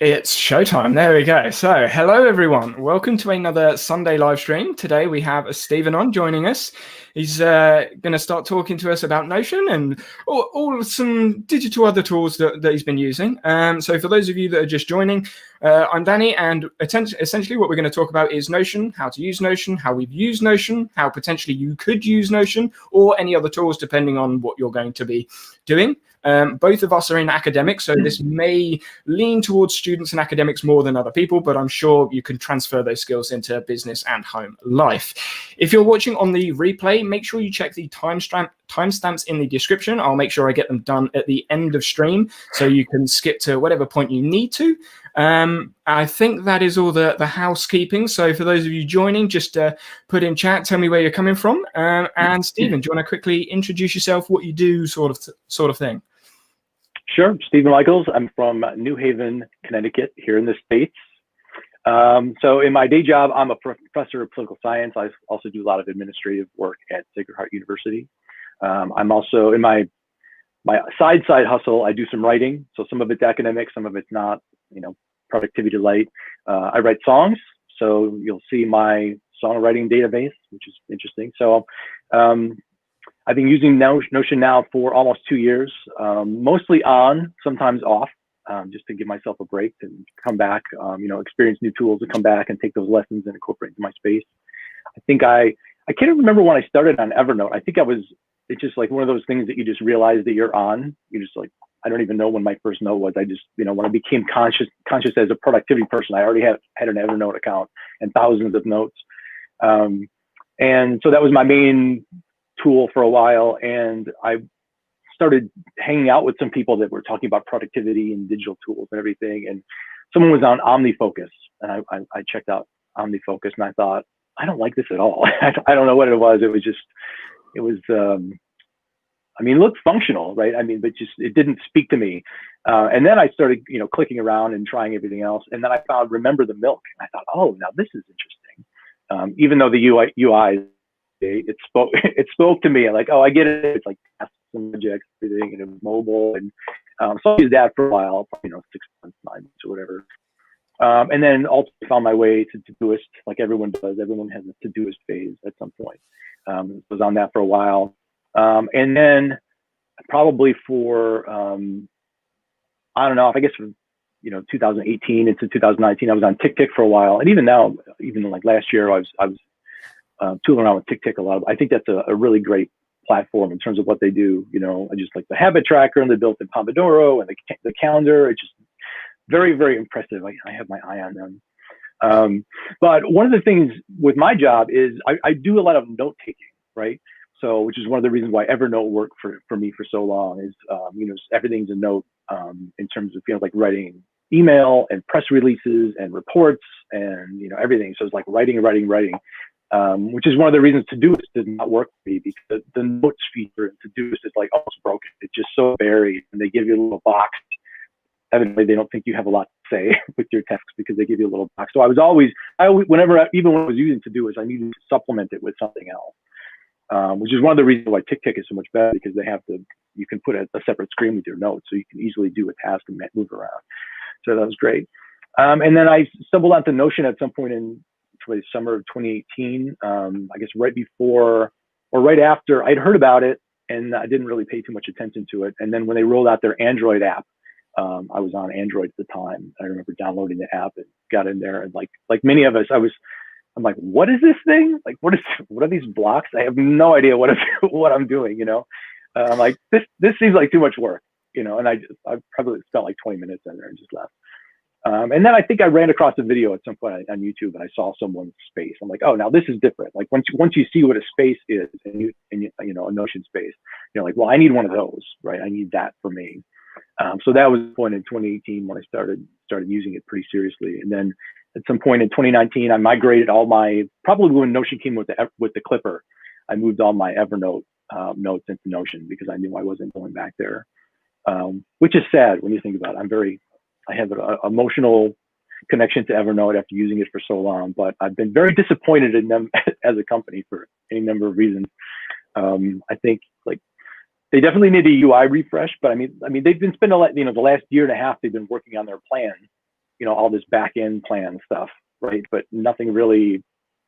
It's showtime. There we go. So, hello everyone. Welcome to another Sunday live stream. Today we have Stephen on joining us. He's going to start talking to us about Notion and all some digital other tools that he's been using. So, for those of you that are just joining, I'm Danny, and essentially what we're going to talk about is Notion, how to use Notion, how we've used Notion, how potentially you could use Notion, or any other tools depending on what you're going to be doing. Both of us are in academics, so this may lean towards students and academics more than other people, but I'm sure you can transfer those skills into business and home life. If you're watching on the replay, make sure you check the timestamps in the description. I'll make sure I get them done at the end of stream, so you can skip to whatever point you need to. I think that is all the housekeeping. So for those of you joining, just put in chat, tell me where you're coming from. And Stephen, do you want to quickly introduce yourself, what you do, sort of thing? Sure. Stephen Michaels. I'm from New Haven, Connecticut, here in the States. So in my day job, I'm a professor of political science. I also do a lot of administrative work at Sacred Heart University. I'm also in my side hustle. I do some writing. So some of it's academic, some of it's not, productivity light. I write songs. So you'll see my songwriting database, which is interesting. So I've been using Notion now for almost 2 years, mostly on, sometimes off, just to give myself a break and come back, experience new tools and come back and take those lessons and incorporate into my space. I think I can't remember when I started on Evernote. I think it's just like one of those things that you just realize that you're on. You're just like, I don't even know when my first note was. I just, when I became conscious as a productivity person, I already had an Evernote account and thousands of notes. And so that was my main tool for a while, and I started hanging out with some people that were talking about productivity and digital tools and everything, and someone was on OmniFocus, and I checked out OmniFocus, and I thought, I don't like this at all. I don't know what it was. It looked functional, right? But just it didn't speak to me. And then I started clicking around and trying everything else, and then I found Remember the Milk. I thought, oh, now this is interesting. Even though the UI it spoke to me, like, oh, I get it. It's like some projects, everything, and it was mobile, and so I used that for a while, 6 months, 9 months, or whatever. And then also found my way to Todoist, like everyone does. Everyone has a Todoist phase at some point. Was on that for a while, and then probably for I don't know, I guess from 2018 into 2019, I was on TickTick for a while, and even now, even like last year, I was tooling around with TickTick a lot. I think that's a really great platform in terms of what they do. I just like the habit tracker, and they built in Pomodoro and the calendar. It's just very, very impressive. I have my eye on them. But one of the things with my job is I do a lot of note taking, right? So, which is one of the reasons why Evernote worked for me for so long is, everything's a note in terms of, like writing email and press releases and reports and, everything. So it's like writing. Which is one of the reasons Todoist did not work for me, because the notes feature in Todoist is like almost broken. It's just so buried, and they give you a little box. Evidently, they don't think you have a lot to say with your text because they give you a little box. So I always, even when I was using Todoist, I needed to supplement it with something else, which is one of the reasons why TickTick is so much better, because you can put a separate screen with your notes, so you can easily do a task and move around. So that was great. And then I stumbled onto Notion at some point in the summer of 2018, I guess right before or right after I'd heard about it, and I didn't really pay too much attention to it. And then when they rolled out their Android app, I was on Android at the time. I remember downloading the app and got in there, and like many of us, I'm like, what is this thing? Like, what are these blocks? I have no idea what I'm doing. I'm like, this seems like too much work, and I probably spent like 20 minutes in there and just left. And then I think I ran across a video at some point on YouTube, and I saw someone's space. I'm like, oh, now this is different. Like once you see what a space is, and a Notion space, you're like, well, I need one of those, right? I need that for me. So that was the point in 2018 when I started using it pretty seriously. And then at some point in 2019, I migrated probably when Notion came with the Clipper, I moved all my Evernote notes into Notion, because I knew I wasn't going back there, which is sad when you think about it. I have an emotional connection to Evernote after using it for so long, but I've been very disappointed in them as a company for any number of reasons. I think they definitely need a UI refresh, but I mean they've been spending the last year and a half, they've been working on their plan, all this back end plan stuff, right? But nothing really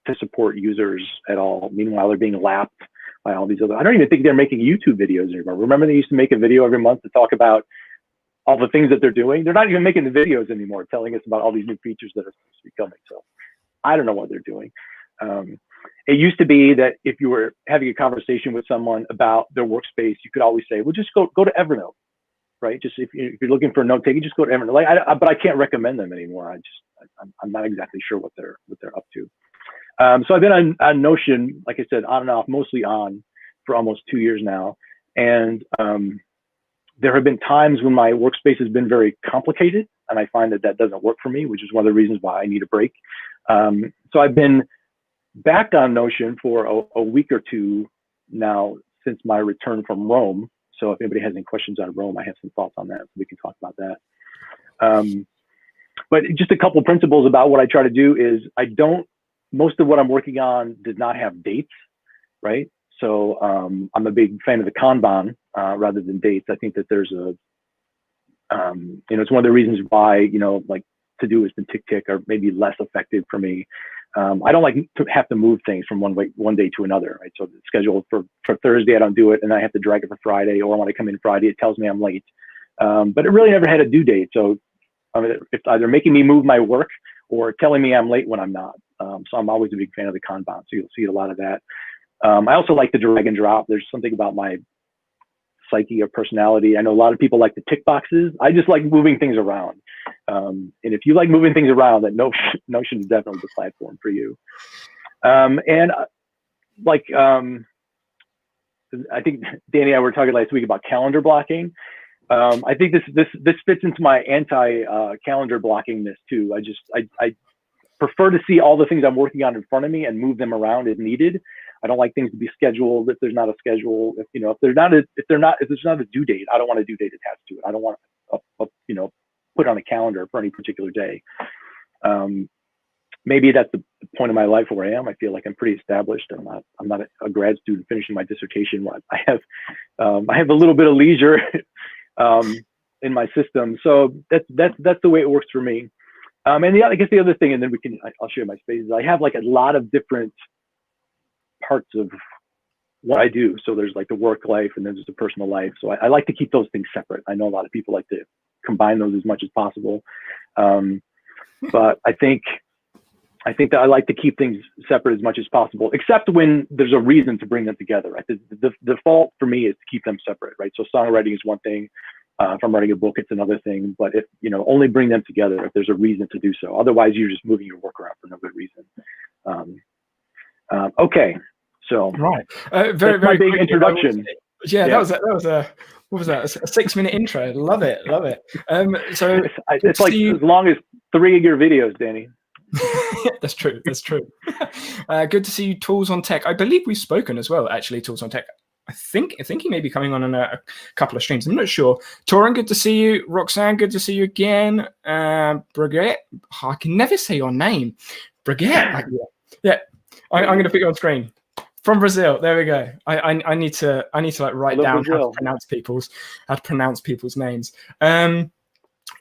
to support users at all. Meanwhile, they're being lapped by all these other, I don't even think they're making YouTube videos anymore. Remember they used to make a video every month to talk about all the things that they're doing? They're not even making the videos anymore, telling us about all these new features that are supposed to be coming. So I don't know what they're doing. It used to be that if you were having a conversation with someone about their workspace, you could always say, well, just go to Evernote, right? Just if you're looking for a note taking, just go to Evernote. But I can't recommend them anymore. I'm not exactly sure what they're up to. So I've been on Notion, like I said, on and off, mostly on for almost 2 years now. And there have been times when my workspace has been very complicated, and I find that doesn't work for me, which is one of the reasons why I need a break. So I've been back on Notion for a week or two now since my return from Rome. So if anybody has any questions on Rome, I have some thoughts on that, so we can talk about that. But just a couple principles about what I try to do is most of what I'm working on does not have dates, right? So I'm a big fan of the kanban rather than dates. I think that there's it's one of the reasons why, like Todoist and tick are maybe less effective for me. I don't like to have to move things from one day to another, right? So the schedule for Thursday, I don't do it, and I have to drag it for Friday, or when I come in Friday, it tells me I'm late. But it really never had a due date. So it's either making me move my work or telling me I'm late when I'm not. So I'm always a big fan of the kanban. So you'll see a lot of that. I also like the drag and drop. There's something about my psyche or personality. I know a lot of people like the tick boxes. I just like moving things around. And if you like moving things around, then Notion is definitely the platform for you. I think Danny and I were talking last week about calendar blocking. I think this fits into my anti-calendar blockingness too. I prefer to see all the things I'm working on in front of me and move them around as needed. I don't like things to be scheduled if there's not a schedule. If there's not a due date, I don't want a due date attached to it. I don't want to put on a calendar for any particular day. Maybe that's the point of my life where I am. I feel like I'm pretty established. I'm not a grad student finishing my dissertation. I have a little bit of leisure in my system. So that's the way it works for me. And I guess the other thing, and then I'll share my spaces. I have like a lot of different parts of what I do. So there's like the work life, and then there's the personal life. So I like to keep those things separate. I know a lot of people like to combine those as much as possible. But I think that I like to keep things separate as much as possible, except when there's a reason to bring them together, right? The default for me is to keep them separate, right? So songwriting is one thing. If I'm writing a book, it's another thing. But if, only bring them together if there's a reason to do so. Otherwise, you're just moving your work around for no good reason. Okay. So right. Very big introduction. Yeah, that was a what was that? A 6-minute intro. Love it. So it's like as long as 3 of your videos, Danny. That's true. Good to see you, Tools on Tech. I believe we've spoken as well, actually, Tools on Tech. I think he may be coming on in a couple of streams. I'm not sure. Torin, good to see you. Roxanne, good to see you again. Brigitte, I can never say your name. Brigitte. Yeah. I'm going to put you on screen. From Brazil. There we go. I need to like write down how to pronounce people's names.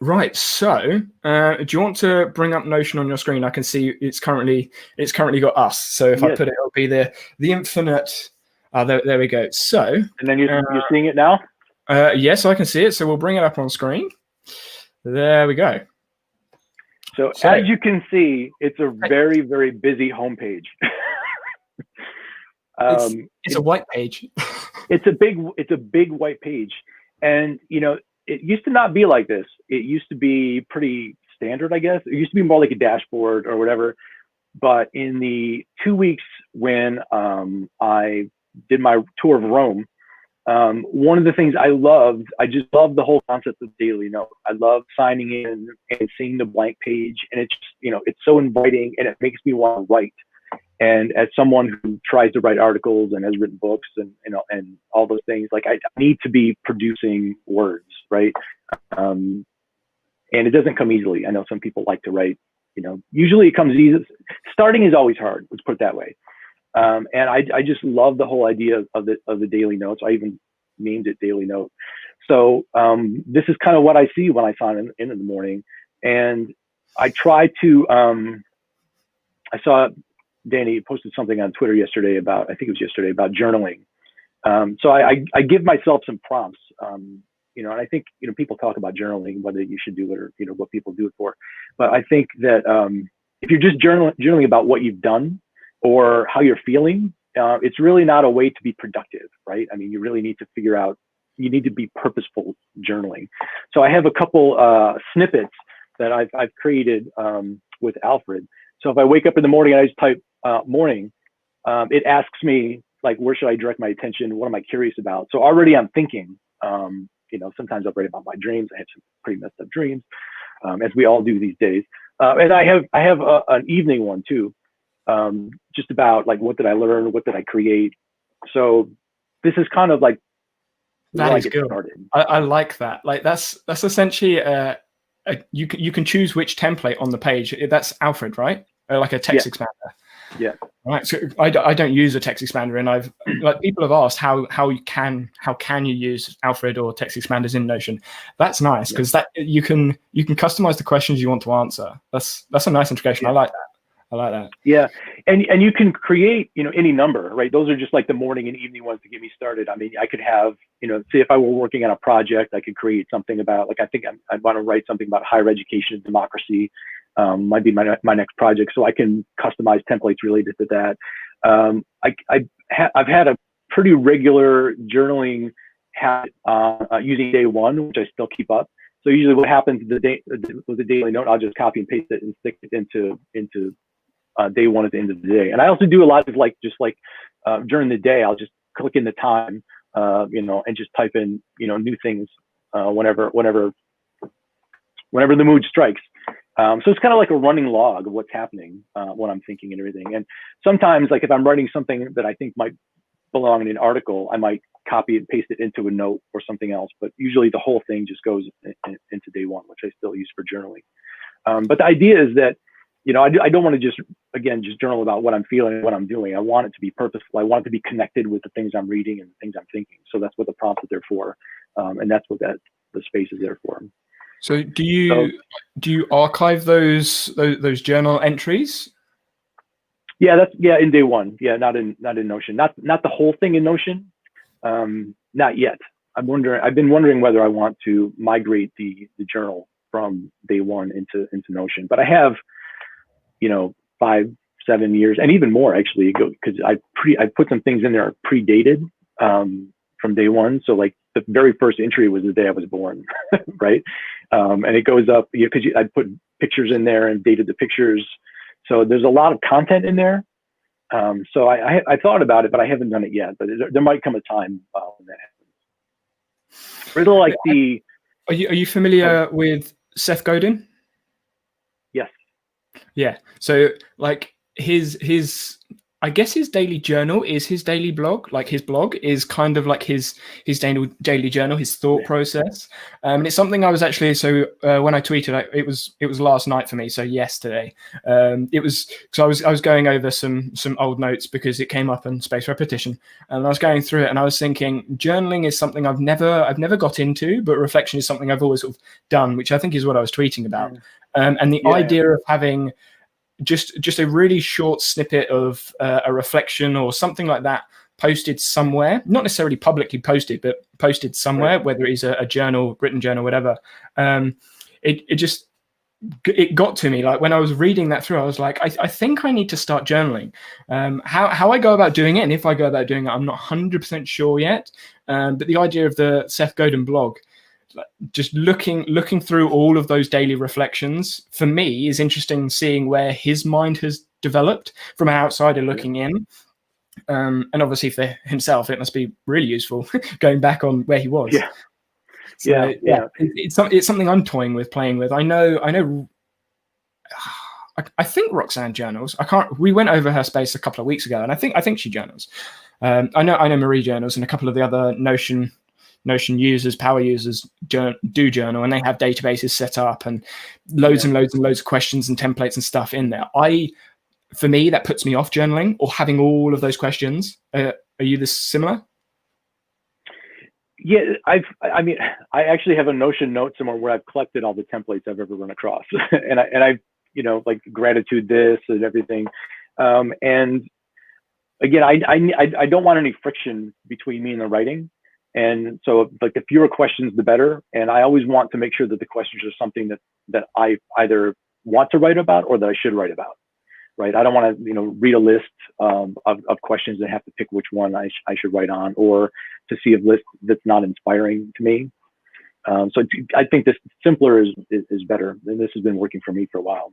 Right. So, do you want to bring up Notion on your screen? I can see it's currently got us. So if I put it, it'll be the infinite. There we go. So, and then you're seeing it now? Yes, I can see it. So we'll bring it up on screen. There we go. So as you can see, it's a very, very busy homepage. It's a white page. It's a big white page, and it used to not be like this. It used to be pretty standard, I guess. It used to be more like a dashboard or whatever. But in the 2 weeks when I did my tour of Rome, one of the things I just loved the whole concept of daily note. I love signing in and seeing the blank page, and it's it's so inviting, and it makes me want to write. And as someone who tries to write articles and has written books and all those things, like I need to be producing words, right? And it doesn't come easily. I know some people like to write, usually it comes easy. Starting is always hard. Let's put it that way. And I just love the whole idea of the daily notes. I even named it Daily Note. So this is kind of what I see when I sign in the morning. And I try to, I saw Danny posted something on Twitter yesterday about, I think it was yesterday, about journaling. So I give myself some prompts, and I think, people talk about journaling, whether you should do it or, what people do it for. But I think that if you're just journaling about what you've done or how you're feeling, it's really not a way to be productive, right? I mean, you really need to figure out, you need to be purposeful journaling. So I have a couple snippets that I've created with Alfred. So if I wake up in the morning and I just type morning, it asks me, like, where should I direct my attention? What am I curious about? So already I'm thinking, sometimes I'll write about my dreams. I have some pretty messed up dreams, as we all do these days. And I have an evening one too, just about, like, what did I learn? What did I create? So this is kind of like that is good. Started. I like that. Like that's essentially you can choose which template on the page. That's Alfred, right? Like a text expander. Yeah. Right. So I don't use a text expander, and I've, like, people have asked how can you use Alfred or text expanders in Notion. That's nice, because that you can customize the questions you want to answer. That's a nice integration. I like that. Yeah. And you can create, any number, right? Those are just like the morning and evening ones to get me started. I mean, I could have, say if I were working on a project, I could create something about, like, I think I want to write something about higher education and democracy. Might be my next project. So I can customize templates related to that. I've had a pretty regular journaling habit using Day One, which I still keep up. So usually what happens with the daily note, I'll just copy and paste it and stick it into Day One at the end of the day. And I also do a lot of, like, during the day, I'll just click in the time, and just type in, new things whenever the mood strikes. So it's kind of like a running log of what's happening, what I'm thinking and everything. And sometimes, like, if I'm writing something that I think might belong in an article, I might copy and paste it into a note or something else. But usually the whole thing just goes into Day One, which I still use for journaling. But the idea is that, I don't want to just journal about what I'm feeling and what I'm doing. I want it to be purposeful. I want it to be connected with the things I'm reading and the things I'm thinking. So that's what the prompt is there for. And that's what the space is there for. So do you archive those journal entries? Yeah, in Day One. Yeah, not in Notion. Not the whole thing in Notion. Not yet. I've been wondering whether I want to migrate the journal from Day One into Notion. But I have, 5-7 years, and even more actually, because I put some things in there predated from Day One. So, like, the very first entry was the day I was born, right? And it goes up because I put pictures in there and dated the pictures. So there's a lot of content in there. So I thought about it, but I haven't done it yet. But there might come a time when that happens. Riddle, like the. Are you familiar with Seth Godin? Yes. Yeah. So, like, his I guess his daily journal is his daily blog. Like, his blog is kind of like his daily journal, his thought process. And it's something I was actually, when I tweeted, it was last night for me. So yesterday, it was because I was going over some old notes because it came up in spaced repetition, and I was going through it and I was thinking journaling is something I've never got into, but reflection is something I've always sort of done, which I think is what I was tweeting about. And the idea of having just a really short snippet of a reflection or something like that posted somewhere, not necessarily publicly posted, but posted somewhere, right, whether it's a journal, written journal, whatever. It got to me. Like, when I was reading that through, I was like, I think I need to start journaling. How I go about doing it, and if I go about doing it, I'm not 100% sure yet. But the idea of the Seth Godin blog, just looking through all of those daily reflections, for me, is interesting, seeing where his mind has developed from an outsider looking in. And obviously for himself, it must be really useful going back on where he was. Yeah. So, yeah. It's something I'm toying with, playing with. I know. I think Roxanne journals. We went over her space a couple of weeks ago, and I think she journals. I know Marie journals, and a couple of the other Notion users, power users do journal, and they have databases set up and loads and loads of questions and templates and stuff in there. For me, that puts me off journaling or having all of those questions. Are you this similar? Yeah, I mean, I actually have a Notion note somewhere where I've collected all the templates I've ever run across, and I, like gratitude this and everything, and again, I don't want any friction between me and the writing, and so like the fewer questions the better, and I always want to make sure that the questions are something that I either want to write about or that I should write about. Right. I don't want to, read a list of questions and have to pick which one I should write on, or to see a list that's not inspiring to me. So I think this simpler is better, and this has been working for me for a while.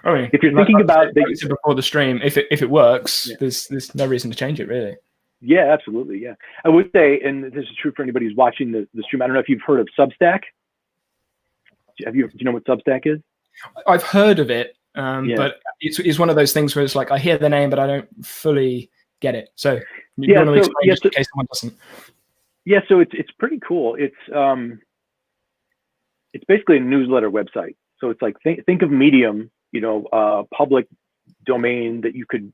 Oh, yeah. If you're thinking about like you said before the stream, if it works, yeah, there's no reason to change it, really. Yeah, absolutely. Yeah, I would say, and this is true for anybody who's watching the stream. I don't know if you've heard of Substack. Do you know what Substack is? I've heard of it. But it's one of those things where it's like I hear the name, but I don't fully get it. So you want to explain just in case someone doesn't. Yeah, so it's pretty cool. It's basically a newsletter website. So it's like think of Medium, public domain that you could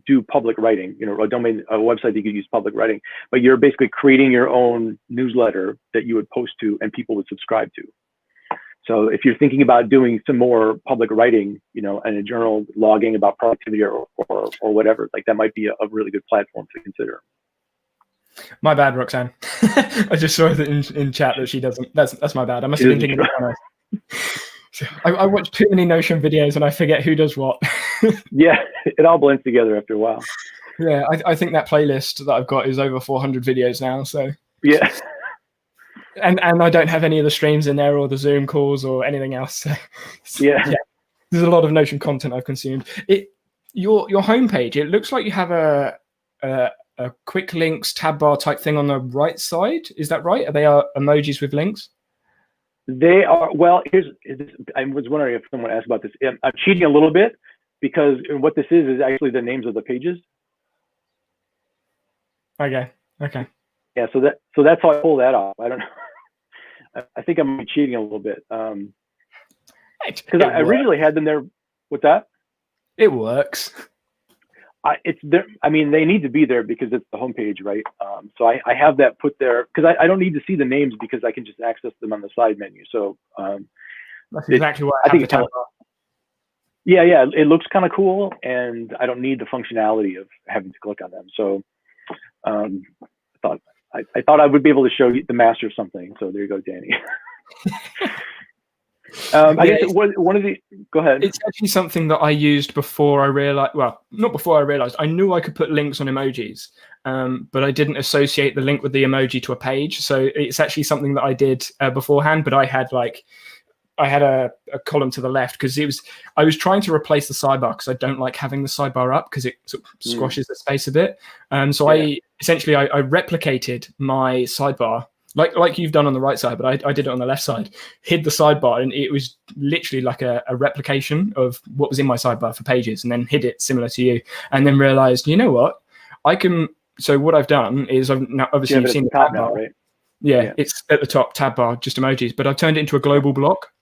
do public writing, a website that you could use public writing, but you're basically creating your own newsletter that you would post to and people would subscribe to. So if you're thinking about doing some more public writing, in a journal, logging about productivity or whatever, like that might be a really good platform to consider. My bad, Roxanne. I just saw that in chat that she doesn't. That's my bad. I must have been thinking of I watch too many Notion videos and I forget who does what. Yeah, it all blends together after a while. Yeah, I think that playlist that I've got is over 400 videos now. So yeah. And I don't have any of the streams in there or the Zoom calls or anything else. So, yeah, there's a lot of Notion content I've consumed. Your homepage, it looks like you have a quick links tab bar type thing on the right side. Is that right? Are they emojis with links? They are. Well, I was wondering if someone asked about this. I'm cheating a little bit because what this is actually the names of the pages. Okay. Yeah, so that's how I pull that off. I don't know. I think I'm cheating a little bit because I originally had them there. What's that? It works. It's there. I mean, they need to be there because it's the homepage, right? So I have that put there because I don't need to see the names because I can just access them on the side menu. So that's exactly what I think. Yeah, it looks kind of cool, and I don't need the functionality of having to click on them. So I thought I would be able to show you the master of something. So there you go, Danny. I guess one of the, go ahead. It's actually something that I used before I realized, well, not before I realized, I knew I could put links on emojis, but I didn't associate the link with the emoji to a page. So it's actually something that I did beforehand, but I had a column to the left because I was trying to replace the sidebar because I don't like having the sidebar up because it sort of squashes the space a bit. So I replicated my sidebar like you've done on the right side, but I did it on the left side, hid the sidebar, and it was literally like a replication of what was in my sidebar for pages, and then hid it similar to you, and then realized, you know what, I can. So what I've done is obviously you've seen the tab bar, right? Yeah, it's at the top, tab bar, just emojis, but I've turned it into a global block.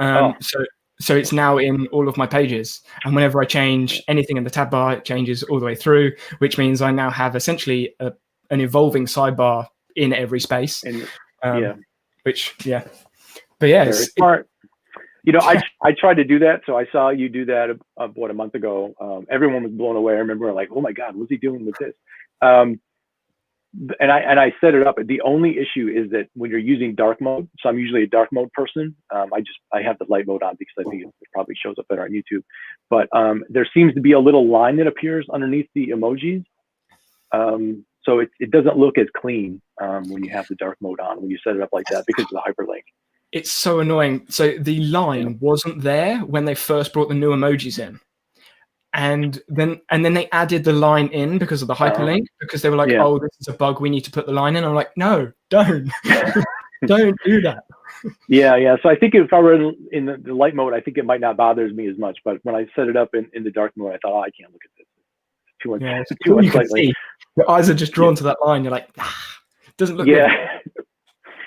So it's now in all of my pages, and whenever I change anything in the tab bar, it changes all the way through, which means I now have essentially an evolving sidebar in every space. Which but yeah, it's smart. I tried to do that, so I saw you do that a month ago. Everyone was blown away. I remember like, oh my god, what's he doing with this? And I set it up. The only issue is that when you're using dark mode, so I'm usually a dark mode person. I have the light mode on because I think it probably shows up better on YouTube. But there seems to be a little line that appears underneath the emojis. So it doesn't look as clean when you have the dark mode on, when you set it up like that because of the hyperlink. It's so annoying. So the line wasn't there when they first brought the new emojis in. And then they added the line in because of the hyperlink, because they were like, oh, this is a bug, we need to put the line in. I'm like, no, don't. Don't do that. Yeah. So I think if I were in the light mode, I think it might not bother me as much. But when I set it up in the dark mode, I thought, I can't look at this. It's too much. Yeah, it's too much lightly. Your eyes are just drawn to that line. You're like, doesn't look good.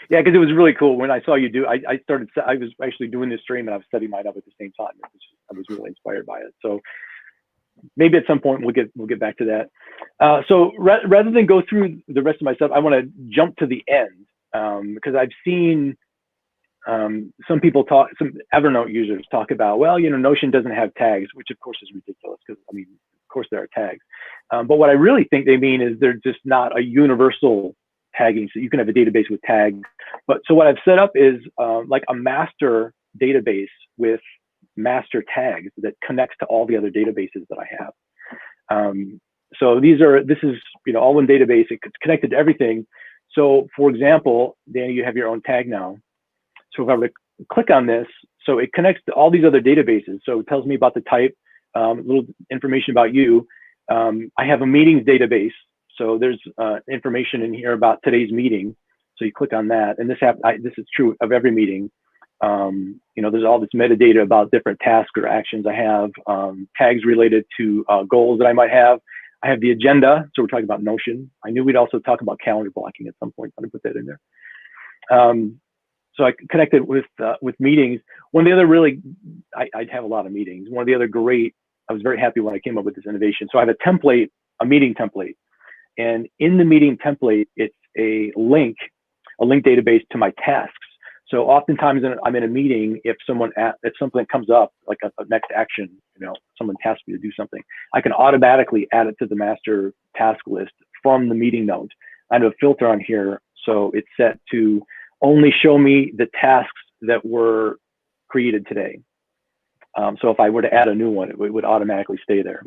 Yeah, because it was really cool when I saw you do. I was actually doing this stream and I was setting mine up at the same time. I was really inspired by it. So maybe at some point we'll get back to that. So rather than go through the rest of my stuff, I want to jump to the end, because I've seen some people some Evernote users talk about, well, Notion doesn't have tags, which of course is ridiculous, because I mean, of course there are tags. But what I really think they mean is they're just not a universal tagging. So you can have a database with tags. But so what I've set up is like a master database with master tags that connects to all the other databases that I have. So this is all one database. It's connected to everything. So for example, Danny, you have your own tag now. So if I were to click on this, so it connects to all these other databases. So it tells me about the type, a little information about you. I have a meetings database. So there's information in here about today's meeting. So you click on that, and this is true of every meeting. There's all this metadata about different tasks or actions I have, tags related to goals that I might have. I have the agenda. So we're talking about Notion. I knew we'd also talk about calendar blocking at some point. I'm gonna put that in there. So I connected with meetings. One of the other I have a lot of meetings. One of the other I was very happy when I came up with this innovation. So I have a template, a meeting template. And in the meeting template, it's a link database to my tasks. So oftentimes I'm in a meeting, if something comes up, like a next action, someone tasks me to do something, I can automatically add it to the master task list from the meeting note. I have a filter on here, so it's set to only show me the tasks that were created today. So if I were to add a new one, it would automatically stay there.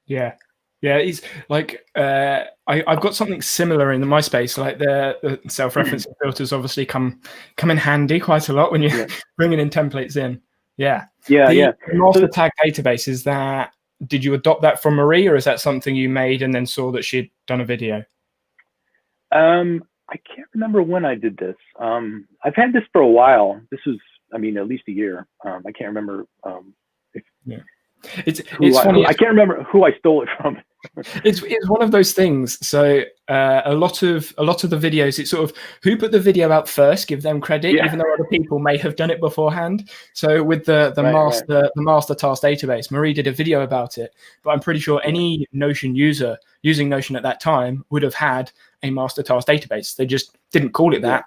Yeah. Yeah, it's like I've got something similar in my space. Like the self-referencing filters obviously come in handy quite a lot when you're bringing in templates in. Yeah. The master tag database, did you adopt that from Marie, or is that something you made and then saw that she'd done a video? I can't remember when I did this. I've had this for a while. This was, at least a year. I can't remember. It's funny. I can't remember who I stole it from. It's one of those things. So a lot of the videos, it's sort of who put the video out first, give them credit, even though other people may have done it beforehand. So with the master task database, Marie did a video about it, but I'm pretty sure any Notion user using Notion at that time would have had a master task database. They just didn't call it that.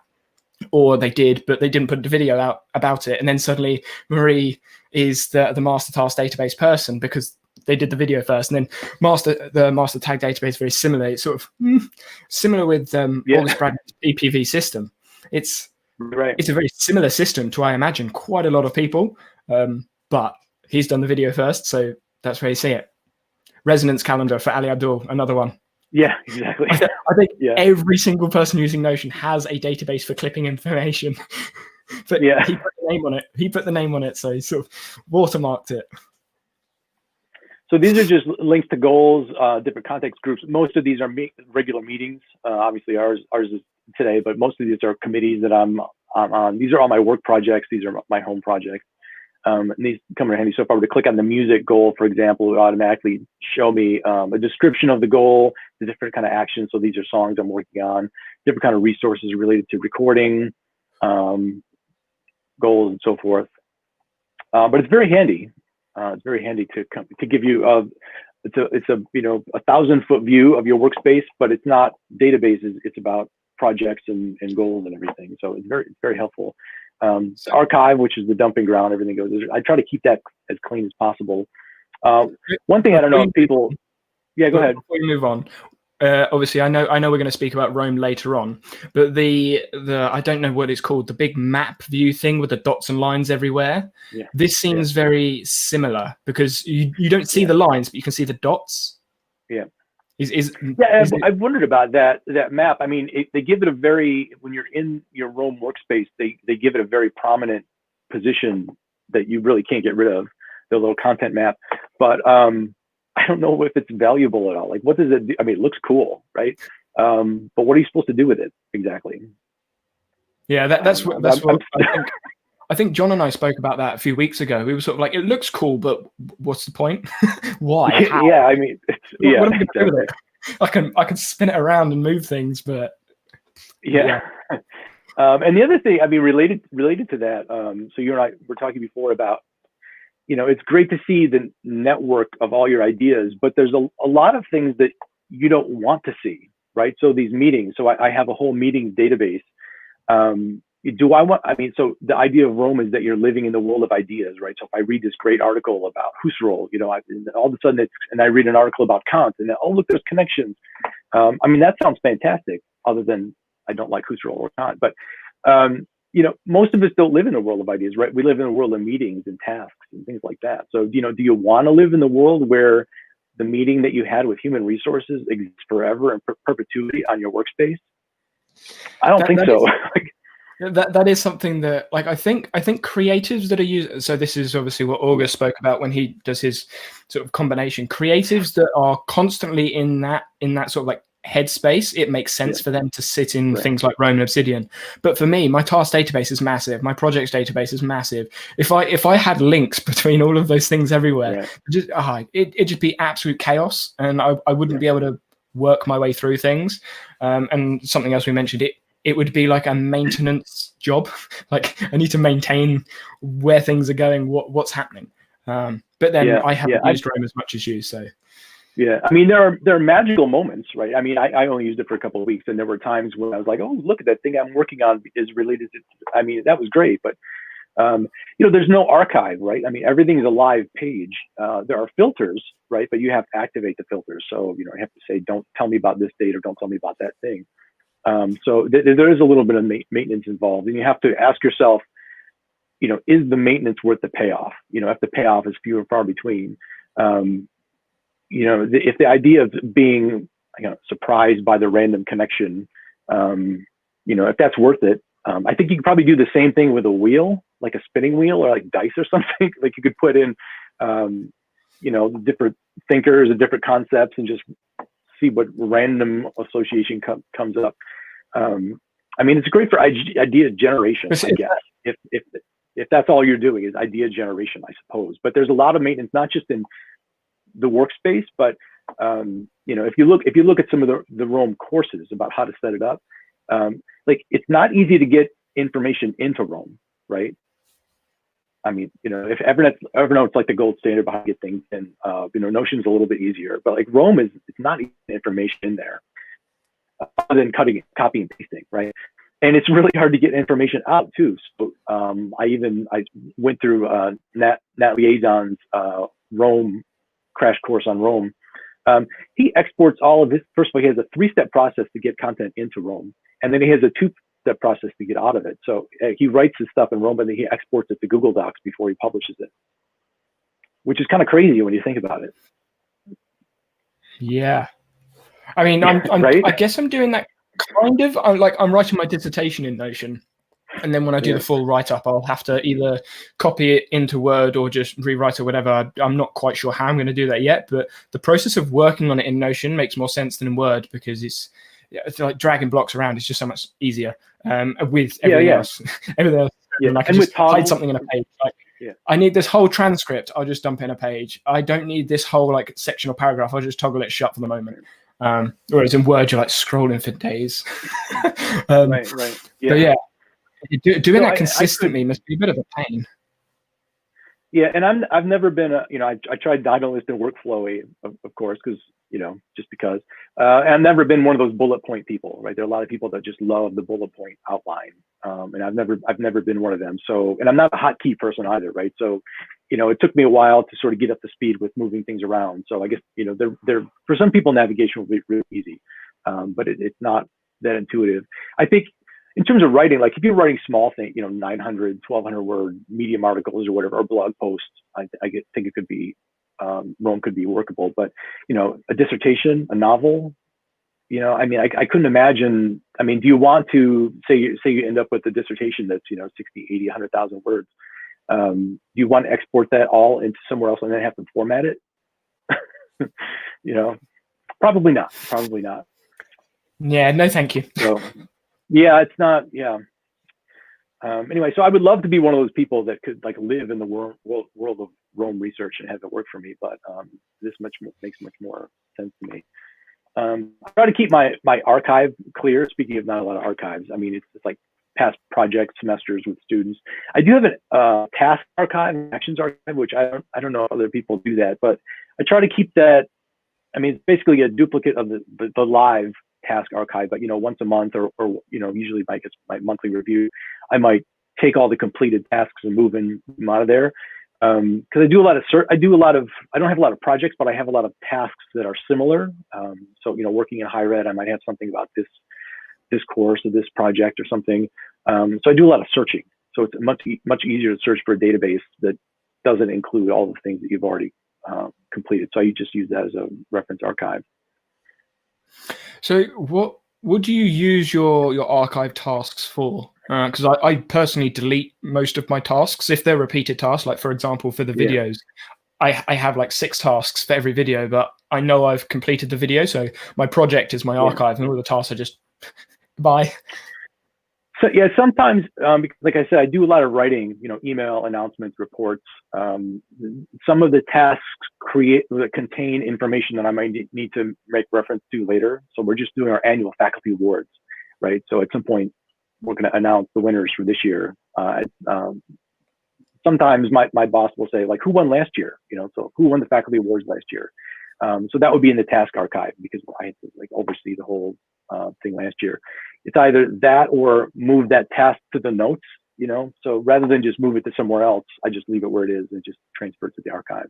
Or they did, but they didn't put the video out about it. And then suddenly Marie is the master task database person because they did the video first. And then the master tag database, very similar. It's sort of similar with August Bradley's EPV system. It's a very similar system to, I imagine, quite a lot of people. But he's done the video first, so that's where you see it. Resonance calendar for Ali Abdul, another one. Yeah, exactly. I think every single person using Notion has a database for clipping information. But he put the name on it. He put the name on it, so he sort of watermarked it. So these are just links to goals, different context groups. Most of these are regular meetings. Obviously, ours is today, but most of these are committees that I'm on. These are all my work projects. These are my home projects. And these come in handy. So if I were to click on the music goal, for example, it would automatically show me a description of the goal, the different kind of actions. So these are songs I'm working on, different kind of resources related to recording, goals, and so forth. But it's very handy. It's very handy to give you it's a 1,000-foot view of your workspace, but it's not databases. It's about projects and goals and everything. So it's very helpful. Archive, which is the dumping ground, everything goes. I try to keep that as clean as possible. One thing I don't know if people. Yeah, go ahead. Before we move on, obviously I know we're going to speak about Rome later on, but the I don't know what it's called, the big map view thing with the dots and lines everywhere. Yeah. This seems very similar because you don't see the lines, but you can see the dots. Yeah. Yeah, I've wondered about that map. I mean, they give it when you're in your Rome workspace, they give it a very prominent position that you really can't get rid of, the little content map. But I don't know if it's valuable at all. Like, what does it do? I mean, it looks cool, right? But what are you supposed to do with it exactly? Yeah, that's what I think John and I spoke about that a few weeks ago. We were sort of like, it looks cool, but what's the point? Why? How? Yeah, I mean, what am I going to do with it? I can spin it around and move things, but and the other thing, I mean, related to that. So you and I were talking before about it's great to see the network of all your ideas, but there's a lot of things that you don't want to see, right? So these meetings, so I have a whole meeting database. So the idea of Rome is that you're living in the world of ideas, right? So if I read this great article about Husserl, all of a sudden and I read an article about Kant, and then, oh, look, there's connections. That sounds fantastic, other than I don't like Husserl or Kant, but, most of us don't live in the world of ideas, right? We live in a world of meetings and tasks and things like that. So, do you want to live in the world where the meeting that you had with human resources exists forever and perpetuity on your workspace? I don't think so. That is something that, like, I think creatives that are using, so this is obviously what August spoke about when he does his sort of combination. Creatives that are constantly in that sort of like headspace, it makes sense for them to sit in things like Rome and Obsidian. But for me, my task database is massive, my projects database is massive. If I had links between all of those things everywhere, it'd just be absolute chaos, and I wouldn't be able to work my way through things. And something else we mentioned, it would be like a maintenance job. Like, I need to maintain where things are going, what's happening. But then I haven't used Rome as much as you, so. Yeah, I mean, there are magical moments, right? I mean, I only used it for a couple of weeks, and there were times when I was like, oh, look at that thing I'm working on is related to, I mean, that was great, but, there's no archive, right? I mean, everything's a live page. There are filters, right? But you have to activate the filters. So, you have to say, don't tell me about this date or don't tell me about that thing. So there is a little bit of maintenance involved, and you have to ask yourself, is the maintenance worth the payoff? If the payoff is few and far between, if the idea of being, surprised by the random connection, if that's worth it, I think you could probably do the same thing with a wheel, like a spinning wheel or like dice or something. Like, you could put in, different thinkers and different concepts and just see what random association comes up. It's great for idea generation, I guess, if that's all you're doing is idea generation, I suppose. But there's a lot of maintenance, not just in the workspace, but if you look at some of the Rome courses about how to set it up, it's not easy to get information into Rome, right? I mean, if Evernote's like the gold standard behind get things, and Notion's a little bit easier, but like Rome it's not easy information in there, other than copying and pasting, right? And it's really hard to get information out too. So I went through Nat Liaison's Rome crash course on Rome. He exports all of this. First of all, he has a 3-step process to get content into Rome, and then he has a 2-step process to get out of it. So he writes his stuff in Rome, and then he exports it to Google Docs before he publishes it, which is kind of crazy when you think about it. Yeah, I mean, I guess I'm doing that kind of. I'm writing my dissertation in Notion, and then when I do the full write-up, I'll have to either copy it into Word or just rewrite it, whatever. I'm not quite sure how I'm going to do that yet, but the process of working on it in Notion makes more sense than in Word, because it's like dragging blocks around. It's just so much easier with everything else. Everything else. And I can just hide something in a page. I need this whole transcript, I'll just dump in a page. I don't need this whole like section or paragraph. I'll just toggle it shut for the moment. Whereas in Word, you're like scrolling for days. Right. But yeah. Doing that consistently must be a bit of a pain. Yeah, and I've never been I tried Diagonalist and Workflowy, of course, because just because. And I've never been one of those bullet point people, right? There are a lot of people that just love the bullet point outline, and I've never been one of them. So, and I'm not a hotkey person either, right? So, it took me a while to sort of get up to speed with moving things around. So I guess they're for some people navigation will be really easy, but it's not that intuitive. I think. In terms of writing, like if you're writing small things, 900, 1200 word medium articles or whatever, or blog posts, I think it could be, Rome could be workable. But, a dissertation, a novel, I couldn't imagine. I mean, do you want to say you end up with a dissertation that's, 60, 80, 100,000 words? Do you want to export that all into somewhere else and then have to format it? Probably not. Yeah, no, thank you. So, yeah, it's not. Yeah. Anyway, so I would love to be one of those people that could like live in the world of Rome research and have it work for me. But this makes much more sense to me. I try to keep my archive clear. Speaking of not a lot of archives, I mean, it's like past project semesters with students. I do have a task archive, actions archive, which I don't know if other people do that, but I try to keep that. I mean, it's basically a duplicate of the live task archive, but once a month or usually my monthly review, I might take all the completed tasks and move them out of there. Because I do a lot of I don't have a lot of projects, but I have a lot of tasks that are similar. So working in higher ed, I might have something about this course or this project or something. So I do a lot of searching. So it's much easier to search for a database that doesn't include all the things that you've already completed. So I just use that as a reference archive. So what would you use your archive tasks for? Because I personally delete most of my tasks if they're repeated tasks. Like for example, for the videos, I have like 6 tasks for every video, but I know I've completed the video, so my project is my archive, and all the tasks are just bye. So yeah, sometimes because like I said, I do a lot of writing, email announcements, reports. Some of the tasks contain information that I might need to make reference to later. So we're just doing our annual faculty awards, right? So at some point, we're going to announce the winners for this year. Sometimes my boss will say, like, who won last year? So who won the faculty awards last year? So that would be in the task archive because I had to oversee the whole thing last year. It's either that or move that task to the notes, so rather than just move it to somewhere else, I just leave it where it is and just transfer it to the archive.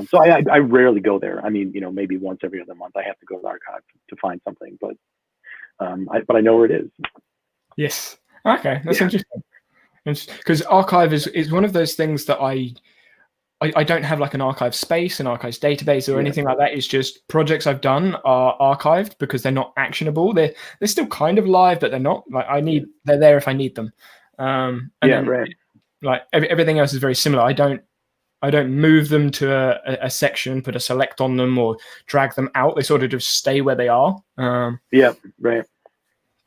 So I rarely go there. I mean, maybe once every other month I have to go to the archive to find something, but I know where it is. Yes. Okay, that's interesting. Because archive is one of those things that I don't have like an archive space, an archives database, or anything like that. It's just projects I've done are archived because they're not actionable. They're still kind of live, but they're not. Like they're there if I need them. Right. Like everything else is very similar. I don't move them to a section, put a select on them, or drag them out. They sort of just stay where they are. Right.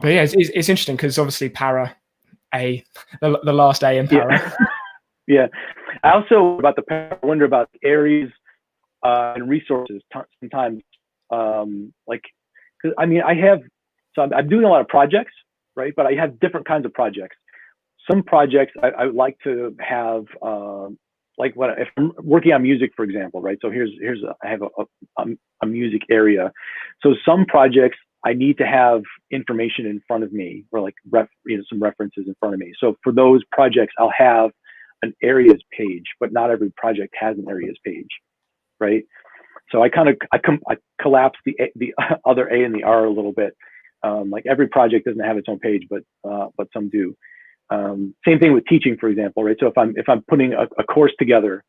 But yeah, it's interesting because obviously para the last A in para. Yeah. I also wonder about areas and resources sometimes. Because I'm doing a lot of projects, right? But I have different kinds of projects. Some projects I would like to have, if I'm working on music, for example, right? So I have a music area. So some projects I need to have information in front of me, or some references in front of me. So for those projects, I'll have an areas page, but not every project has an areas page, right? So I collapse the other A and the R a little bit. Like every project doesn't have its own page, but some do. Same thing with teaching, for example, right? So if I'm putting a course together,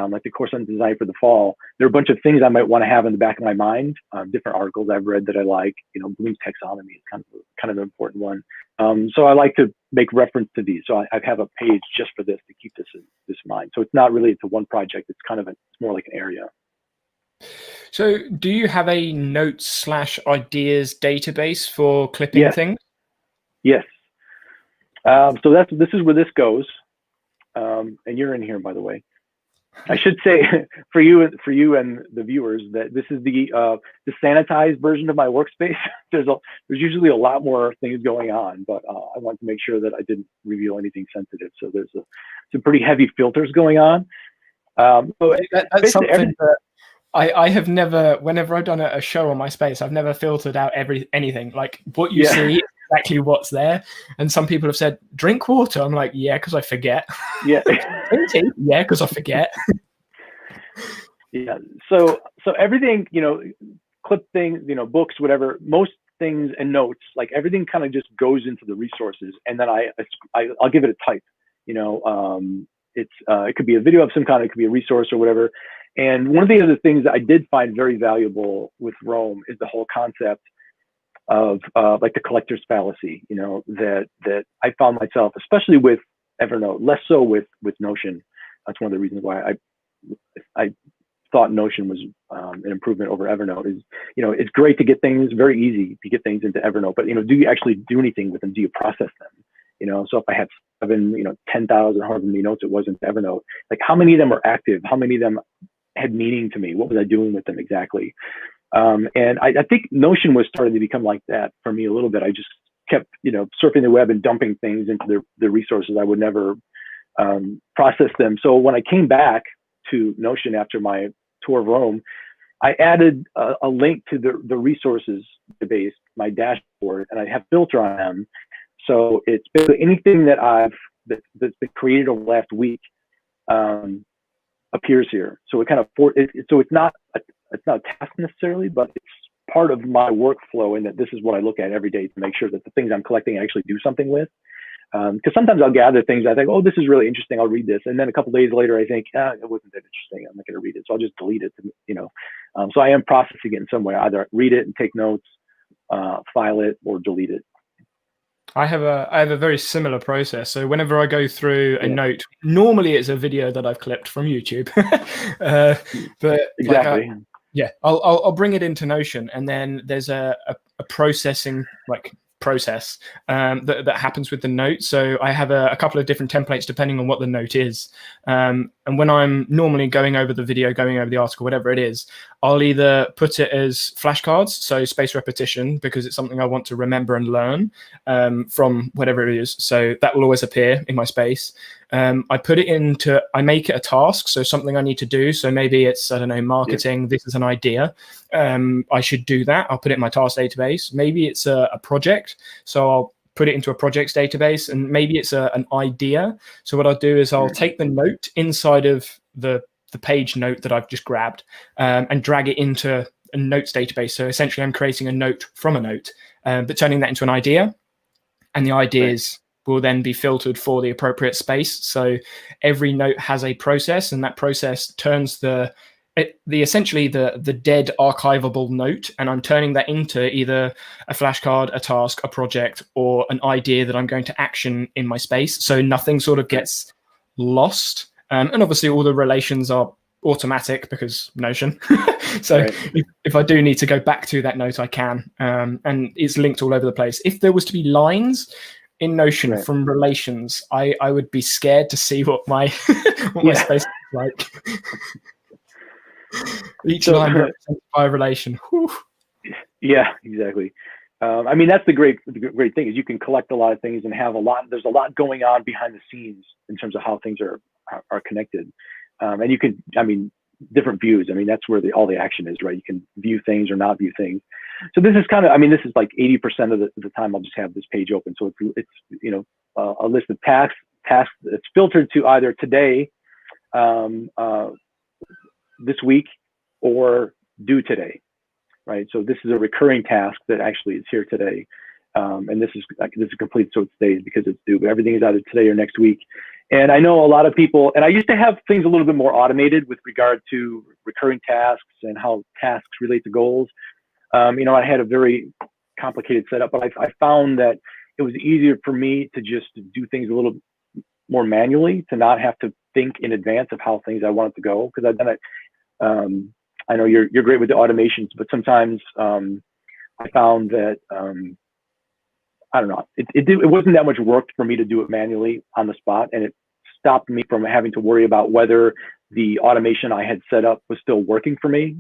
like the course on design for the fall, there are a bunch of things I might want to have in the back of my mind, different articles I've read that I like. Bloom's taxonomy is kind of an important one. So I like to make reference to these. So I have a page just for this to keep this in mind. So it's not related to one project. It's it's more like an area. So do you have a notes/ideas database for clipping things? Yes. So this is where this goes. And you're in here, by the way. I should say for you and the viewers that this is the sanitized version of my workspace. There's usually a lot more things going on, but I want to make sure that I didn't reveal anything sensitive. So there's some pretty heavy filters going on. That's something that I have never. Whenever I've done a show on my space, I've never filtered out anything. Like what you see is exactly what's there. And some people have said, "Drink water." I'm like, "Yeah, because I forget." Yeah. Drink tea? Yeah, because I forget. Yeah. So everything, clip things, books, whatever, most things and notes, like everything kind of just goes into the resources, and then I'll give it a type. It could be a video of some kind, it could be a resource or whatever. And one of the other things that I did find very valuable with Roam is the whole concept of like the collector's fallacy, that I found myself, especially with Evernote, less so with Notion. That's one of the reasons why I thought Notion was an improvement over Evernote. Is it's great to get things, very easy to get things into Evernote, but do you actually do anything with them? Do you process them? So if I have 10,000, however many notes it was in Evernote, like how many of them are active? How many of them had meaning to me? What was I doing with them exactly? And I think Notion was starting to become like that for me a little bit. I just kept, surfing the web and dumping things into the resources. I would never process them. So when I came back to Notion after my tour of Rome, I added a link to the resources database, my dashboard, and I have filter on them. So it's basically anything that's been created over the last week appears here. So it kind of so it's not a task necessarily, but it's part of my workflow, in that this is what I look at every day to make sure that the things I'm collecting I actually do something with. Because sometimes I'll gather things, I think, oh, this is really interesting, I'll read this, and then a couple of days later I think, it wasn't that interesting, I'm not going to read it, so I'll just delete it. So I am processing it in some way, either read it and take notes, file it, or delete it. I have a very similar process. So whenever I go through a note, normally it's a video that I've clipped from YouTube, but exactly. I'll bring it into Notion, and then there's a processing process that happens with the note. So I have a couple of different templates depending on what the note is. And when I'm normally going over the video, going over the article, whatever it is, I'll either put it as flashcards, so spaced repetition, because it's something I want to remember and learn from whatever it is. So that will always appear in my space. I make it a task, so something I need to do. So maybe it's, I don't know, marketing. This is an idea. I should do that. I'll put it in my task database. Maybe it's a project. So I'll put it into a projects database, and maybe it's an idea. So what I'll do is I'll take the note inside of the page note that I've just grabbed and drag it into a notes database. So essentially I'm creating a note from a note, but turning that into an idea, and the ideas will then be filtered for the appropriate space. So every note has a process, and that process turns essentially the dead archivable note, and I'm turning that into either a flashcard, a task, a project, or an idea that I'm going to action in my space. So nothing sort of gets lost. And obviously all the relations are automatic because Notion. So if I do need to go back to that note, I can. And it's linked all over the place. If there was to be lines in Notion from relations, I would be scared to see what my my space is like. Each line represented by a relation. Whew. Yeah, exactly. I mean, that's the great thing, is you can collect a lot of things and have there's a lot going on behind the scenes in terms of how things are connected. And you can, different views. That's where all the action is, right? You can view things or not view things. So this is this is like 80% of the time I'll just have this page open. So it's a list of tasks. It's filtered to either today, this week, or due today, right? So this is a recurring task that actually is here today, and this is complete, so it stays because it's due. But everything is either today or next week. And I know a lot of people, and I used to have things a little bit more automated with regard to recurring tasks and how tasks relate to goals. I had a very complicated setup, but I found that it was easier for me to just do things a little more manually, to not have to think in advance of how things I wanted to go, because I've done it. I know you're great with the automations, but sometimes I found that I don't know, it wasn't that much work for me to do it manually on the spot, and it stopped me from having to worry about whether the automation I had set up was still working for me.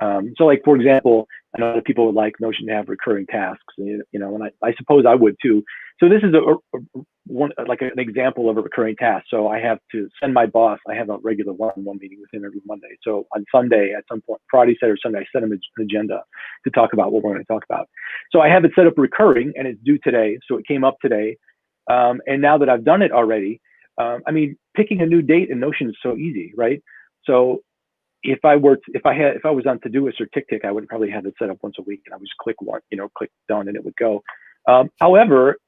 So like, for example, I know that people would like Notion to have recurring tasks, and I suppose I would too. So this is an example of a recurring task. So I have to send my boss, I have a regular one-on-one meeting with him every Monday. So on Sunday, at some point, Friday, Saturday, or Sunday, I send him an agenda to talk about what we're going to talk about. So I have it set up recurring, and it's due today. So it came up today. And now that I've done it already, picking a new date in Notion is so easy, right? So if I was on Todoist or TickTick, I would probably have it set up once a week, and I would just click done, and it would go. However,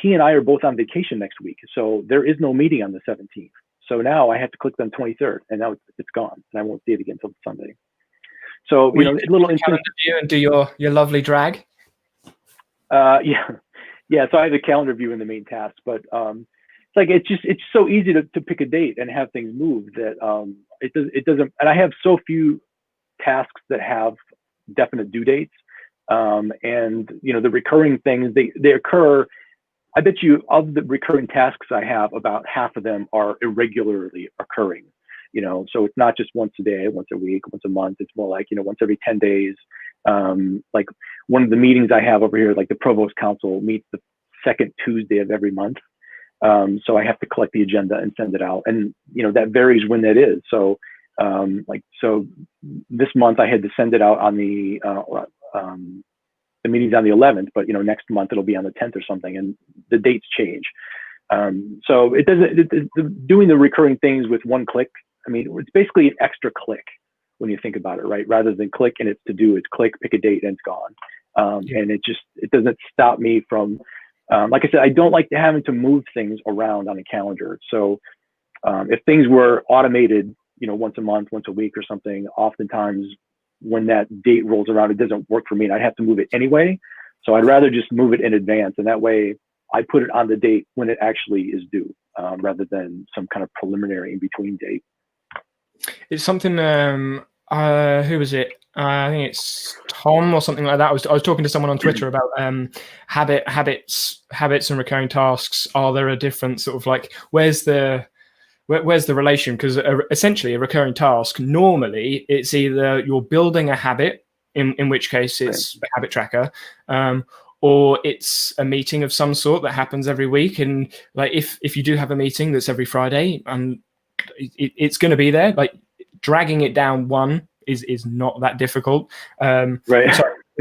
he and I are both on vacation next week, so there is no meeting on the 17th. So now I have to click on 23rd, and now it's gone, and I won't see it again until Sunday. So a little calendar view and do your lovely drag. Yeah. So I have a calendar view in the main task, but it's so easy to pick a date and have things move that it doesn't. And I have so few tasks that have definite due dates, and the recurring things they occur. I bet you of the recurring tasks I have, about half of them are irregularly occurring. So it's not just once a day, once a week, once a month. It's more like once every 10 days. Like one of the meetings I have over here, like the Provost Council meets the second Tuesday of every month. So I have to collect the agenda and send it out. And, that varies when that is. So, so this month I had to send it out on the meeting's on the 11th, but, next month it'll be on the 10th or something, and the dates change. So doing the recurring things with one click, I mean, it's basically an extra click when you think about it, right? Rather than click and it's to do, it's click, pick a date, and it's gone. And it doesn't stop me from, like I said, I don't like having to move things around on a calendar. So if things were automated, once a month, once a week or something, oftentimes when that date rolls around, it doesn't work for me and I'd have to move it anyway. So I'd rather just move it in advance. And that way I put it on the date when it actually is due, rather than some kind of preliminary in between date. It's something, who was it? I think it's Tom or something like that. I was talking to someone on Twitter about habits and recurring tasks. Are there a different sort of like, where's the relation? Because essentially a recurring task, normally it's either you're building a habit, in which case it's a habit tracker, or it's a meeting of some sort that happens every week. And like if you do have a meeting that's every Friday, and it's going to be there, like dragging it down one is not that difficult. Right.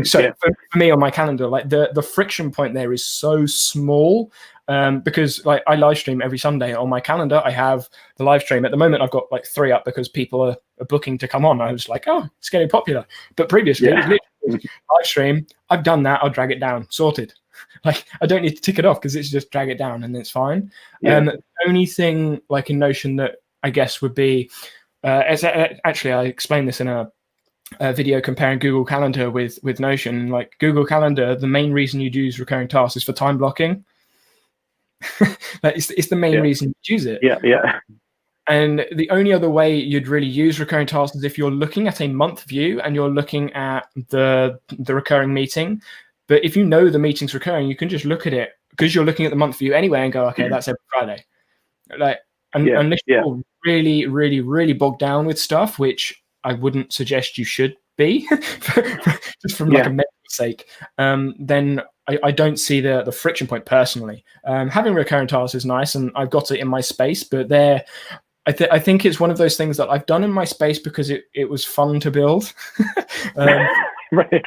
So yeah. For me on my calendar, like the friction point there is so small, because like I live stream every Sunday. On my calendar I have the live stream. At the moment I've got like 3 up because people are booking to come on. I was like, oh, it's getting popular. But previously it was literally live stream, I've done that, I'll drag it down, sorted. Like I don't need to tick it off because it's just drag it down and it's fine. The only thing like in Notion that I guess would be, actually I explained this in a video comparing Google Calendar with Notion. Like Google Calendar, the main reason you'd use recurring tasks is for time blocking. Like it's the main reason you use it. Yeah. And the only other way you'd really use recurring tasks is if you're looking at a month view and you're looking at the recurring meeting. But if you know the meeting's recurring, you can just look at it because you're looking at the month view anyway and go, okay, that's every Friday. Like, unless you're really, really, really bogged down with stuff, which I wouldn't suggest you should be, just from like a mental sake, then I don't see the friction point personally. Having recurring tasks is nice, and I've got it in my space, but I think it's one of those things that I've done in my space because it was fun to build. Right.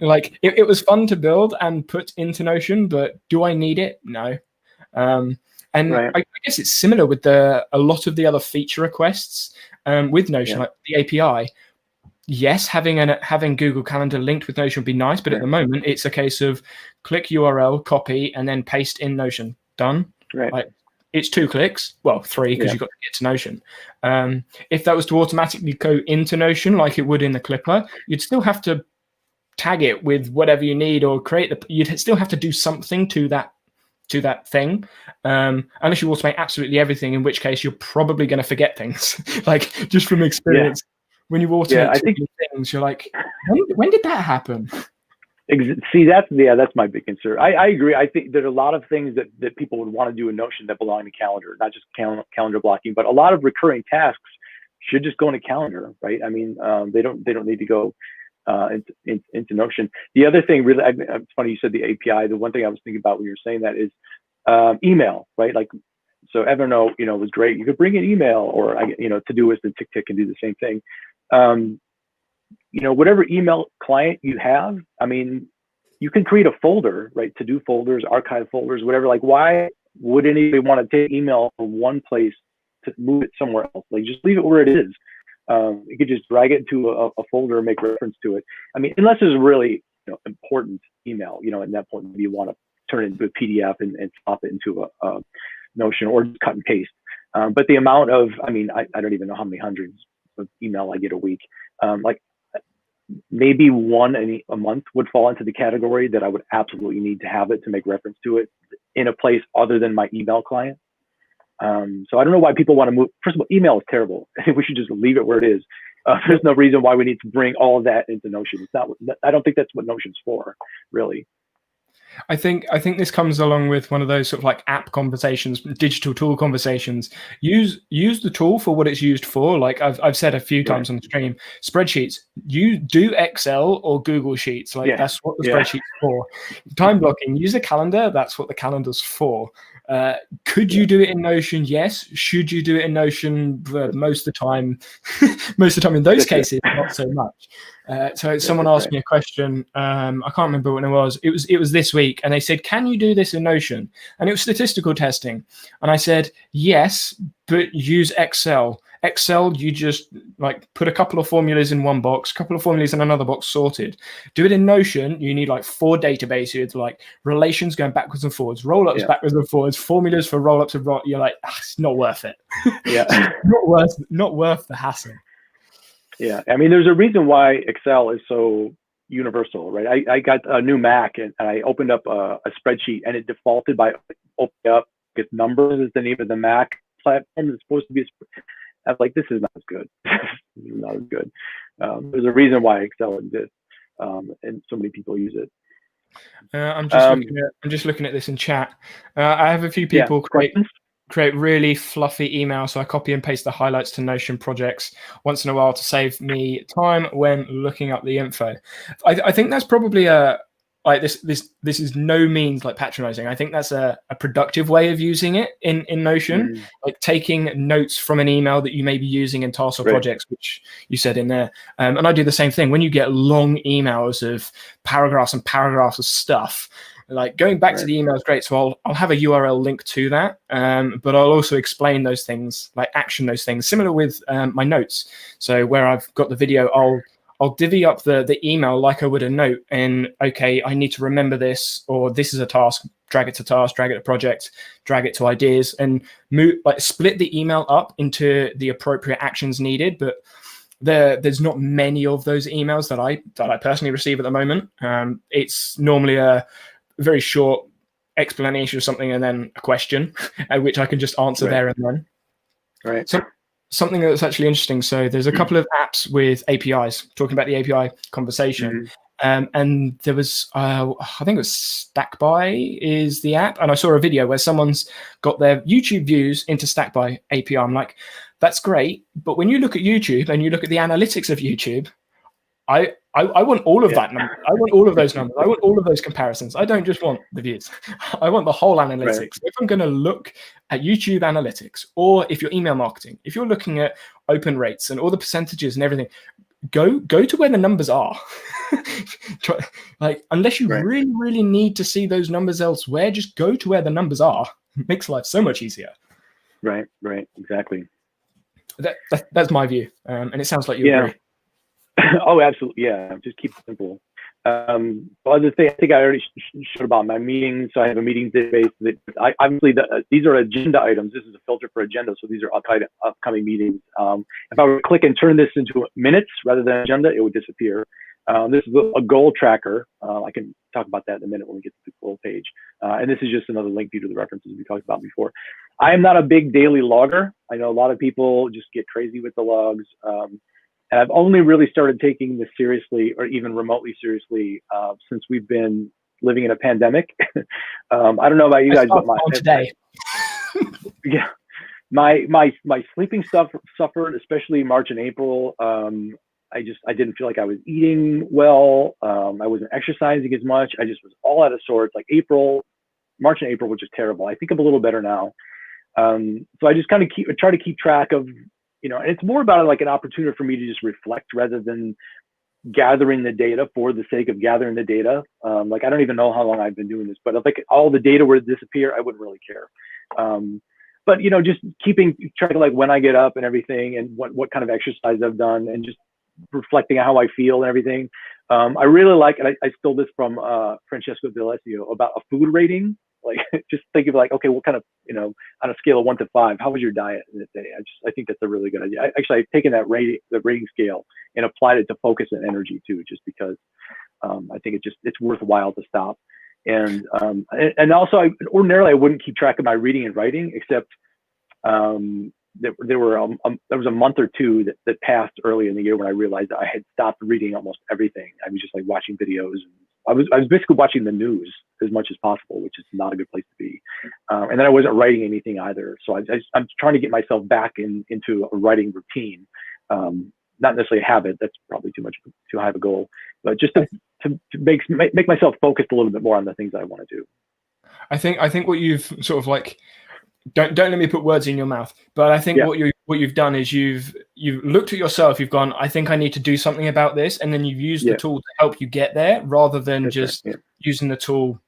Like it was fun to build and put into Notion, but do I need it? No. And I guess it's similar with a lot of the other feature requests with Notion, like the API. Yes, having Google Calendar linked with Notion would be nice, but at the moment it's a case of click URL, copy, and then paste in Notion. Done. Right. Like, it's 2 clicks, well 3 because you've got to get to Notion. If that was to automatically go into Notion like it would in the Clipper, you'd still have to tag it with whatever you need or you'd still have to do something to that thing, unless you automate absolutely everything, in which case you're probably going to forget things. Like just from experience, when you automate things, you're like, when did that happen? See, that's my big concern. I agree. I think there are a lot of things that people would want to do in Notion that belong to calendar, not just calendar blocking, but a lot of recurring tasks should just go into calendar, right? I mean, they don't need to go into Notion. The other thing, really, it's funny you said the API. The one thing I was thinking about when you were saying that is email, right? Like, so Evernote, was great. You could bring in email, or Todoist and TickTick can do the same thing. Whatever email client you have, I mean, you can create a folder, right? To do folders, archive folders, whatever. Like, why would anybody want to take email from one place to move it somewhere else? Like, just leave it where it is. You could just drag it into a folder and make reference to it. I mean, unless it's really important email, at that point, maybe you want to turn it into a PDF and pop it into a Notion or just cut and paste. But the amount of, I mean, I don't even know how many hundreds of email I get a week. Like maybe one a month would fall into the category that I would absolutely need to have it to make reference to it in a place other than my email client. So I don't know why people want to move. First of all, email is terrible. I think we should just leave it where it is. There's no reason why we need to bring all of that into Notion. It's not. I don't think that's what Notion's for, really. I think this comes along with one of those sort of like app conversations, digital tool conversations. Use the tool for what it's used for. Like I've said a few times on the stream, spreadsheets. You do Excel or Google Sheets. Like that's what the spreadsheet's for. Time blocking. Use a calendar. That's what the calendar's for. Could you do it in Notion? Yes. Should you do it in Notion? Most of the time, most of the time in those cases, not so much. So someone asked me a question. I can't remember when it was. It was this week, and they said, "Can you do this in Notion?" And it was statistical testing, and I said, "Yes, but use Excel. Excel, you just like put a couple of formulas in one box, a couple of formulas in another box, sorted. Do it in Notion. You need like 4 databases, like relations going backwards and forwards, roll-ups backwards and forwards, formulas for roll-ups and roll. You're like, it's not worth it. not worth the hassle." Yeah, I mean, there's a reason why Excel is so universal, right? I got a new Mac and I opened up a spreadsheet and it defaulted by opening up because numbers is the name of the Mac platform. It's supposed to be. I was like, this is not as good. This is not as good. There's a reason why Excel exists, and so many people use it. I'm just looking at this in chat. I have a few people create really fluffy emails, so I copy and paste the highlights to Notion projects once in a while to save me time when looking up the info. I think that's probably like this is no means like patronizing. I think that's a productive way of using it in Notion, like taking notes from an email that you may be using in tasks or projects, which you said in there. And I do the same thing when you get long emails of paragraphs and paragraphs of stuff. Like going back to the email is great, so I'll have a URL link to that, but I'll also explain those things, like action those things. Similar with my notes. So where I've got the video, I'll divvy up the email like I would a note, and okay, I need to remember this, or this is a task. Drag it to task, drag it to project, drag it to ideas, and split the email up into the appropriate actions needed. But there's not many of those emails that I personally receive at the moment. It's normally a very short explanation of something and then a question, which I can just answer there and then. Right. So something that's actually interesting. So there's a couple of apps with APIs, talking about the API conversation. And there was, I think it was Stackby is the app. And I saw a video where someone's got their YouTube views into Stackby API. I'm like, that's great. But when you look at YouTube and you look at the analytics of YouTube, I want all of that number. I want all of those numbers. I want all of those comparisons. I don't just want the views. I want the whole analytics. If I'm going to look at YouTube analytics, or if you're email marketing, if you're looking at open rates and all the percentages and everything, go to where the numbers are. Like, unless you really need to see those numbers elsewhere, just go to where the numbers are. It makes life so much easier. Right, exactly. That's my view, and it sounds like you agree. Oh, absolutely. Yeah, just keep it simple. Other thing, I think I already showed about my meetings. So I have a meetings database that obviously these are agenda items. This is a filter for agenda. So these are upcoming meetings. If I were to click and turn this into minutes rather than agenda, it would disappear. This is a goal tracker. I can talk about that in a minute when we get to the goal page. And this is just another link due to the references we talked about before. I am not a big daily logger. I know a lot of people just get crazy with the logs. And I've only really started taking this seriously, or even remotely seriously, since we've been living in a pandemic. I don't know about you guys, but today. Yeah, my sleeping stuff suffered, especially March and April. I didn't feel like I was eating well. I wasn't exercising as much. I just was all out of sorts. Like March and April were just terrible. I think I'm a little better now. So I just kind of try to keep track of, and it's more about like an opportunity for me to just reflect rather than gathering the data for the sake of gathering the data. Like, I don't even know how long I've been doing this, but if like all the data were to disappear, I wouldn't really care. But just keeping track of like when I get up and everything, and what kind of exercise I've done, and just reflecting on how I feel and everything. I really like, and I stole this from Francesco D'Alessio about a food rating. Like, just think of like, okay, what kind of, on a scale of 1 to 5, how was your diet in a day? I think that's a really good idea. I've taken the rating scale and applied it to focus and energy too, just because I think it's worthwhile to stop. And also, ordinarily I wouldn't keep track of my reading and writing, except there was a month or two that passed early in the year when I realized that I had stopped reading almost everything. I was just like watching videos and I was basically watching the news as much as possible, which is not a good place to be. And then I wasn't writing anything either. So I'm trying to get myself back into a writing routine. Not necessarily a habit, that's probably too high of a goal, but just to make myself focused a little bit more on the things that I want to do. I think what you've sort of like, don't let me put words in your mouth, but I think what you've done is you've looked at yourself, you've gone, I think I need to do something about this, and then you've used the tool to help you get there, rather than using the tool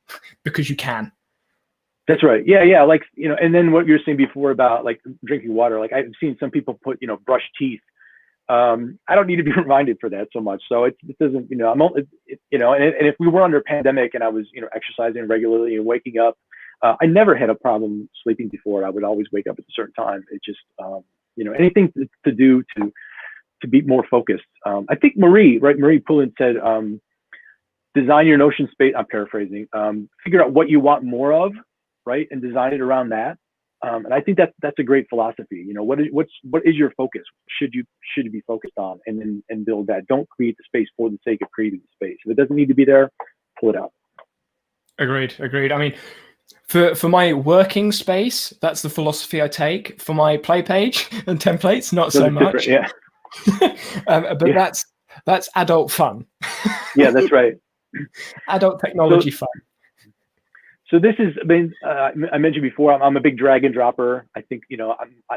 because you can. That's right. Yeah. Like, and then what you're saying before about like drinking water, like I've seen some people put, brush teeth. I don't need to be reminded for that so much. So it doesn't, I'm only, and if we were under a pandemic and I was, exercising regularly and waking up, I never had a problem sleeping before. I would always wake up at a certain time. It just, anything to do to be more focused. I think Marie Poulin said, design your Notion space. I'm paraphrasing. Figure out what you want more of, right, and design it around that. And I think that's a great philosophy. What is your focus? Should you be focused on, and build that. Don't create the space for the sake of creating the space. If it doesn't need to be there, pull it out. Agreed. I mean, for my working space, that's the philosophy I take. For my play page and templates, not so much. Yeah. But that's adult fun. Yeah, that's right. Adult technology fun. So this is, I mentioned before, I'm a big drag and dropper. I think,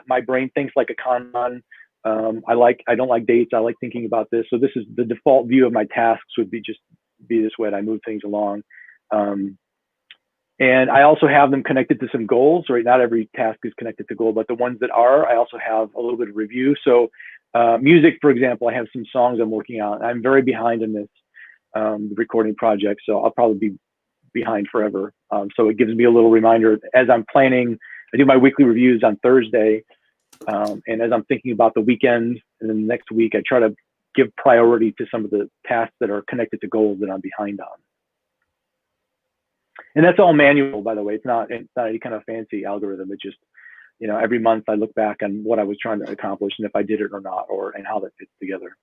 my brain thinks like a kanban. I don't like dates. I like thinking about this. So this is the default view of my tasks would be this way. I move things along. And I also have them connected to some goals, right? Not every task is connected to goal, but the ones that are, I also have a little bit of review. So music, for example, I have some songs I'm working on. I'm very behind in this the recording project. So I'll probably be behind forever. So it gives me a little reminder as I'm planning. I do my weekly reviews on Thursday. And as I'm thinking about the weekend and then the next week, I try to give priority to some of the tasks that are connected to goals that I'm behind on. And that's all manual, by the way. It's not any kind of fancy algorithm. It's just, every month I look back on what I was trying to accomplish and if I did it or not, and how that fits together.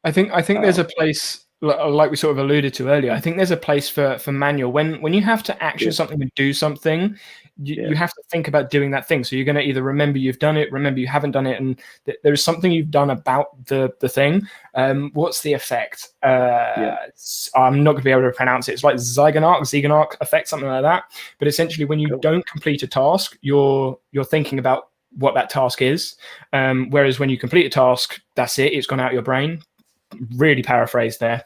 I think there's a place, like we sort of alluded to earlier. I think there's a place for manual when you have to action something and do something. You have to think about doing that thing. So you're going to either remember you've done it, remember you haven't done it, and there's something you've done about the thing. What's the effect? I'm not going to be able to pronounce it. It's like Zeigarnik effect, something like that. But essentially, when you don't complete a task, you're thinking about what that task is. Whereas when you complete a task, that's it. It's gone out of your brain. Really paraphrased there.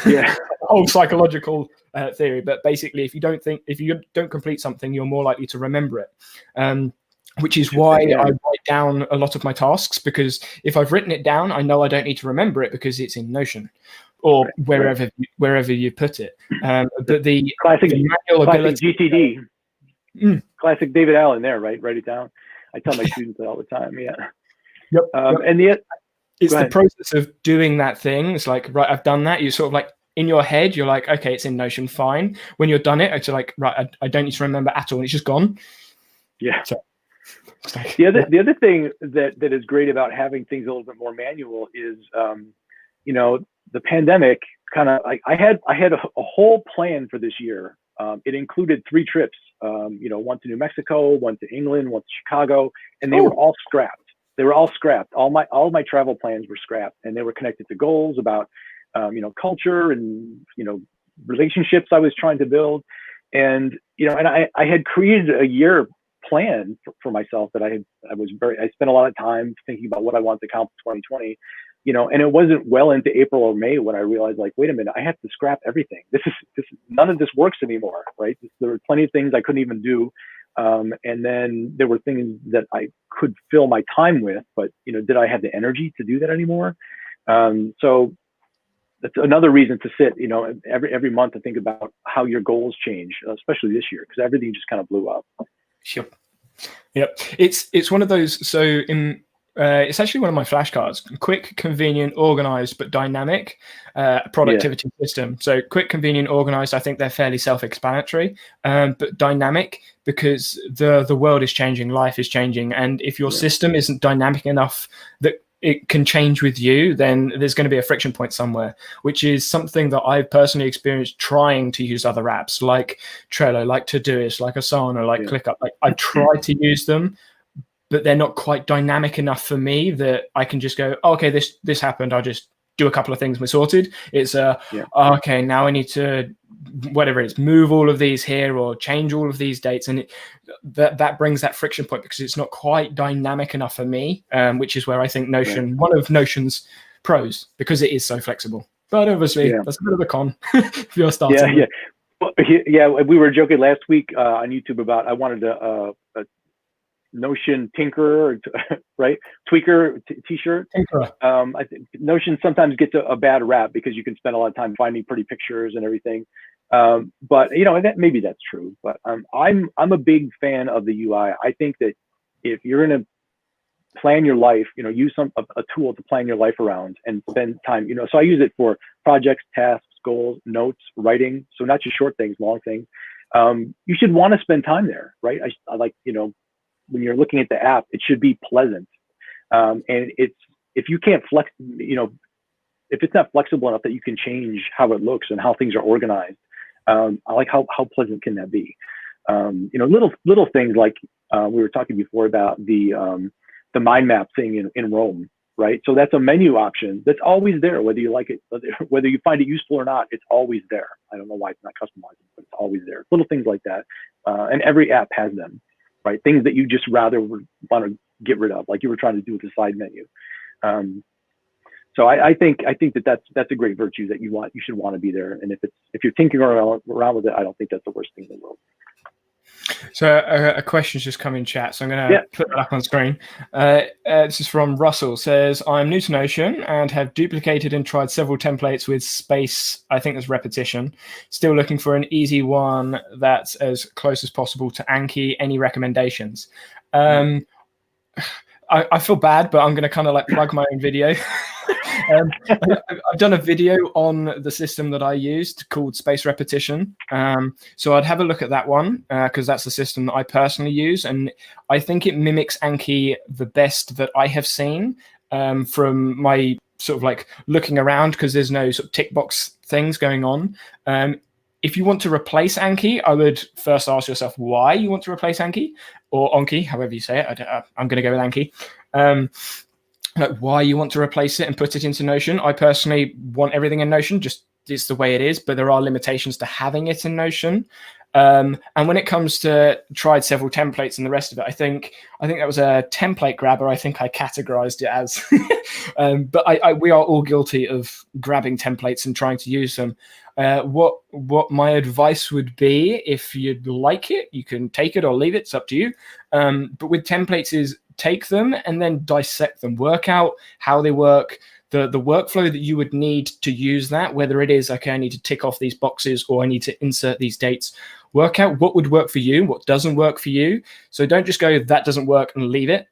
Yeah. Whole psychological theory, but basically, if you don't complete something, you're more likely to remember it. Which is why I write down a lot of my tasks, because if I've written it down, I know I don't need to remember it because it's in Notion or wherever you put it. But the classic ability, GTD, classic David Allen there, right? Write it down. I tell my students that all the time. Yeah. Yep. And it's the process of doing that thing. It's like, right, I've done that. You sort of like in your head, you're like, okay, it's in Notion, fine. When you're done it, it's like, right, I don't need to remember at all. And it's just gone. Yeah. So, like, the other thing that is great about having things a little bit more manual is, the pandemic kind of, I had a whole plan for this year. It included 3 trips, one to New Mexico, one to England, one to Chicago, and they were all scrapped. All my travel plans were scrapped, and they were connected to goals about, culture and, relationships I was trying to build. And, and I had created a year plan for myself that I spent a lot of time thinking about what I wanted to accomplish in 2020, and it wasn't well into April or May when I realized, like, wait a minute, I have to scrap everything. None of this works anymore, right? There were plenty of things I couldn't even do. And then there were things that I could fill my time with, but, did I have the energy to do that anymore? So that's another reason to sit, every month to think about how your goals change, especially this year, because everything just kind of blew up. Sure. Yep. It's one of those. So it's actually one of my flashcards. Quick, convenient, organized, but dynamic productivity system. So quick, convenient, organized. I think they're fairly self-explanatory, but dynamic because the world is changing, life is changing, and if your system isn't dynamic enough that it can change with you, then there's going to be a friction point somewhere, which is something that I've personally experienced trying to use other apps like Trello, like Todoist, like Asana, like ClickUp. Like I've tried to use them, but they're not quite dynamic enough for me that I can just go, oh, okay, this happened. I'll just do a couple of things, we're sorted. It's okay, now I need to, whatever it is, move all of these here or change all of these dates. And that brings that friction point because it's not quite dynamic enough for me, which is where I think Notion, one of Notion's pros, because it is so flexible. But obviously, that's a bit of a con if you're starting. We were joking last week on YouTube about I wanted a Notion tinkerer, right? Tweaker t-shirt. I think Notion sometimes gets a bad rap because you can spend a lot of time finding pretty pictures and everything. But maybe that's true. But I'm a big fan of the UI. I think that if you're going to plan your life, use a tool to plan your life around and spend time. So I use it for projects, tasks, goals, notes, writing. So not just short things, long things. You should want to spend time there, right? I like when you're looking at the app, it should be pleasant. And if you can't flex, if it's not flexible enough that you can change how it looks and how things are organized, I like how pleasant can that be? Little things like we were talking before about the mind map thing in Rome, right? So that's a menu option that's always there, whether you like it, whether you find it useful or not, it's always there. I don't know why it's not customized, but it's always there. Little things like that. And every app has them. Right, things that you just rather would want to get rid of, like you were trying to do with the side menu. So I think that's a great virtue that you should want to be there. And if you're tinkering around with it, I don't think that's the worst thing in the world. So a question's just come in chat, so I'm going to put that up on screen. This is from Russell. Says, I'm new to Notion and have duplicated and tried several templates with space. I think there's repetition. Still looking for an easy one that's as close as possible to Anki. Any recommendations? I feel bad, but I'm going to kind of like plug my own video. I've done a video on the system that I used called Space Repetition. So I'd have a look at that one because that's the system that I personally use. And I think it mimics Anki the best that I have seen from my sort of like looking around, because there's no sort of tick box things going on. If you want to replace Anki, I would first ask yourself why you want to replace Anki, or Anki, however you say it. I'm going to go with Anki. Like why you want to replace it and put it into Notion. I personally want everything in Notion, just it's the way it is, but there are limitations to having it in Notion. And when it comes to tried several templates and the rest of it, I think that was a template grabber. I think I categorized it as, but we are all guilty of grabbing templates and trying to use them. What my advice would be, if you'd like it, you can take it or leave it. It's up to you. But with templates is take them and then dissect them, work out how they work, the workflow that you would need to use that, whether it is, okay, I need to tick off these boxes or I need to insert these dates, work out what would work for you, what doesn't work for you. So don't just go, that doesn't work and leave it.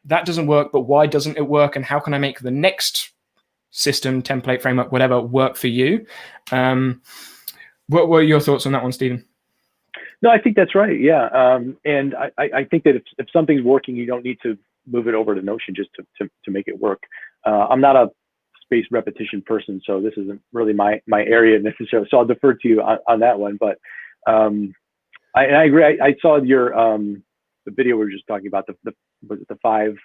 That doesn't work, but why doesn't it work? And how can I make the next system, template, framework, whatever, work for you? What were your thoughts on that one, Stephen? No, I think that's right. Yeah. And I think that if something's working, you don't need to move it over to Notion just to make it work. I'm not a space repetition person, so this isn't really my area necessarily. So I'll defer to you on that one. But I agree. I saw your the video we were just talking about, was it the five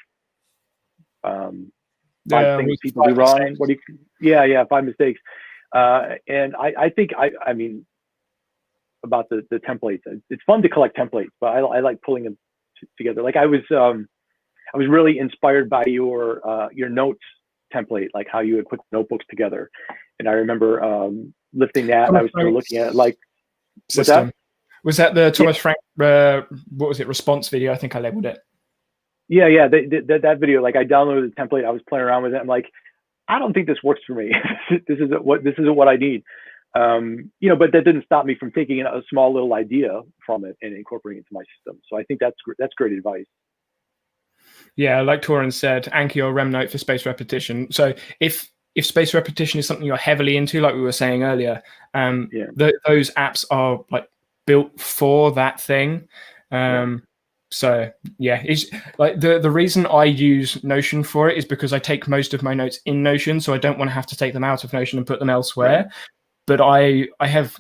things people do wrong? What do you? 5 mistakes. And I think I mean about the templates. It's fun to collect templates, but I like pulling them together. Like I was really inspired by your notes template, like how you would put notebooks together. And I remember lifting that, and I was still looking at it like, what's that? Was that the Thomas Frank, what was it, response video? I think I labeled it. Yeah. That video, like I downloaded the template, I was playing around with it. I'm like, I don't think this works for me. This isn't what I need. But that didn't stop me from taking a small little idea from it and incorporating it into my system. So I think that's great advice. Yeah, like Torin said, Anki or Remnote for space repetition. So if space repetition is something you're heavily into, like we were saying earlier, those apps are like built for that thing. So yeah, it's like the reason I use Notion for it is because I take most of my notes in Notion, so I don't want to have to take them out of Notion and put them elsewhere. Right. But I have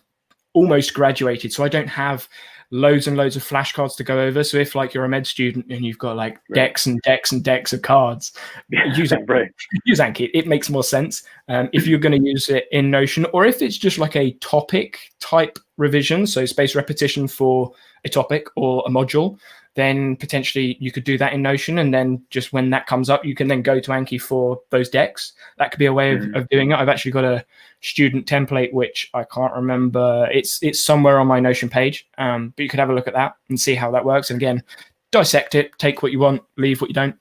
almost graduated, so I don't have loads and loads of flashcards to go over. So if like you're a med student and you've got like Right. decks and decks and decks of cards, use Anki. Right. Use Anki. It makes more sense if you're going to use it in Notion, or if it's just like a topic type revision, so spaced repetition for a topic or a module, then potentially you could do that in Notion, and then just when that comes up, you can then go to Anki for those decks. That could be a way of doing it. I've actually got a student template, which I can't remember. It's somewhere on my Notion page, but you could have a look at that and see how that works. And again, dissect it, take what you want, leave what you don't.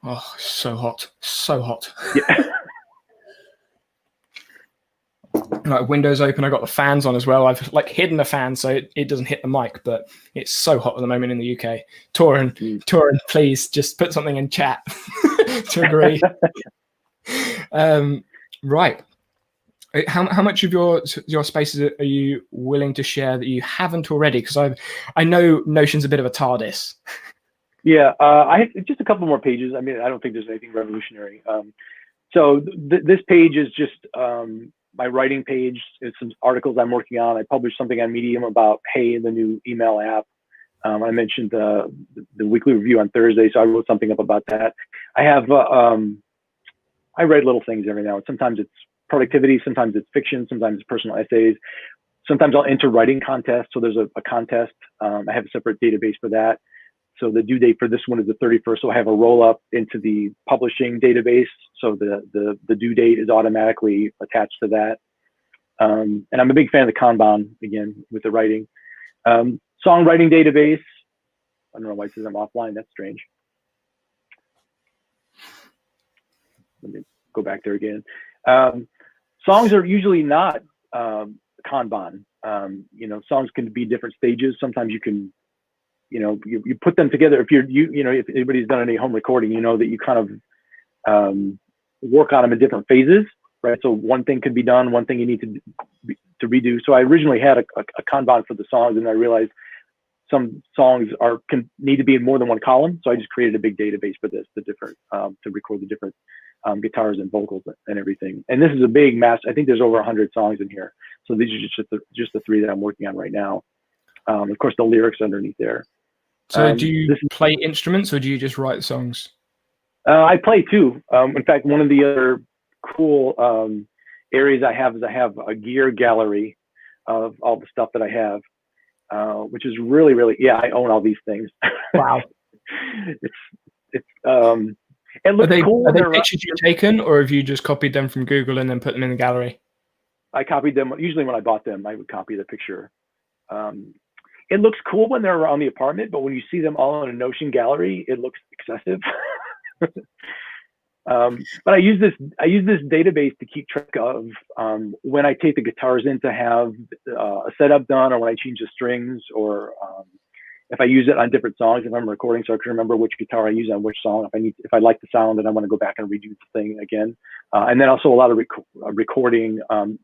Oh, so hot, so hot. Yeah. Like windows open, I got the fans on as well. I've like hidden the fan so it doesn't hit the mic, but it's so hot at the moment in the UK. Torin, please just put something in chat to agree. Right. How much of your spaces are you willing to share that you haven't already? Because I know Notion's a bit of a TARDIS. Yeah, I have just a couple more pages. I mean, I don't think there's anything revolutionary. So this page is just my writing page. It's some articles I'm working on. I published something on Medium about Hey, the new email app. I mentioned the weekly review on Thursday, so I wrote something up about that. I have I write little things every now and sometimes it's productivity, sometimes it's fiction, sometimes it's personal essays. Sometimes I'll enter writing contests. So there's a contest. I have a separate database for that. So the due date for this one is the 31st. So I have a roll up into the publishing database. So the due date is automatically attached to that. And I'm a big fan of the kanban, again, with the writing. Songwriting database. I don't know why it says I'm offline. That's strange. Let me go back there again. Songs are usually not kanban. Songs can be different stages. Sometimes you can, you put them together. If if anybody's done any home recording, you know that you kind of work on them in different phases, right? So one thing could be done, one thing you need to redo. So I originally had a kanban for the songs, and I realized some songs need to be in more than one column. So I just created a big database for this, to record the different guitars and vocals and everything. And this is a big mass. I think there's over 100 songs in here. So these are just the 3 that I'm working on right now. Of course, the lyrics underneath there. So do you play instruments or do you just write songs? I play too. In fact, one of the other cool areas I have is I have a gear gallery of all the stuff that I have, which is really, really, I own all these things. Wow. It looks cool. Are they pictures you've taken, or have you just copied them from Google and then put them in the gallery? I copied them. Usually when I bought them, I would copy the picture. It looks cool when they're around the apartment, but when you see them all in a Notion gallery, it looks excessive. But I use this database to keep track of when I take the guitars in to have a setup done, or when I change the strings, or if I use it on different songs, if I'm recording, so I can remember which guitar I use on which song. If I like the sound and I want to go back and redo the thing again. And then also a lot of recording.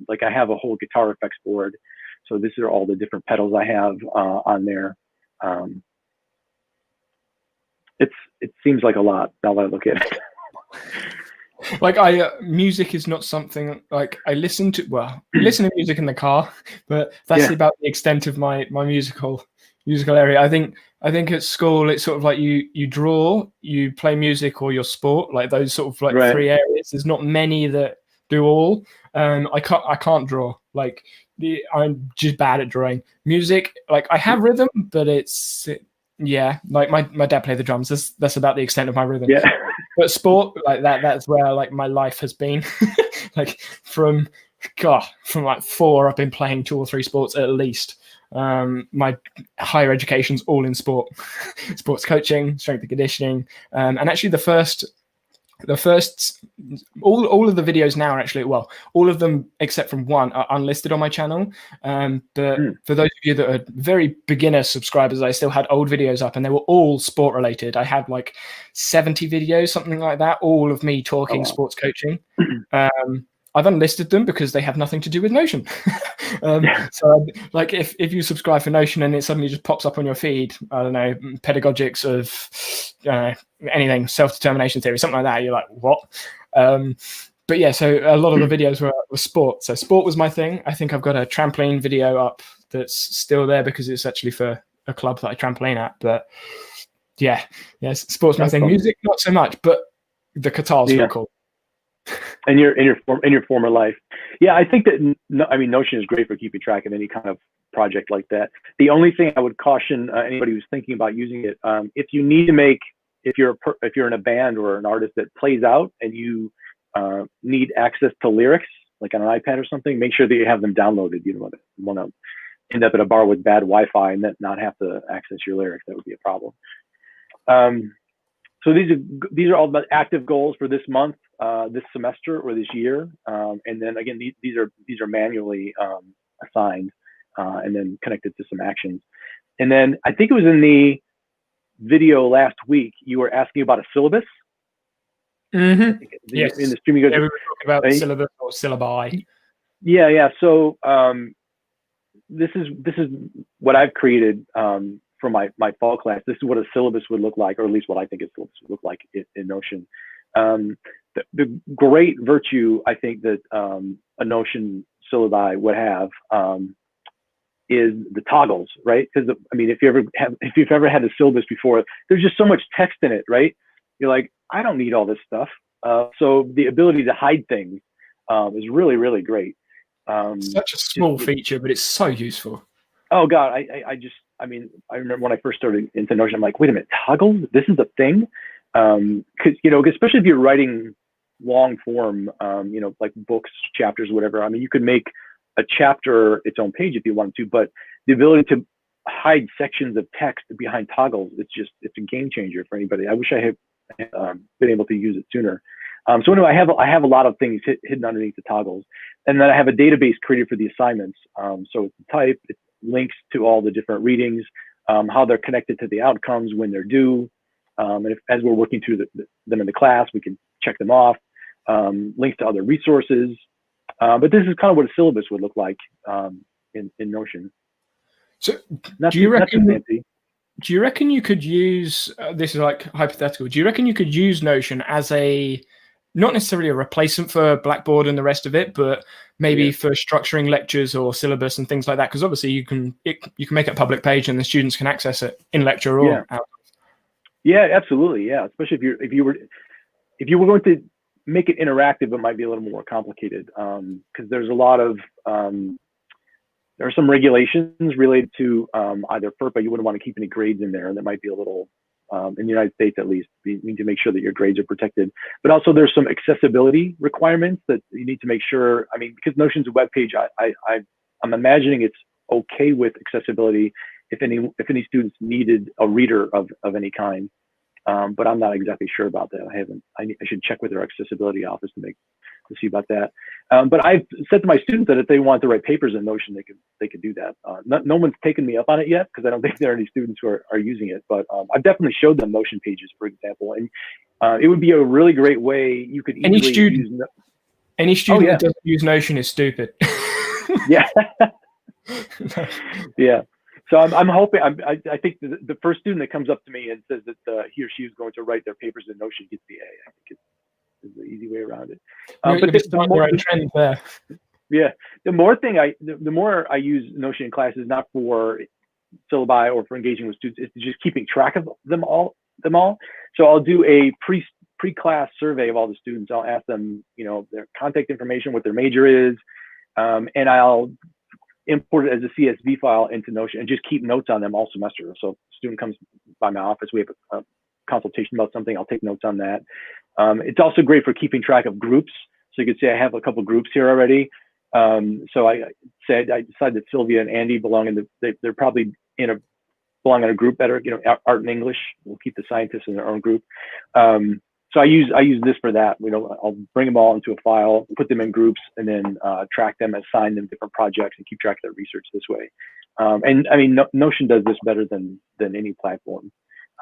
Like I have a whole guitar effects board. So these are all the different pedals I have on there. It seems like a lot now that I look at it. Like music is not something like I listen to music in the car, but that's about the extent of my musical area. I think at school it's sort of like you draw, you play music, or your sport, like those sort of like 3 areas. There's not many that do all. I can't draw. Like I'm just bad at drawing. Music, like I have rhythm, but like my dad played the drums. That's about the extent of my rhythm. Yeah. But sport, like that's where like my life has been. Like from like 4, I've been playing 2 or 3 sports at least. My higher education's all in sport, sports coaching, strength and conditioning, and actually the first all of the videos now are actually, well, all of them except from one are unlisted on my channel. But for those of you that are very beginner subscribers, I still had old videos up, and they were all sport related. I had like 70 videos, something like that, all of me talking sports coaching. I've unlisted them because they have nothing to do with Notion. So like if you subscribe for Notion and it suddenly just pops up on your feed, I don't know, pedagogics of anything, self-determination theory, something like that, you're like, what? But yeah, so a lot of the videos were sport. So sport was my thing. I think I've got a trampoline video up that's still there because it's actually for a club that I trampoline at. But yeah, sports my thing. Music, not so much, but the guitars look cool. In your former life, yeah, I think that Notion is great for keeping track of any kind of project like that. The only thing I would caution anybody who's thinking about using it, if you need to make, if you're in a band or an artist that plays out and you need access to lyrics, like on an iPad or something, make sure that you have them downloaded. You don't want to end up at a bar with bad Wi-Fi and then not have to access your lyrics. That would be a problem. So these are all the active goals for this month, this semester, or this year. And then again, these are manually assigned and then connected to some actions. And then I think it was in the video last week you were asking about a syllabus. Mm-hmm. Yes. In the stream, you guys, we were talking about syllabus or syllabi. Yeah. So this is what I've created for my fall class. This is what a syllabus would look like, or at least what I think a syllabus would look like in Notion. The great virtue I think that a Notion syllabi would have is the toggles, right? Because I mean, if you've ever had a syllabus before, there's just so much text in it, right? You're like, I don't need all this stuff. So the ability to hide things is really, really great. Such a small feature, but it's so useful. Oh God, I mean, I remember when I first started into Notion, I'm like, wait a minute, toggles? This is a thing? Because especially if you're writing long form, like books, chapters, whatever. I mean, you could make a chapter its own page if you wanted to, but the ability to hide sections of text behind toggles, it's a game changer for anybody. I wish I had been able to use it sooner. So anyway, I have a lot of things hidden underneath the toggles, and then I have a database created for the assignments. So it's the type, it links to all the different readings, how they're connected to the outcomes when they're due, and as we're working through them in the class, we can check them off. Links to other resources, but this is kind of what a syllabus would look like in Notion. So, do you reckon you could use this is like hypothetical? Do you reckon you could use Notion as not necessarily a replacement for Blackboard and the rest of it, but maybe for structuring lectures or syllabus and things like that? Because obviously you can make it a public page and the students can access it in lecture or out. Yeah, absolutely. Yeah, especially if you were going to make it interactive, it might be a little more complicated because there's a lot of there are some regulations related to either FERPA. You wouldn't want to keep any grades in there, and that might be a little in the United States at least. You need to make sure that your grades are protected. But also there's some accessibility requirements that you need to make sure. I mean, because Notion's a web page, I'm imagining it's okay with accessibility if any students needed a reader of any kind. But I'm not exactly sure about that. I should check with their accessibility office to see about that. But I've said to my students that if they want to write papers in Notion, they could do that. No one's taken me up on it yet because I don't think there are any students who are using it. But I've definitely showed them Notion pages, for example, and it would be a really great way you could easily use. Any student that doesn't use Notion is stupid. Yeah. Yeah. So I'm hoping. I think the first student that comes up to me and says that he or she is going to write their papers in Notion gets the A. I think it's the easy way around it. But the more trend there. Yeah, the more I use Notion in classes, not for syllabi or for engaging with students, it's just keeping track of them all. So I'll do a pre-class survey of all the students. I'll ask them, their contact information, what their major is, and I'll import it as a CSV file into Notion and just keep notes on them all semester. So if a student comes by my office, we have a consultation about something, I'll take notes on that. It's also great for keeping track of groups. So you could say I have a couple groups here already. So I decided that Sylvia and Andy they're probably belong in a group better, art and English. We'll keep the scientists in their own group. So I use this for that. I'll bring them all into a file, put them in groups, and then track them, assign them different projects, and keep track of their research this way. And I mean, Notion does this better than any platform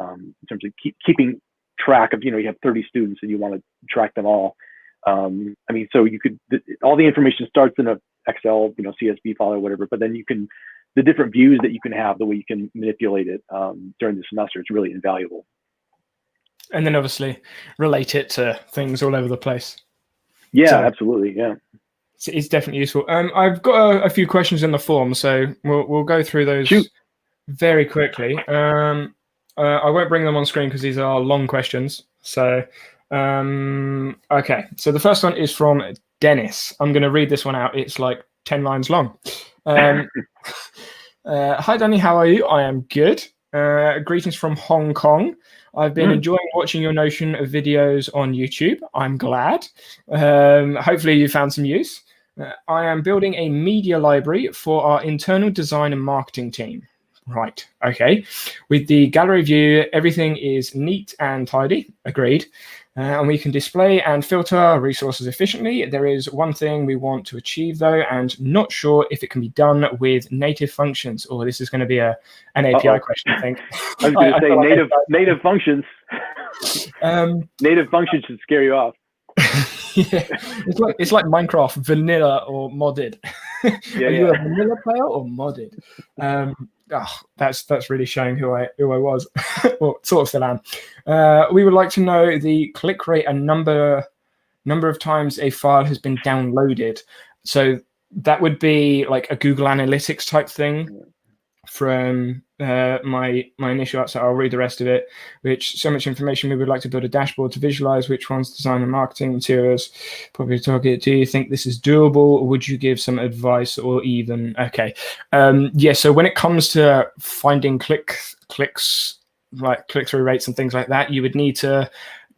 in terms of keeping track of. You have 30 students and you want to track them all. I mean, so you could, all the information starts in a Excel, CSV file or whatever, but then the different views that you can have, the way you can manipulate it during the semester, it's really invaluable. And then obviously relate it to things all over the place. Yeah, so, absolutely. Yeah. It's definitely useful. I've got a few questions in the form, so we'll go through those very quickly. I won't bring them on screen because these are long questions. So, okay. So the first one is from Dennis. I'm going to read this one out. It's like 10 lines long. Hi, Danny. How are you? I am good. Greetings from Hong Kong. I've been enjoying watching your Notion videos on YouTube. I'm glad. Hopefully you found some use. I am building a media library for our internal design and marketing team. Right. Okay. With the gallery view, everything is neat and tidy. Agreed. And we can display and filter our resources efficiently. There is one thing we want to achieve, though, and not sure if it can be done with native functions. Or this is going to be an API question, I think. I was going to say native functions. Native functions should scare you off. Yeah, it's like Minecraft, vanilla or modded. Are you a vanilla player or modded? That's really showing who I was, or sort of still am. We would like to know the click rate and number of times a file has been downloaded. So that would be like a Google Analytics type thing from my initial answer. I'll read the rest of it. Which so much information, we would like to build a dashboard to visualize which ones design and marketing materials probably target. Do you think this is doable, or would you give some advice, or even okay? Yeah. So when it comes to finding clicks, like click-through rates and things like that, you would need to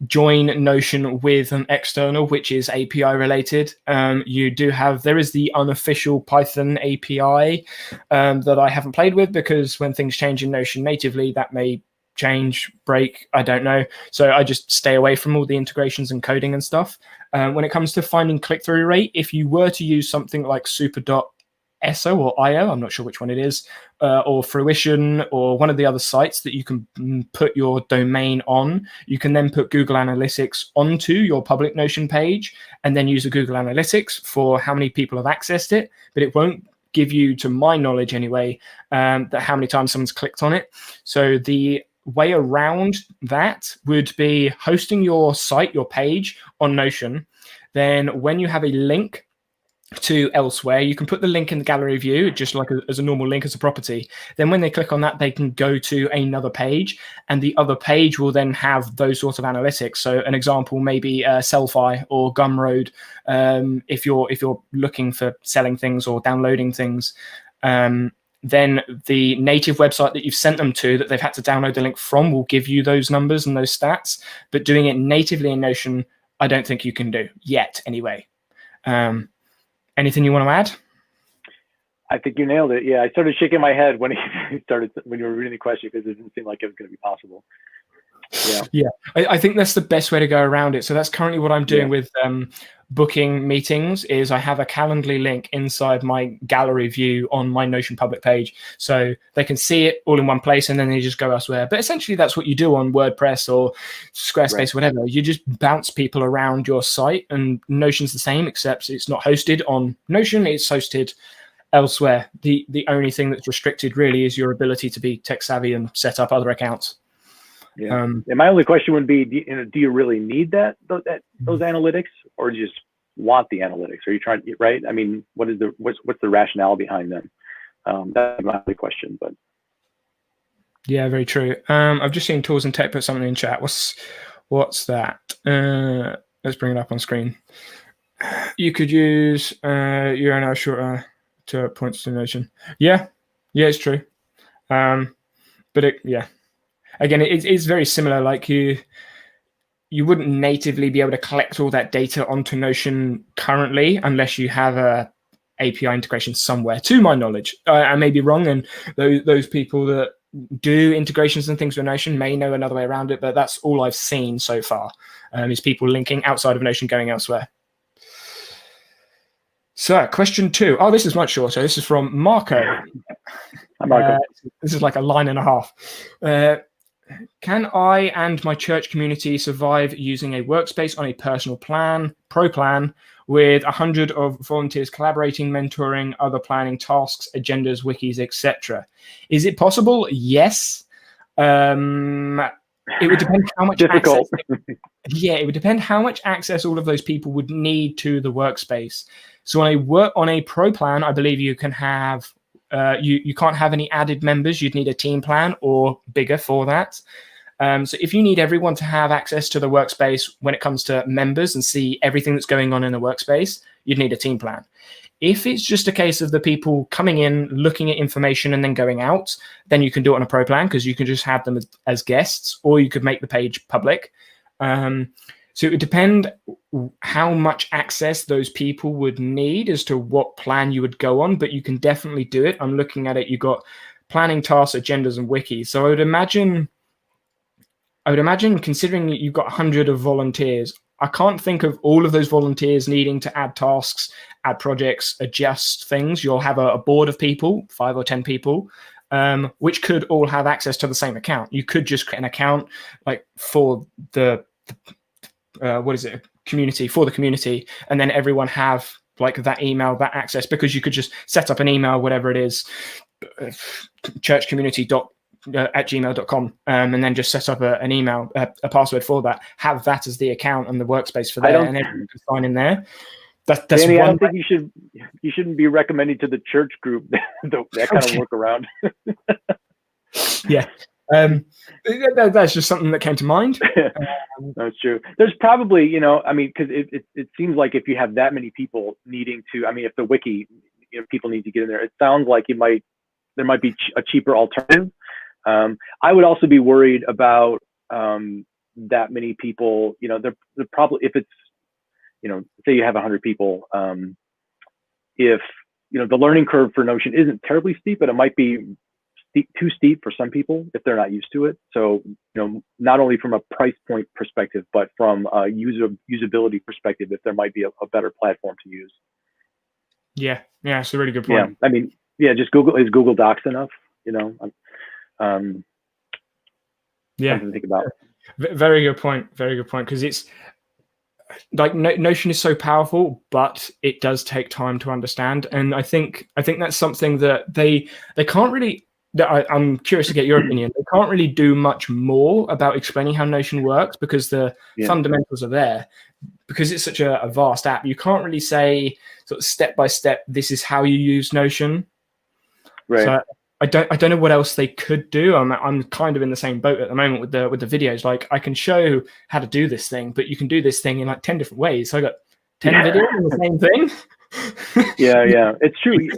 join Notion with an external, which is API related. There is the unofficial Python API that I haven't played with, because when things change in Notion natively, that may change, break, I don't know. So I just stay away from all the integrations and coding and stuff. When it comes to finding click-through rate, if you were to use something like super.so or IO, I'm not sure which one it is, or Fruition, or one of the other sites that you can put your domain on, you can then put Google Analytics onto your public Notion page and then use the Google Analytics for how many people have accessed it, but it won't give you, to my knowledge anyway, that how many times someone's clicked on it. So the way around that would be hosting your site, your page on Notion. Then when you have a link to elsewhere, you can put the link in the gallery view, just like as a normal link as a property. Then when they click on that, they can go to another page, and the other page will then have those sorts of analytics. So an example may be Sellfy or Gumroad, if you're looking for selling things or downloading things. Then the native website that you've sent them to, that they've had to download the link from, will give you those numbers and those stats. But doing it natively in Notion, I don't think you can do yet anyway. Anything you want to add? I think you nailed it. Yeah, I started shaking my head when you were reading the question, because it didn't seem like it was going to be possible. Yeah. I think that's the best way to go around it. So that's currently what I'm doing with booking meetings. Is I have a Calendly link inside my gallery view on my Notion public page, so they can see it all in one place, and then they just go elsewhere. But essentially, that's what you do on WordPress or Squarespace, whatever. You just bounce people around your site, and Notion's the same, except it's not hosted on Notion; it's hosted elsewhere. The only thing that's restricted really is your ability to be tech savvy and set up other accounts. Yeah. And my only question would be, do you really need those analytics, or do you just want the analytics? Are you trying to, right? I mean, what's the rationale behind them? That's my only question. But yeah, very true. I've just seen Tools and Tech put something in chat. What's that? Let's bring it up on screen. You could use URL shorter to points to Notion. Yeah, it's true. But again, it's very similar. Like you wouldn't natively be able to collect all that data onto Notion currently, unless you have a API integration somewhere, to my knowledge. I may be wrong, and those people that do integrations and things with Notion may know another way around it, but that's all I've seen so far, is people linking outside of Notion going elsewhere. So question 2. Oh, this is much shorter. This is from Marco. Marco. This is like a line and a half. Can I and my church community survive using a workspace on a personal plan, pro plan, with 100 of volunteers collaborating, mentoring, other planning tasks, agendas, wikis, etc.? Is it possible? Yes. It would depend how much Difficult. access. Yeah, it would depend how much access all of those people would need to the workspace. So on a pro plan, I believe you can have you can't have any added members. You'd need a team plan or bigger for that. So if you need everyone to have access to the workspace when it comes to members and see everything that's going on in the workspace, you'd need a team plan. If it's just a case of the people coming in, looking at information and then going out, then you can do it on a pro plan because you can just have them as guests, or you could make the page public. So it would depend how much access those people would need as to what plan you would go on, but you can definitely do it. I'm looking at it. You've got planning, tasks, agendas, and wikis. So I would imagine, considering that you've got 100 of volunteers, I can't think of all of those volunteers needing to add tasks, add projects, adjust things. You'll have a board of people, 5 or 10 people, which could all have access to the same account. You could just create an account like for the community, for the community, and then everyone have like that email, that access, because you could just set up an email, whatever it is, churchcommunity@gmail.com, and then just set up an email, a password for that, have that as the account and the workspace for there, and everyone can sign in there. That's Danny, I don't think you shouldn't be recommending to the church group that kind of workaround. Yeah. That's just something that came to mind. That's true. There's probably, because it seems like if you have that many people needing to, if the wiki, people need to get in there, it sounds like there might be a cheaper alternative. I would also be worried about that many people. They're probably, if it's, say you have 100 people, if the learning curve for Notion isn't terribly steep, but it might be too steep for some people if they're not used to it. So, not only from a price point perspective, but from a usability perspective, if there might be a better platform to use. Yeah, it's a really good point. Yeah, just is Google Docs enough? Something to think about. Very good point. Very good point. Because it's like Notion is so powerful, but it does take time to understand. And I think that's something that they can't really. I'm curious to get your opinion. They can't really do much more about explaining how Notion works because the fundamentals are there. Because it's such a vast app, you can't really say sort of step by step, this is how you use Notion. Right. So I don't know what else they could do. I'm kind of in the same boat at the moment with the videos. Like I can show how to do this thing, but you can do this thing in like 10 different ways. So I got 10 videos in the same thing. Yeah, it's true.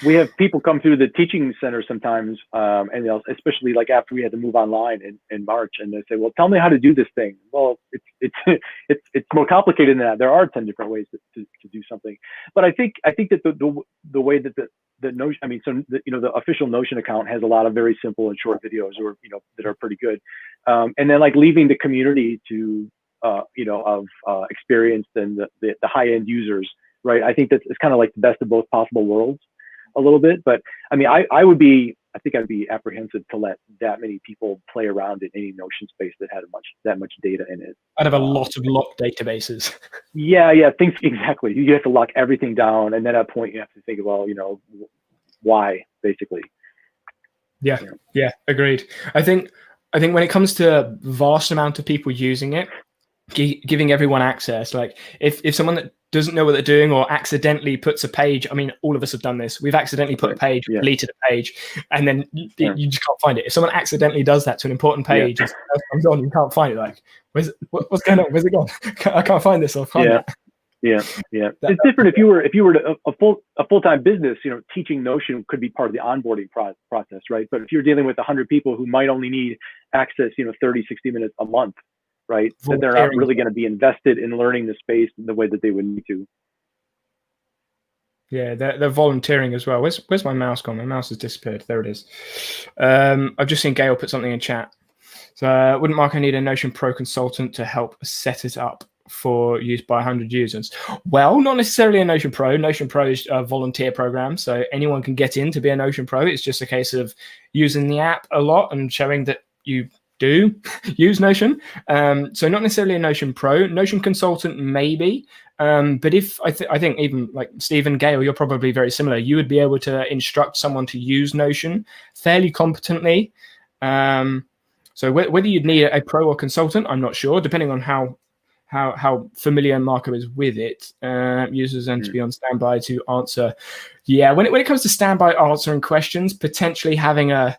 We have people come through the teaching center sometimes, and especially like after we had to move online in March, and they say, "Well, tell me how to do this thing." Well, it's more complicated than that. There are 10 different ways to do something. But I think that the way that the Notion, the official Notion account has a lot of very simple and short videos, or that are pretty good, and then like leaving the community to of experienced and the high end users, right? I think that it's kind of like the best of both possible worlds. A little bit, but I think I'd be apprehensive to let that many people play around in any Notion space that had that much data in it. I'd have a lot of locked databases. Yeah, think exactly. You have to lock everything down, and then at a point you have to think, well, why, basically. Yeah, agreed. I think when it comes to vast amount of people using it, giving everyone access, like if someone that doesn't know what they're doing or accidentally puts a page, all of us have done this. We've accidentally put a page, deleted a page, and then you just can't find it. If someone accidentally does that to an important page, and it comes on, you can't find it. Like, what's going on? Where's it gone? I can't find this. I'll find it. Yeah. It's different if you were a full-time business. Teaching Notion could be part of the onboarding process, right? But if you're dealing with 100 people who might only need access, 30, 60 minutes a month, right? That they're not really going to be invested in learning the space in the way that they would need to. Yeah, they're volunteering as well. Where's my mouse gone? My mouse has disappeared. There it is. I've just seen Gail put something in chat. So wouldn't Mark, I need a Notion Pro consultant to help set it up for use by 100 users? Well, not necessarily a Notion Pro. Notion Pro is a volunteer program, so anyone can get in to be a Notion Pro. It's just a case of using the app a lot and showing that you do use Notion. So not necessarily a Notion Pro, Notion Consultant maybe. But if I think even like Stephen, Gale, you're probably very similar. You would be able to instruct someone to use Notion fairly competently. So whether you'd need a pro or consultant, I'm not sure, depending on how familiar Marco is with it. Users and to be on standby to answer. Yeah, when it comes to standby answering questions, potentially having a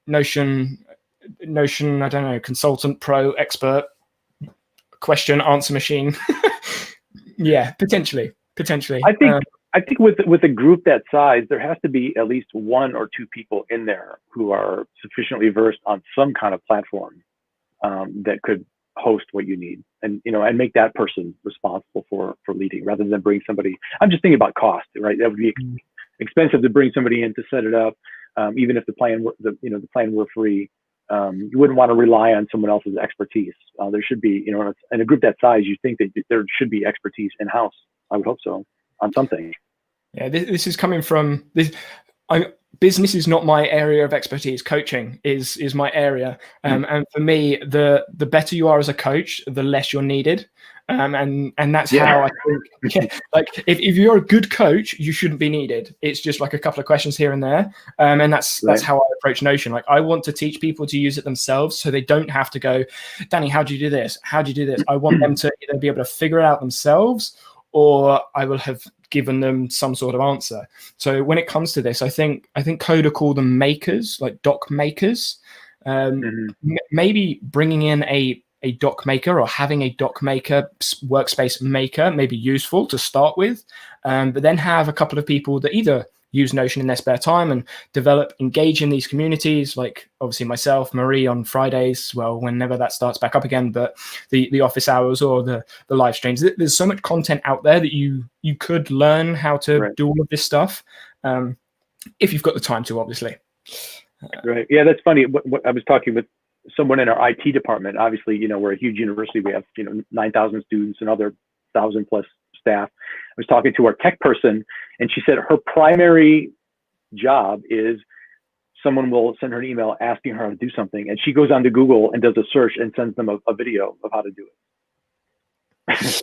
Notion, I don't know, consultant, pro, expert, question answer machine. Yeah, potentially. I think with a group that size, there has to be at least one or two people in there who are sufficiently versed on some kind of platform that could host what you need, and and make that person responsible for leading, rather than bring somebody. I'm just thinking about cost, right? That would be expensive to bring somebody in to set it up, even if the plan were free. You wouldn't want to rely on someone else's expertise. There should be, in a group that size, you think that there should be expertise in house. I would hope so on something. Yeah, this is coming from this. Business is not my area of expertise. Coaching is my area, and for me, the better you are as a coach, the less you're needed, and that's how I think. Yeah, like if you're a good coach, you shouldn't be needed. It's just like a couple of questions here and there, and that's how I approach Notion. Like I want to teach people to use it themselves, so they don't have to go, Danny, how do you do this? How do you do this? I want them to either be able to figure it out themselves, or I will have given them some sort of answer. So when it comes to this, I think Coda call them makers, like doc makers. Maybe bringing in a doc maker or having a doc maker, workspace maker, may be useful to start with, but then have a couple of people that either use Notion in their spare time and engage in these communities, like obviously myself, Marie on Fridays, well, whenever that starts back up again, but the office hours or the live streams. There's so much content out there that you could learn how to do all of this stuff, if you've got the time to, obviously. Right. Yeah, that's funny. What I was talking with someone in our IT department. Obviously, we're a huge university. We have 9,000 students and other 1,000+ staff. I was talking to our tech person, and she said her primary job is someone will send her an email asking her how to do something, and she goes onto Google and does a search and sends them a video of how to do it.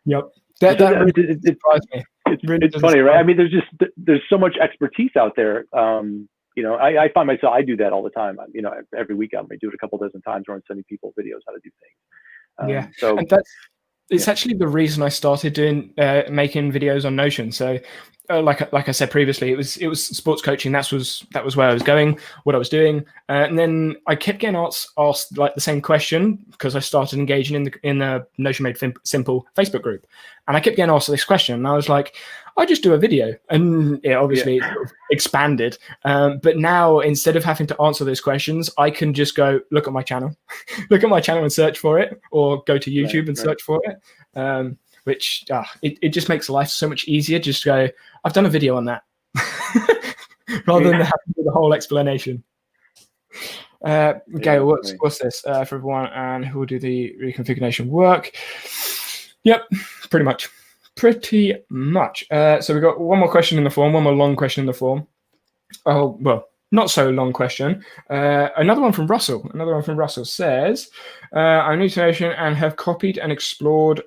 Yep. That really surprised me. It's funny, right? I mean, there's so much expertise out there. I find myself, I do that all the time. Every week I might do it a couple dozen times where I'm sending people videos how to do things. So and it's actually the reason I started doing making videos on Notion. So like I said previously, it was sports coaching. That was where I was going, what I was doing, and then I kept getting asked like the same question because I started engaging in the Notion Made Simple Facebook group, and I kept getting asked this question, and I was like, I just do a video, and obviously it sort of expanded. But now instead of having to answer those questions, I can just go look at my channel, and search for it, or go to YouTube and search for it. Which it just makes life so much easier. Just go, I've done a video on that, rather than having to do the whole explanation. Okay, what's this for everyone, and who will do the reconfiguration work? Yep, pretty much. So we've got one more question in the form, one more long question in the form. Oh, well, not so long question. Another one from Russell says, I'm new to Notion and have copied and explored.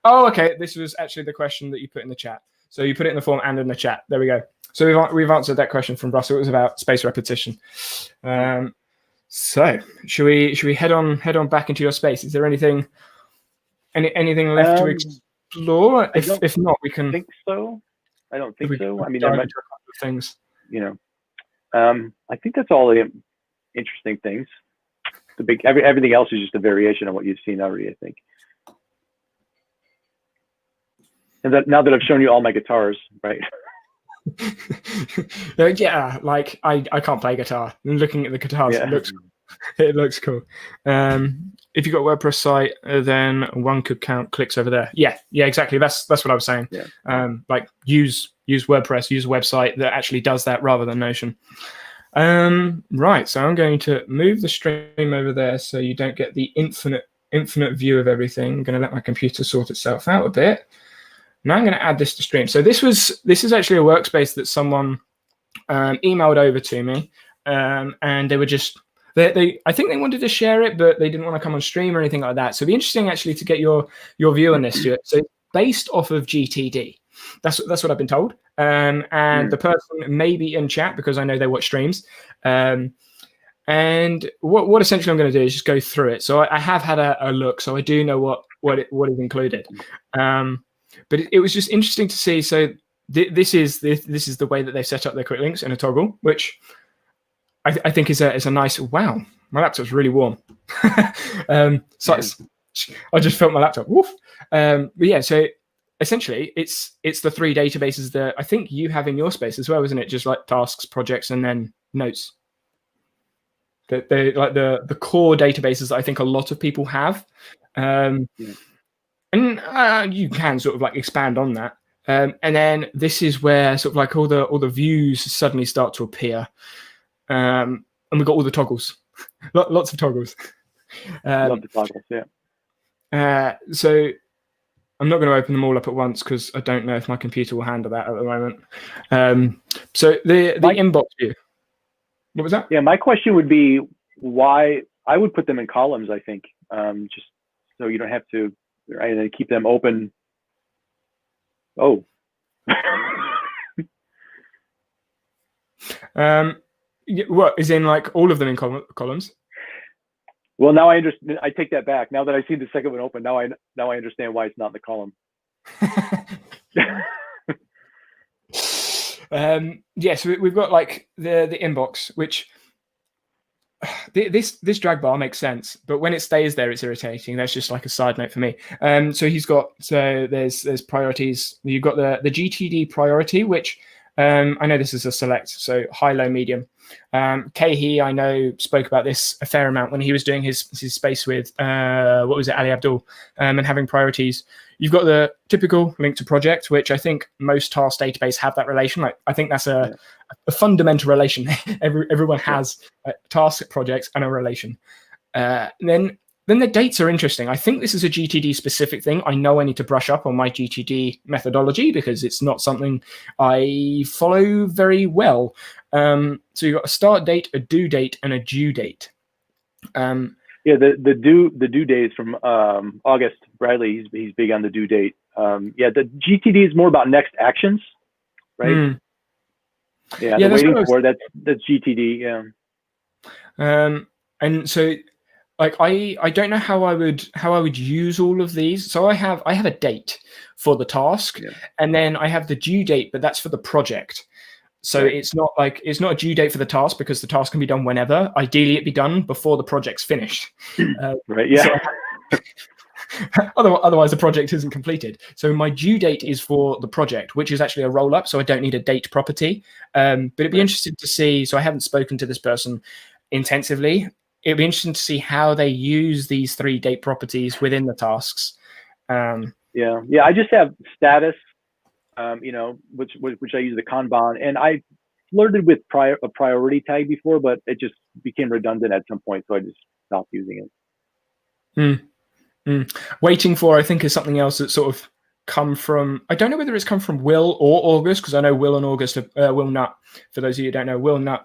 Oh, okay. This was actually the question that you put in the chat. So you put it in the form and in the chat. There we go. So we've answered that question from Russell. It was about space repetition. So should we head on back into your space? Is there anything left to explore? If not, we can. Think so. I don't think so. I mean, there might be a couple of things. I think that's all the interesting things. Everything else is just a variation of what you've seen already, I think. And now that I've shown you all my guitars, right? Yeah, like I can't play guitar. Looking at the guitars, it looks cool. If you've got a WordPress site, then one could count clicks over there. Yeah, exactly. That's what I was saying. Yeah. Like use WordPress, use a website that actually does that rather than Notion. Right. So I'm going to move the stream over there so you don't get the infinite view of everything. I'm going to let my computer sort itself out a bit. Now I'm going to add this to stream. So this is actually a workspace that someone emailed over to me, and they I think they wanted to share it, but they didn't want to come on stream or anything like that. So it'd be interesting actually to get your view on this, Stuart. So based off of GTD, that's what I've been told. And the person may be in chat because I know they watch streams. And what essentially I'm going to do is just go through it. So I have had a look, so I do know what is included. But it was just interesting to see. So this is the way that they've set up their quick links in a toggle, which I think is a nice. Wow, my laptop's really warm. So I just felt my laptop. Woof. But yeah, so essentially it's the three databases that I think you have in your space as well, isn't it? Just like tasks, projects, and then notes. They like the core databases that I think a lot of people have. And you can sort of like expand on that. And then this is where sort of like all the views suddenly start to appear. And we've got all the toggles, lots of toggles. Love the toggles, yeah. So I'm not going to open them all up at once because I don't know if my computer will handle that at the moment. So the inbox view. What was that? Yeah, my question would be why I would put them in columns, I think, just so you don't have to keep them open. Oh. What is in like all of them in columns? Well, now I understand. I take that back. Now that I see the second one open, now I understand why it's not in the column. Yeah, so we've got like the inbox, which this drag bar makes sense, but when it stays there, it's irritating. That's just like a side note for me. So there's priorities. You've got the GTD priority, which I know this is a select, so high, low, medium. Kahi, I know, spoke about this a fair amount when he was doing his space with what was it, Ali Abdul, and having priorities. You've got the typical link to project, which I think most task database have that relation. Like I think that's a fundamental relation. Everyone has task, projects, and a relation. Then the dates are interesting. I think this is a GTD specific thing. I know I need to brush up on my GTD methodology because it's not something I follow very well. So you've got a start date, a due date, and a due date. Yeah, the due date is from August. Bradley, he's big on the due date. Yeah, the GTD is more about next actions, right? Yeah, the waiting for that's GTD. Yeah. And so, like I don't know how I would use all of these. So I have a date for the task, and then I have the due date, but that's for the project. So it's not a due date for the task because the task can be done whenever. Ideally, it be done before the project's finished. Right. Yeah. So, otherwise, the project isn't completed. So my due date is for the project, which is actually a roll up. So I don't need a date property. But it'd be interesting to see. So I haven't spoken to this person intensively. It'd be interesting to see how they use these three date properties within the tasks. Yeah. I just have status. Which I use the kanban, and I flirted with a priority tag before, but it just became redundant at some point, so I just stopped using it. Waiting for, I think, is something else that sort of come from. I don't know whether it's come from Will or August, because I know Will and August are Will Nut. For those of you who don't know, Will Nut.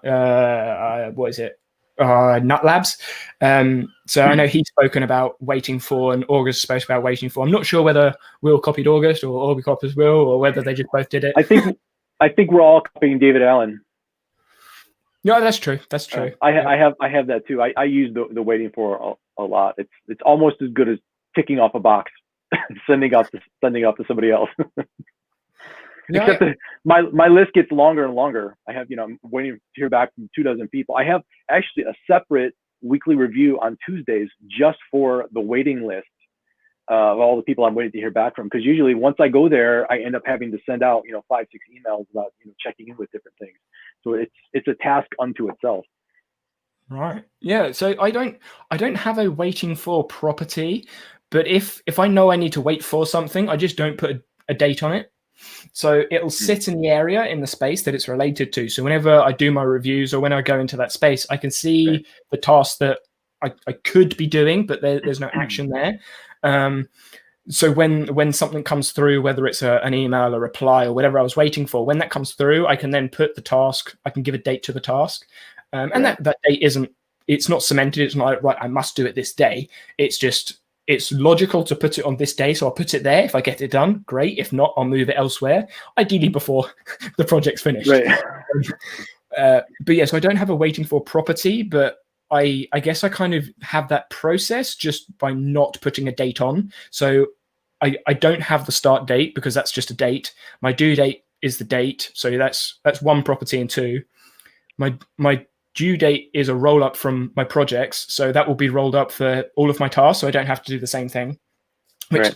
What is it? Nut Labs. So I know he's spoken about waiting for, and August spoke about waiting for. I'm not sure whether Will copied August or August copies Will, or whether they just both did it. I think we're all copying David Allen. No, that's true. That's true. I have that too. I use the waiting for a lot. It's almost as good as ticking off a box, sending off to somebody else. Except that my list gets longer and longer. I have, I'm waiting to hear back from 24 people. I have actually a separate weekly review on Tuesdays just for the waiting list of all the people I'm waiting to hear back from. Because usually once I go there, I end up having to send out, 5-6 emails about, checking in with different things. So it's a task unto itself. Right. Yeah. So I don't have a waiting for property, but if I know I need to wait for something, I just don't put a date on it. So it'll sit in the area in the space that it's related to. So whenever I do my reviews or when I go into that space, I can see the task that I could be doing, but there's no action there. So when something comes through, whether it's an email, a reply, or whatever I was waiting for, when that comes through, I can then put the task, I can give a date to the task. And that date isn't it's not cemented. It's not like, right, I must do it this day. It's just, it's logical to put it on this day. So I'll put it there. If I get it done, great. If not, I'll move it elsewhere, ideally before the project's finished. Right. But yeah, so I don't have a waiting for property, but I guess I kind of have that process just by not putting a date on. So I don't have the start date because that's just a date. My due date is the date. So that's one property, and two, my due date is a roll up from my projects. So that will be rolled up for all of my tasks. So I don't have to do the same thing, which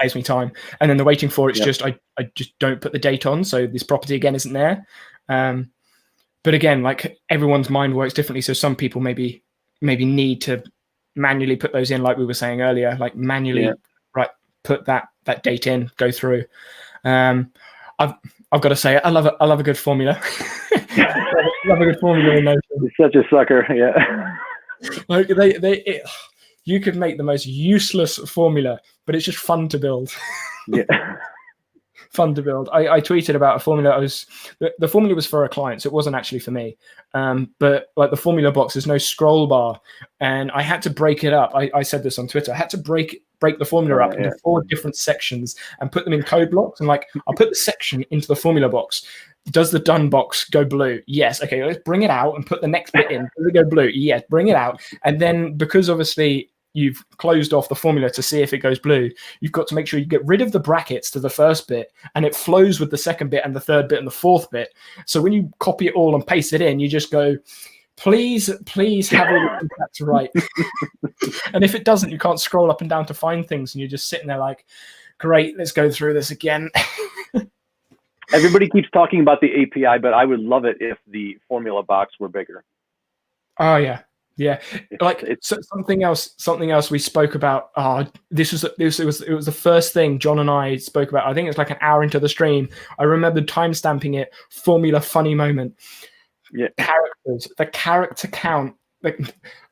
saves me time. And then the waiting for, it's just, I just don't put the date on. So this property again isn't there. But again, like everyone's mind works differently. So some people maybe need to manually put those in, like we were saying earlier, like manually put that date in, go through. I've got to say, I love a good formula. Love a good formula in Notion. You're such a sucker, yeah. Like you could make the most useless formula, but it's just fun to build. Yeah. Fun to build. I tweeted about a formula. The formula was for a client, so it wasn't actually for me. But like the formula box, there's no scroll bar, and I had to break it up. I said this on Twitter. I had to break the formula up into 4 different sections and put them in code blocks. And like, I'll put the section into the formula box. Does the done box go blue? Yes. Okay, let's bring it out and put the next bit in. Does it go blue? Yes. Bring it out. And then because obviously you've closed off the formula to see if it goes blue, you've got to make sure you get rid of the brackets to the first bit, and it flows with the second bit and the third bit and the fourth bit. So when you copy it all and paste it in, you just go, please have all the syntax right. And if it doesn't, you can't scroll up and down to find things, and you're just sitting there like, great, let's go through this again. Everybody keeps talking about the API, but I would love it if the formula box were bigger. Oh yeah. Yeah, like something else we spoke about. It was the first thing John and I spoke about. I think it's like an hour into the stream. I remember timestamping it. Formula funny moment. Yeah, characters. The character count. Like,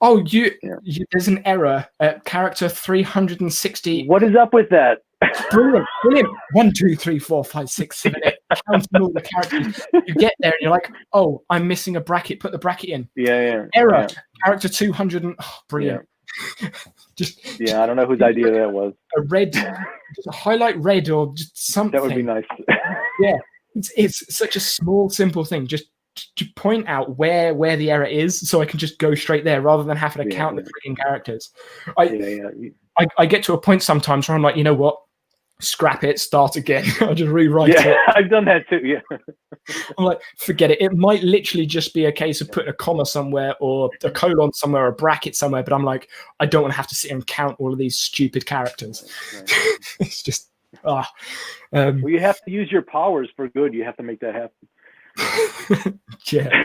there's an error at character 360. What is up with that? Brilliant. 1, 2, 3, 4, 5, 6, 7, 8. Counting all the characters. You get there and you're like, oh, I'm missing a bracket. Put the bracket in. Yeah. Error. Yeah. Character 200. Brilliant. Yeah. I don't know whose idea that was. A red, just a highlight red or just something. That would be nice. Yeah. It's such a small, simple thing. Just to point out where the error is, so I can just go straight there rather than having to count the freaking characters. I get to a point sometimes where I'm like, you know what? Scrap it, start again. I'll just rewrite it. I've done that too, yeah. I'm like, forget it. It might literally just be a case of putting a comma somewhere or a colon somewhere or a bracket somewhere, but I'm like, I don't want to have to sit and count all of these stupid characters. Right. It's just, well, you have to use your powers for good. You have to make that happen. Yeah.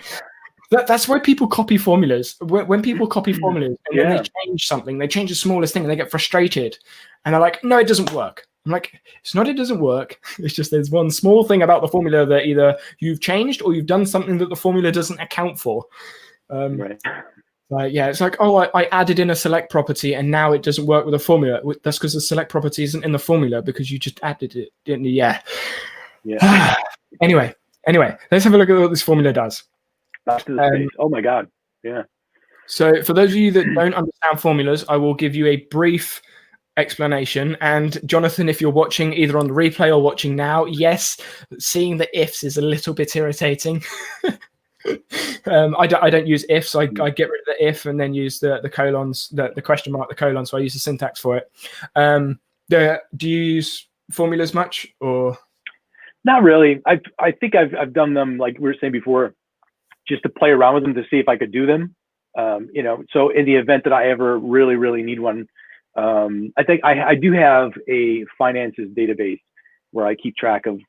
That's why people copy formulas. When people copy formulas and then they change something, they change the smallest thing and they get frustrated. And they're like, no, it doesn't work. I'm like, it's not it doesn't work. It's just there's one small thing about the formula that either you've changed or you've done something that the formula doesn't account for. Right. It's like, oh, I added in a select property and now it doesn't work with a formula. That's because the select property isn't in the formula because you just added it, didn't you? Yeah. Anyway, let's have a look at what this formula does. Back to the space. Oh my God. Yeah. So for those of you that don't understand formulas, I will give you a brief explanation. And Jonathan, if you're watching either on the replay or watching now, yes, seeing the ifs is a little bit irritating. I don't use ifs. I get rid of the if and then use the colons, the question mark, the colon. So I use the syntax for it. Do you use formulas much or? Not really. I think I've done them, like we were saying before, just to play around with them to see if I could do them. So in the event that I ever really need one, I think I do have a finances database where I keep track of,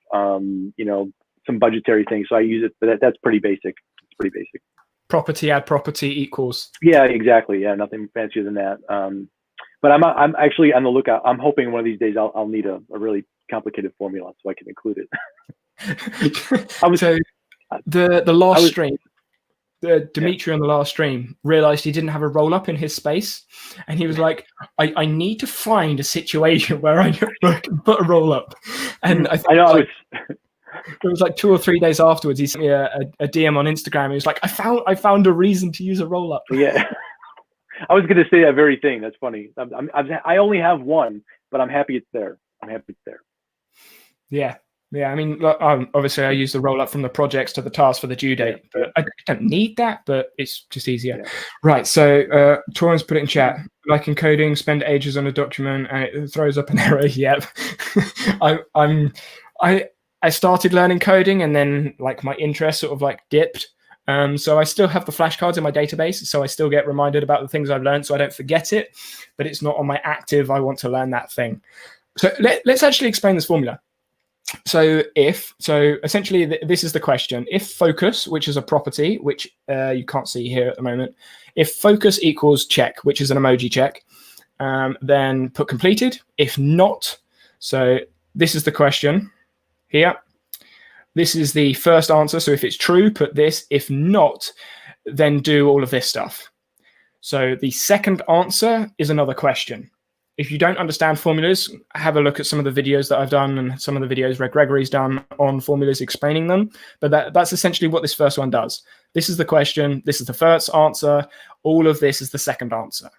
some budgetary things. So I use it, but that's pretty basic. It's pretty basic. Property, add property equals. Yeah, exactly. Yeah, nothing fancier than that. But I'm actually on the lookout. I'm hoping one of these days I'll need a really complicated formula so I can include it. The last stream, Dimitri on the last stream realized he didn't have a roll up in his space, and he was like, I need to find a situation where I can put a roll up. And I It was like 2 or 3 days afterwards. He sent me a DM on Instagram. He was like, I found a reason to use a roll up. Yeah. I was going to say that very thing. That's funny. I only have one, but I'm happy it's there. I'm happy it's there. Yeah. Yeah. I mean, obviously, I use the roll up from the projects to the task for the due date, but I don't need that, but it's just easier. Yeah. Right. So Torrance put it in chat. Like in coding, spend ages on a document and it throws up an error. Yep. I started learning coding and then like my interest sort of like dipped. So I still have the flashcards in my database, so I still get reminded about the things I've learned, so I don't forget it, but it's not on my active, I want to learn that thing. So let's actually explain this formula. So essentially this is the question. If focus, which is a property, which you can't see here at the moment, if focus equals check, which is an emoji check, then put completed. If not, so this is the question here. This is the first answer. So if it's true, put this. If not, then do all of this stuff. So the second answer is another question. If you don't understand formulas, have a look at some of the videos that I've done and some of the videos Red Gregory's done on formulas explaining them. But that's essentially what this first one does. This is the question. This is the first answer. All of this is the second answer.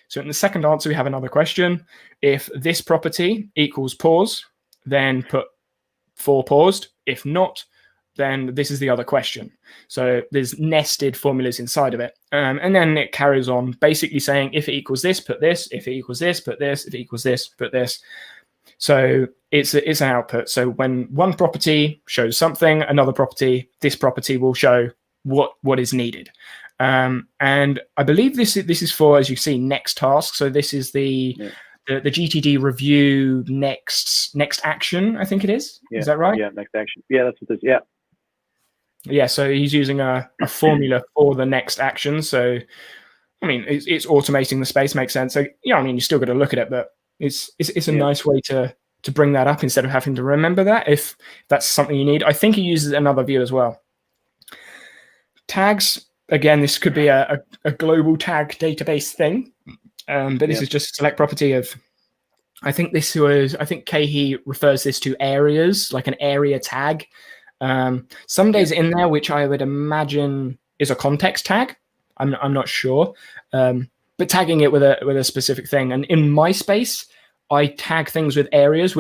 So in the second answer, we have another question. If this property equals pause, then put for paused. If not, then this is the other question. So there's nested formulas inside of it. And then it carries on basically saying, if it equals this, put this. If it equals this, put this. If it equals this, put this. So it's an output. So when one property shows something, another property, this property will show what is needed. And I believe this is for, as you see, next task. So this is the GTD review next action, I think it is. Yeah. Is that right? Yeah, next action. Yeah, that's what this. Yeah. Yeah, so he's using a formula for the next action. So, I mean, it's automating the space, makes sense. So, yeah, I mean, you still got to look at it, but it's a nice way to bring that up instead of having to remember that if that's something you need. I think he uses another view as well. Tags, again, this could be a global tag database thing, but this is just a select property of, I think Kehi refers this to areas, like an area tag. Some days in there, which I would imagine is a context tag. I'm not sure, but tagging it with a specific thing. And in my space, I tag things with areas,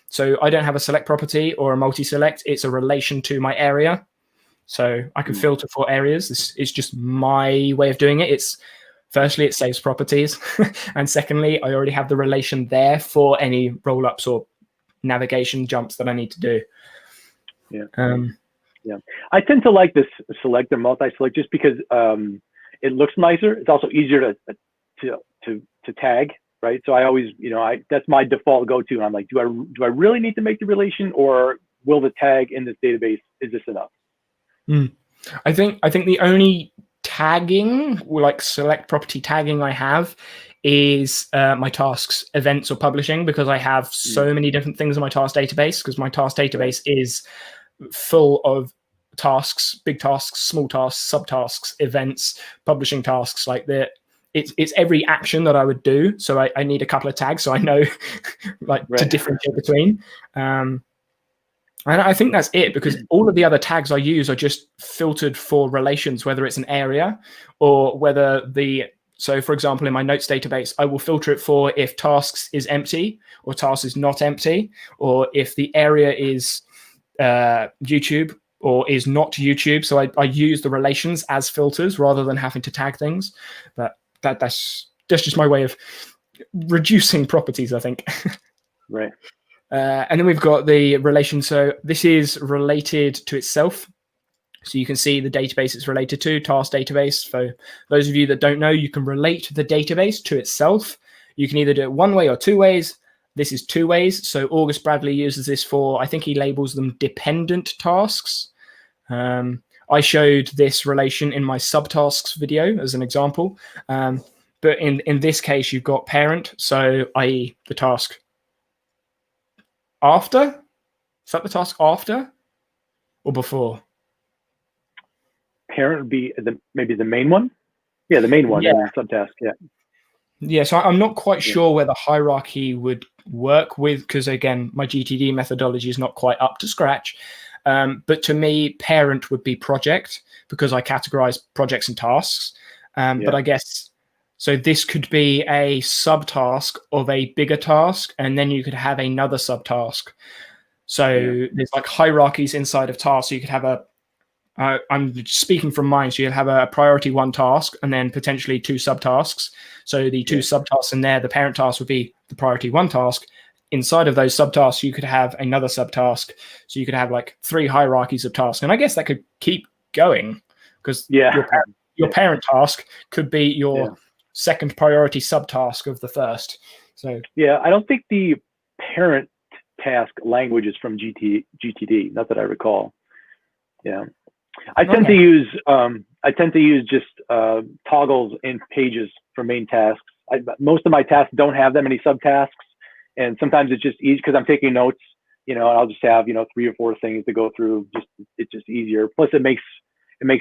so I don't have a select property or a multi-select. It's a relation to my area. So I can filter for areas. This is just my way of doing it. Firstly, it saves properties. And secondly, I already have the relation there for any roll-ups or navigation jumps that I need to do. Yeah. I tend to like this select or multi-select just because it looks nicer. It's also easier to tag, right? So I always, that's my default go-to. And I'm like, do I really need to make the relation, or will the tag in this database, is this enough? I think the only tagging, like select property tagging I have is my tasks, events, or publishing, because I have so many different things in my task database, because my task database is full of tasks, big tasks, small tasks, subtasks, events, publishing tasks, like that. It's every action that I would do. So I need a couple of tags so I know to differentiate between. And I think that's it, because all of the other tags I use are just filtered for relations, whether it's an area or whether so for example, in my notes database, I will filter it for if tasks is empty or tasks is not empty, or if the area is YouTube or is not YouTube. So I use the relations as filters rather than having to tag things. But that's just my way of reducing properties, I think. Right. And then we've got the relation. So this is related to itself. So you can see the database it's related to, task database. For those of you that don't know, you can relate the database to itself. You can either do it one way or two ways. This is two ways. So August Bradley uses this for, I think he labels them dependent tasks. I showed this relation in my subtasks video as an example. But in this case, you've got parent, so i.e. the task after. Is that the task after or before? Parent would be maybe the main one. Yeah, the main one. Yeah. Subtask. Yeah. Yeah, so I'm not quite sure where the hierarchy would work with, because again, my GTD methodology is not quite up to scratch. But to me, parent would be project because I categorize projects and tasks. But I guess, so this could be a subtask of a bigger task, and then you could have another subtask. So there's like hierarchies inside of tasks. So you could have I'm speaking from mine, so you'll have a priority 1 task and then potentially 2 subtasks. So the 2 subtasks in there, the parent task would be the priority 1 task. Inside of those subtasks, you could have another subtask. So you could have like 3 hierarchies of tasks. And I guess that could keep going because your parent task could be your second priority subtask of the first. So I don't think the parent task language is from GTD, not that I recall. I tend to use just toggles in pages for main tasks. Most of my tasks don't have that many subtasks, and sometimes it's just easy because I'm taking notes. And I'll just have 3 or 4 things to go through. It's just easier. Plus, it makes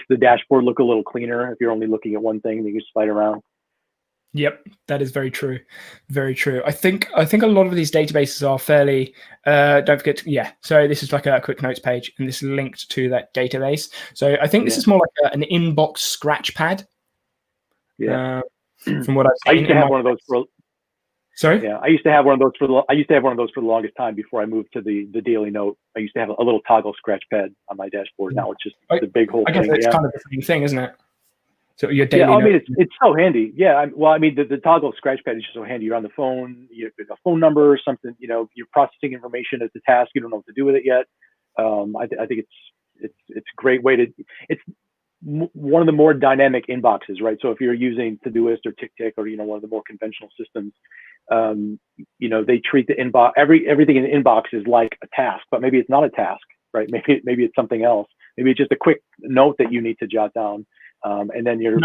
the dashboard look a little cleaner if you're only looking at one thing and you can slide around. Yep, that is very true. Very true. I think a lot of these databases are fairly, don't forget to, so this is like a quick notes page and this is linked to that database. So I think this is more like an inbox scratch pad. From what I've seen. I used to have one of those for, sorry? Yeah, I used to have one of those for the longest time before I moved to the daily note. I used to have a little toggle scratch pad on my dashboard. Now it's just the big whole thing. I guess it's kind of the same thing, isn't it? So your daily I mean, it's so handy. The toggle scratch pad is just so handy. You're on the phone, you have a phone number or something, you're processing information as a task. You don't know what to do with it yet. I think it's a great way to, it's one of the more dynamic inboxes, right? So if you're using Todoist or TickTick or, one of the more conventional systems, they treat the inbox, everything in the inbox is like a task, but maybe it's not a task, right? Maybe it's something else. Maybe it's just a quick note that you need to jot down. And then you're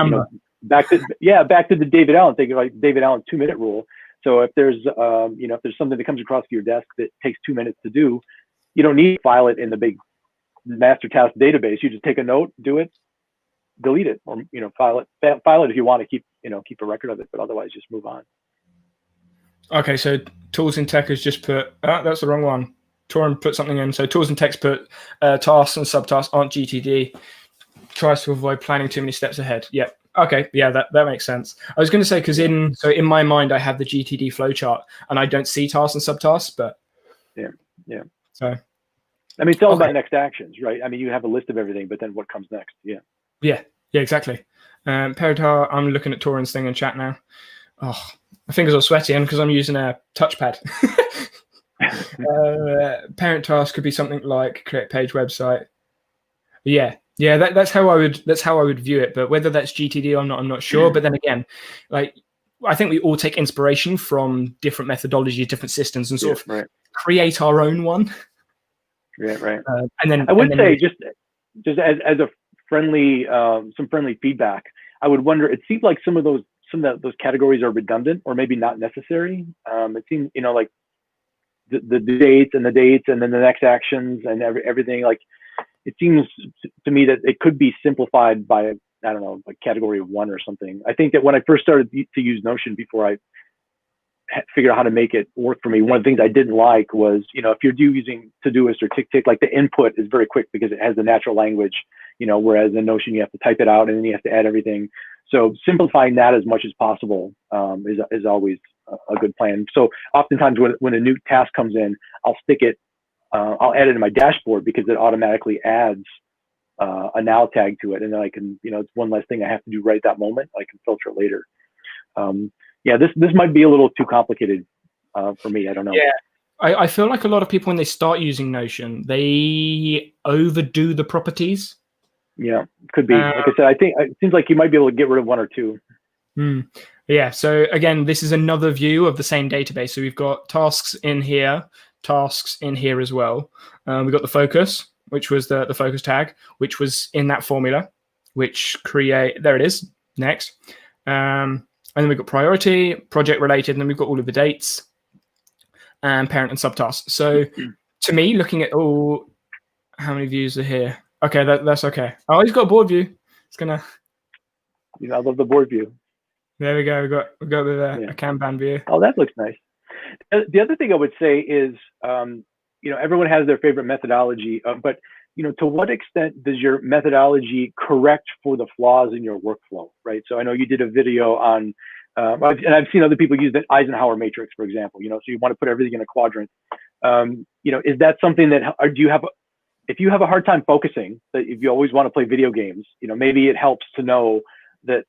back to the David Allen thing, like David Allen's 2-minute rule. So if there's if there's something that comes across your desk that takes 2 minutes to do, you don't need to file it in the big master task database. You just take a note, do it, delete it, or file it if you want to keep a record of it, but otherwise just move on. Okay, so tools in tech has just put that's the wrong one. Torin put something in. So tools and tech's put tasks and subtasks aren't GTD. Tries to avoid planning too many steps ahead. Yeah. Okay. Yeah, that makes sense. I was going to say because in my mind I have the GTD flowchart and I don't see tasks and subtasks, but So I mean, it's all about next actions, right? I mean, you have a list of everything, but then what comes next? Yeah, exactly. Peritar, I'm looking at Torin's thing in chat now. Oh, my fingers are sweaty and because I'm using a touchpad. Parent task could be something like create page website. Yeah, that's how I would view it. But whether that's GTD or not, I'm not sure. But then again, like I think we all take inspiration from different methodologies, different systems, and sort of create our own one. Right. And then I would say just as a friendly some friendly feedback, I would wonder. It seems like some of those categories are redundant or maybe not necessary. It seems like the dates and then the next actions and everything like. It seems to me that it could be simplified by, I don't know, like category 1 or something. I think that when I first started to use Notion before I figured out how to make it work for me, one of the things I didn't like was, if you're using Todoist or TickTick, like the input is very quick because it has the natural language, whereas in Notion you have to type it out and then you have to add everything. So simplifying that as much as possible is always a good plan. So oftentimes when a new task comes in, I'll add it in my dashboard because it automatically adds a now tag to it. And then I can, it's one less thing I have to do right at that moment. I can filter it later. This might be a little too complicated for me. I don't know. Yeah, I feel like a lot of people, when they start using Notion, they overdo the properties. Yeah, could be. Like I said, I think it seems like you might be able to get rid of 1 or 2. Yeah, so again, this is another view of the same database. So we've got tasks in here, tasks in here as well. We've got the focus, which was the focus tag, which was in that formula, which there it is, next. And then we've got priority, project related, and then we've got all of the dates and parent and subtasks. So to me, looking at how many views are here? Okay, that's okay. Oh, he's got a board view. It's gonna. I love the board view. There we go. We got with a kanban view. Oh, that looks nice. The other thing I would say is, everyone has their favorite methodology, but to what extent does your methodology correct for the flaws in your workflow, right? So I know you did a video on, and I've seen other people use the Eisenhower matrix, for example, so you want to put everything in a quadrant. Is that something that, or do you have, if you have a hard time focusing, that if you always want to play video games, maybe it helps to know that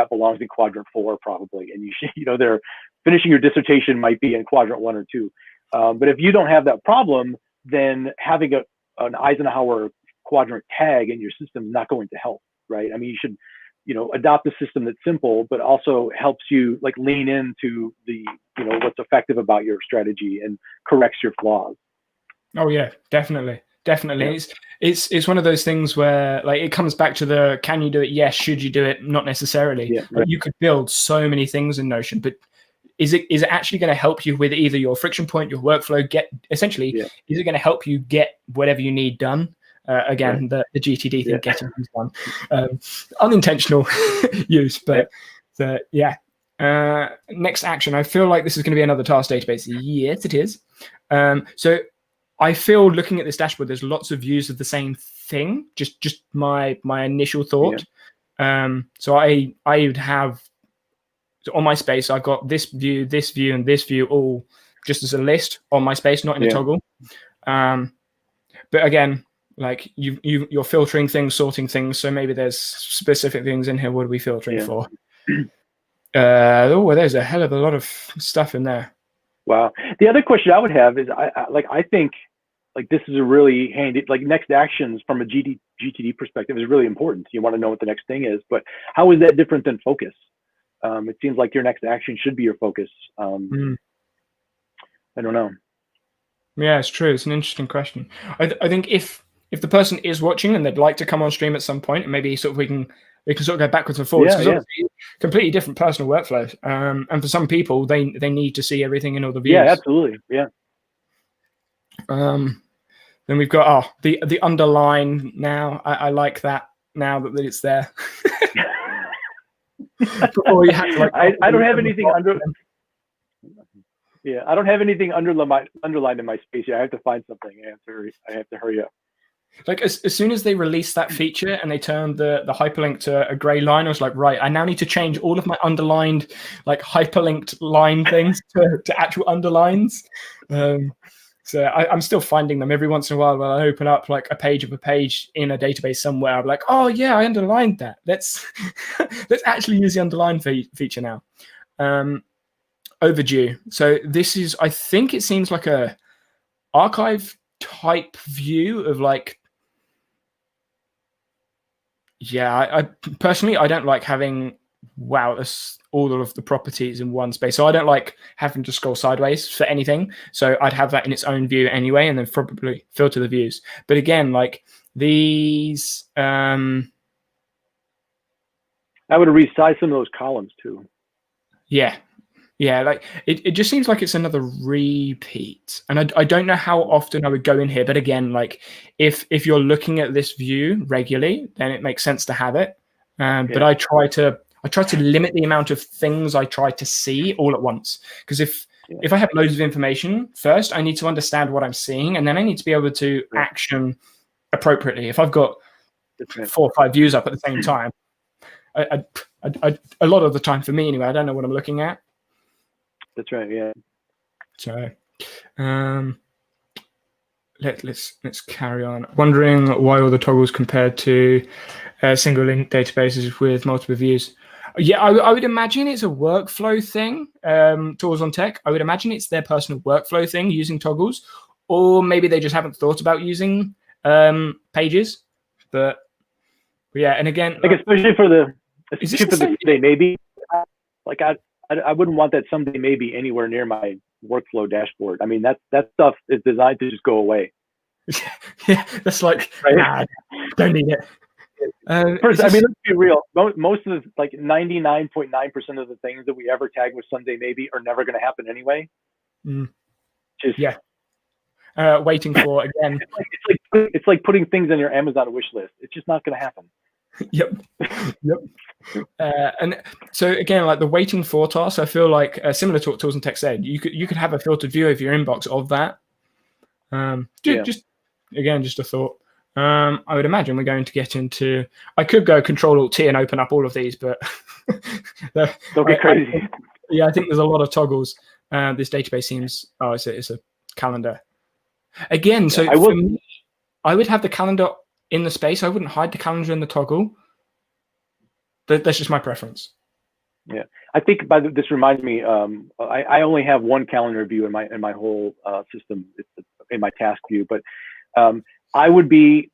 belongs in quadrant 4 probably, and you should, they're finishing your dissertation might be in quadrant 1 or 2. But if you don't have that problem, then having an Eisenhower quadrant tag in your system is not going to help, right? I mean, you should, adopt a system that's simple, but also helps you like lean into the, what's effective about your strategy and corrects your flaws. Oh yeah, definitely. Yeah. It's one of those things where like it comes back to the can you do it? Yes. Should you do it? Not necessarily. Yeah, right. You could build so many things in Notion, but is it actually going to help you with either your friction point, your workflow? Is it going to help you get whatever you need done? Again, right. the GTD thing, getting things done, unintentional use, but next action. I feel like this is going to be another task database. Yes, it is. So I feel looking at this dashboard, there's lots of views of the same thing. Just my initial thought. Yeah. So I would have on my space, I've got this view, and this view all just as a list on my space, not in a toggle. But again, like you're filtering things, sorting things. So maybe there's specific things in here. What are we filtering for? There's a hell of a lot of stuff in there. Wow. The other question I would have is, I think like this is a really handy, like next actions from a GTD perspective is really important. You want to know what the next thing is, but how is that different than focus? It seems like your next action should be your focus. I don't know. Yeah, it's true. It's an interesting question. I think if the person is watching and they'd like to come on stream at some point, and maybe sort of we can sort of go backwards and forwards, because completely different personal workflows. And for some people, they need to see everything in all the views. Yeah, absolutely. Yeah. Then we've got the underline now. I like that now that it's there. Before you had to, like, I don't have anything under. Yeah, I don't have anything underlined in my space yet. I have to find something. I have to hurry up. Like as soon as they released that feature and they turned the hyperlink to a gray line, I was like, right, I now need to change all of my underlined, like hyperlinked line things to actual underlines. So I'm still finding them every once in a while when I open up like a page of a page in a database somewhere. I'm like, oh yeah, I underlined that. Let's actually use the underline feature now. Overdue. So this is, I think it seems like a archive type view of like, I personally, I don't like having, all of the properties in one space. So I don't like having to scroll sideways for anything. So I'd have that in its own view anyway, and then probably filter the views. But again, like these, I would resize some of those columns too. Yeah, like it just seems like it's another repeat. And I don't know how often I would go in here. But again, like if you're looking at this view regularly, then it makes sense to have it. But I try to limit the amount of things I try to see all at once. Because if I have loads of information, first I need to understand what I'm seeing, and then I need to be able to action appropriately. If I've got 4 or 5 views up at the same time, I a lot of the time for me anyway, I don't know what I'm looking at. That's right. Yeah. So, let's carry on. Wondering why all the toggles compared to single link databases with multiple views. Yeah, I would imagine it's a workflow thing. Tools on Tech. I would imagine it's their personal workflow thing using toggles, or maybe they just haven't thought about using pages. But yeah, and again, like especially for the someday maybe, like I wouldn't want that someday maybe anywhere near my workflow dashboard. I mean, that stuff is designed to just go away. Yeah, that's like, nah, don't need it. First, I mean, let's be real. Most of the, like 99.9% of the things that we ever tag with someday maybe are never going to happen anyway. Waiting for again. It's like putting things on your Amazon wish list. It's just not going to happen. Yep. And so again, like the waiting for task, I feel like similar to what Tools and Tech said, you could have a filtered view of your inbox of that. Just a thought. I would imagine we're going to get into. I could go Control Alt T and open up all of these, but Don't get crazy. Yeah, I think there's a lot of toggles. This database seems. Oh, it's a calendar again. So for me, I would have the calendar in the space. I wouldn't hide the calendar in the toggle. That's just my preference. Yeah, I think this reminds me. I only have one calendar view in my whole system. It's in my task view, but I would be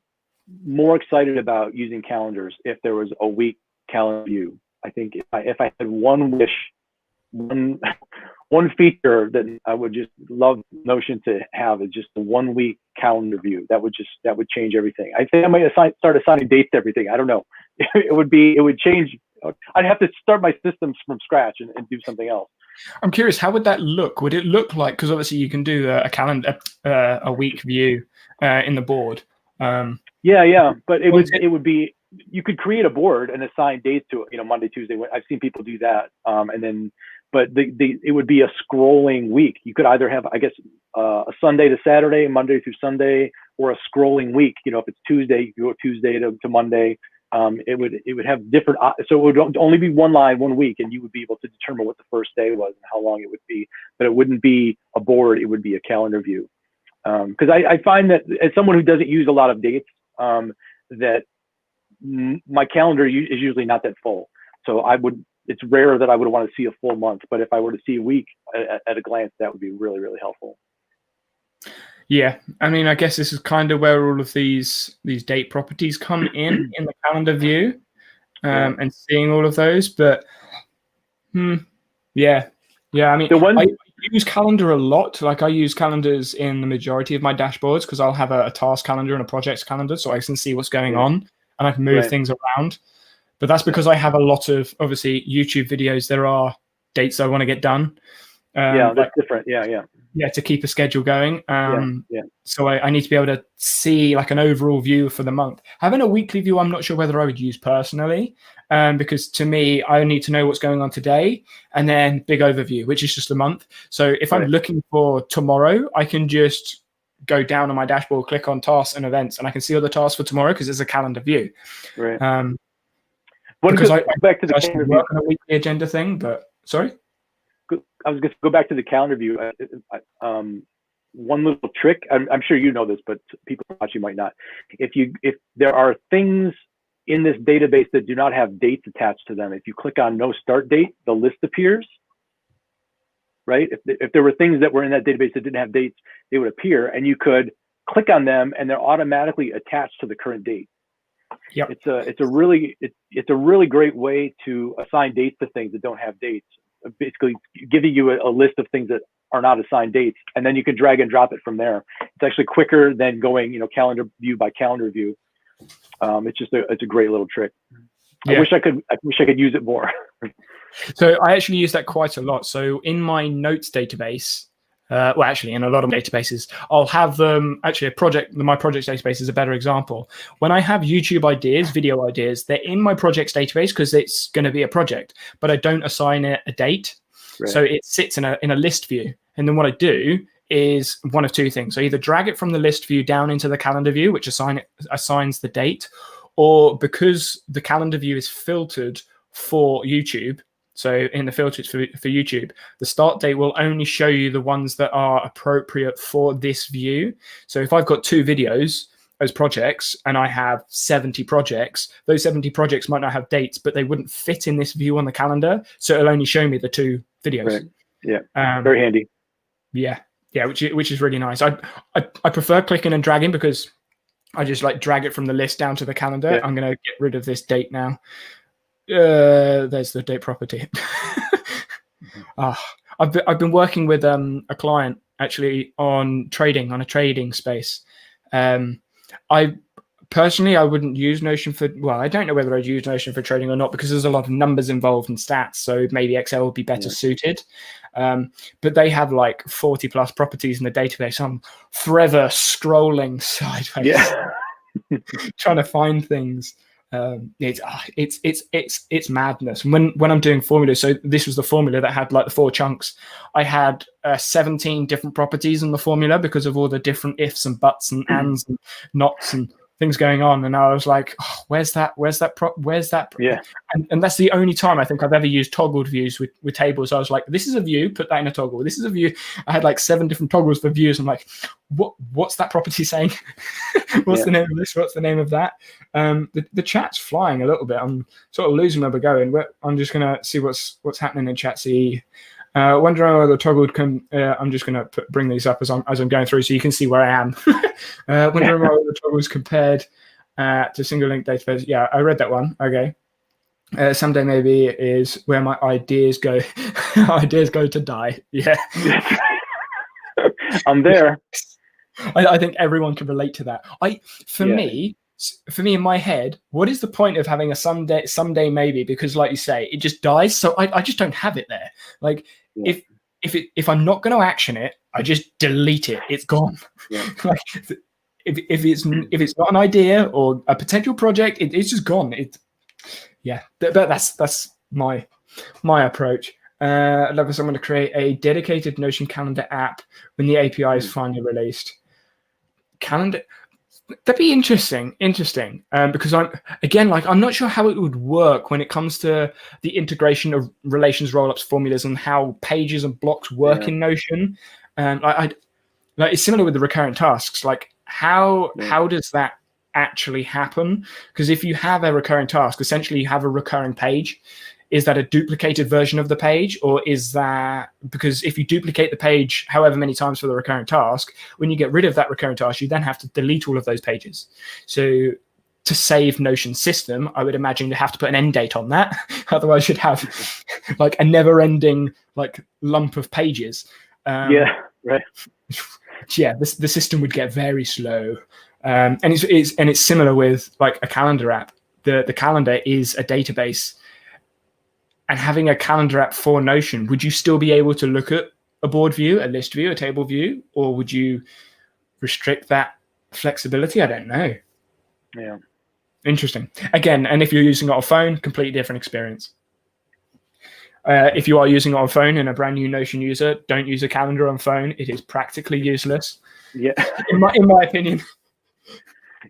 more excited about using calendars if there was a week calendar view. I think if I had one wish, one feature that I would just love Notion to have is just the 1 week calendar view. That would change everything. I think I might start assigning dates to everything. I don't know. It would change. I'd have to start my systems from scratch and do something else. I'm curious, how would that look? Would it look like, because obviously you can do a calendar, a week view in the board. Yeah, but it would be, you could create a board and assign dates to it. Monday, Tuesday. I've seen people do that, and then. But it would be a scrolling week. You could either have, I guess, a Sunday to Saturday, Monday through Sunday, or a scrolling week. If it's Tuesday, you go Tuesday to Monday. It would have different. So it would only be one line, 1 week, and you would be able to determine what the first day was and how long it would be. But it wouldn't be a board. It would be a calendar view. Because I find that as someone who doesn't use a lot of dates, that my calendar is usually not that full. So it's rare that I would want to see a full month, but if I were to see a week at a glance, that would be really, really helpful. Yeah, I mean, I guess this is kind of where all of these date properties come in the calendar view, and seeing all of those. But yeah. I mean, I use calendar a lot. Like I use calendars in the majority of my dashboards because I'll have a task calendar and a projects calendar, so I can see what's going on and I can move things around. But that's because I have a lot of, obviously, YouTube videos. There are dates I want to get done. That's different. Yeah, to keep a schedule going. So I need to be able to see like an overall view for the month. Having a weekly view, I'm not sure whether I would use personally, because to me, I need to know what's going on today and then big overview, which is just a month. So if I'm looking for tomorrow, I can just go down on my dashboard, click on tasks and events, and I can see all the tasks for tomorrow because it's a calendar view. Right. Because I back to the calendar view on a weekly agenda thing, but sorry. I was going to go back to the calendar view. One little trick. I'm sure you know this, but people watching might not. If there are things in this database that do not have dates attached to them, if you click on no start date, the list appears. Right. If there were things that were in that database that didn't have dates, they would appear, and you could click on them, and they're automatically attached to the current date. Yeah, it's a really great way to assign dates to things that don't have dates. Basically, giving you a list of things that are not assigned dates, and then you can drag and drop it from there. It's actually quicker than going, calendar view by calendar view. It's a great little trick. Yeah. I wish I could use it more. So I actually use that quite a lot. So in my notes database. Actually, in a lot of databases, I'll have them. Actually, my projects database is a better example. When I have YouTube ideas, video ideas, they're in my projects database because it's going to be a project, but I don't assign it a date. Right. So it sits in a list view. And then what I do is one of two things. I either drag it from the list view down into the calendar view, which assigns the date, or because the calendar view is filtered for YouTube. So in the filters for YouTube, the start date will only show you the ones that are appropriate for this view. So if I've got 2 videos as projects and I have 70 projects, those 70 projects might not have dates, but they wouldn't fit in this view on the calendar. So it'll only show me the 2 videos. Right. Yeah, very handy. Yeah, which is really nice. I prefer clicking and dragging because I just like drag it from the list down to the calendar. Yeah. I'm going to get rid of this date now. There's the date property. I've been working with a client actually on a trading space. I wouldn't use Notion for, I don't know whether I'd use Notion for trading or not because there's a lot of numbers involved and stats. So maybe Excel would be better suited. But they have like 40 plus properties in the database. I'm forever scrolling sideways, trying to find things. It's madness. When I'm doing formulas, so this was the formula that had like the 4 chunks. I had 17 different properties in the formula because of all the different ifs and buts and ands and nots and things going on, and I was like, oh, where's that? Yeah. And that's the only time I think I've ever used toggled views with tables. I was like, this is a view, put that in a toggle. This is a view. I had like 7 different toggles for views. I'm like, what's that property saying? What's the name of this? What's the name of that? The chat's flying a little bit. I'm sort of losing where we're going. I'm just gonna see what's happening in chat. See. Wondering whether the toggled can. I'm just going to bring these up as I'm going through, so you can see where I am. Wondering whether the toggles compared to single link database. Yeah, I read that one. Okay. Someday maybe is where my ideas go. Ideas go to die. Yeah. I'm there. I think everyone can relate to that. For me, in my head, what is the point of having a someday maybe? Because, like you say, it just dies. So I just don't have it there. Like if I'm not going to action it, I just delete it. It's gone. Yeah. Like if it's not an idea or a potential project, it's just gone. But that's my approach. I'd love for someone to create a dedicated Notion calendar app when the API is finally released. Calendar. That'd be interesting. Because I'm not sure how it would work when it comes to the integration of relations, rollups, formulas, and how pages and blocks work in Notion. It's similar with the recurrent tasks. Like how does that actually happen? Because if you have a recurring task, essentially you have a recurring page. Is that a duplicated version of the page, or is that because if you duplicate the page however many times for the recurring task, when you get rid of that recurring task, you then have to delete all of those pages. So to save Notion system, I would imagine you have to put an end date on that. Otherwise, you'd have like a never-ending like lump of pages. Right. Yeah, the system would get very slow. And it's similar with like a calendar app. The calendar is a database. And having a calendar app for Notion, would you still be able to look at a board view, a list view, a table view, or would you restrict that flexibility? I don't know. Yeah. Interesting. Again, and if you're using it on a phone, completely different experience. If you are using it on a phone and a brand new Notion user, don't use a calendar on phone. It is practically useless. Yeah. in my opinion.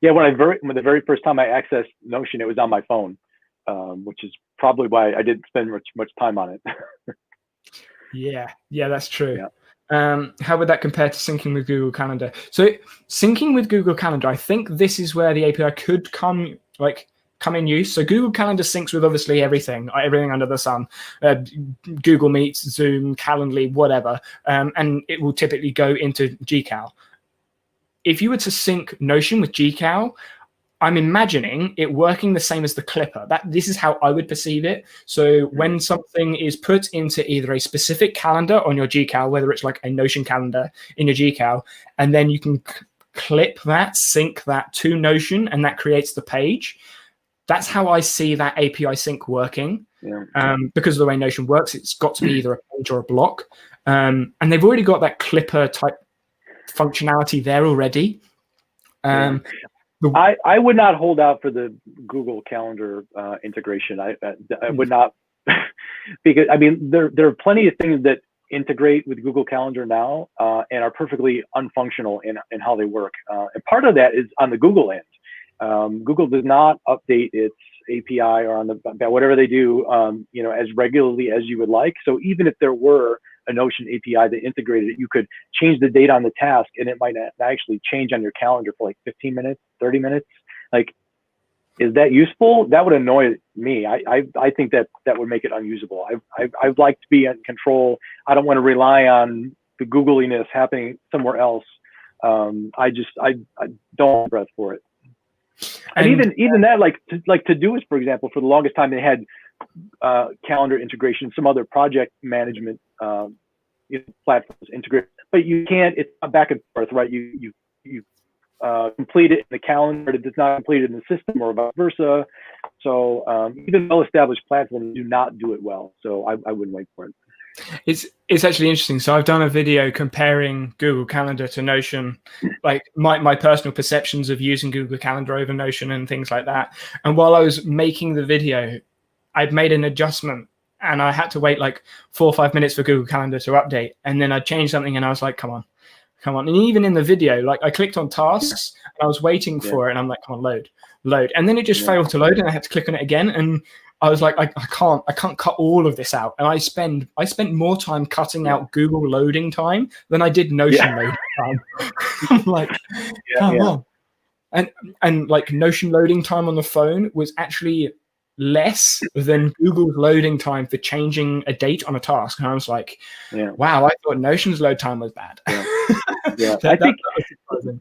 Yeah. When the very first time I accessed Notion, it was on my phone, which is probably why I didn't spend much time on it. Yeah, that's true. Yeah. How would that compare to syncing with Google Calendar? So syncing with Google Calendar, I think this is where the API could come in use. So Google Calendar syncs with obviously everything under the sun, Google Meets, Zoom, Calendly, whatever, and it will typically go into GCal. If you were to sync Notion with GCal, I'm imagining it working the same as the clipper. This is how I would perceive it. So when something is put into either a specific calendar on your GCal, whether it's like a Notion calendar in your GCal, and then you can clip that, sync that to Notion, and that creates the page. That's how I see that API sync working. Yeah. Because of the way Notion works, it's got to be either a page or a block. And they've already got that clipper type functionality there already. I would not hold out for the Google Calendar integration. I would not, because I mean there are plenty of things that integrate with Google Calendar now and are perfectly unfunctional in how they work. And part of that is on the Google end. Google does not update its API or on whatever they do, as regularly as you would like. So even if there were a Notion API that integrated it, you could change the date on the task and it might not actually change on your calendar for like 15 minutes, 30 minutes. Like, is that useful? That would annoy me. I think that would make it unusable. I'd like to be in control. I don't want to rely on the Googliness happening somewhere else. I don't have breath for it. And even that, like Todoist, for example, for the longest time they had calendar integration, some other project management platforms integrate, but you can't. It's not back and forth, right? You complete it in the calendar, it does not complete it in the system, or vice versa. So even well-established platforms do not do it well. So I wouldn't wait for it. It's actually interesting. So I've done a video comparing Google Calendar to Notion, like my personal perceptions of using Google Calendar over Notion and things like that. And while I was making the video, I'd made an adjustment and I had to wait like 4 or 5 minutes for Google Calendar to update. And then I changed something and I was like, come on, come on. And even in the video, like I clicked on tasks and I was waiting Yeah. for it, and I'm like, come on, load. And then it just failed to load, and I had to click on it again. And I was like, I can't cut all of this out. And I spent more time cutting out Google loading time than I did Notion loading time. I'm like, come on. And like Notion loading time on the phone was actually less than Google's loading time for changing a date on a task. And I was like, wow, I thought Notion's load time was bad. I think was surprising.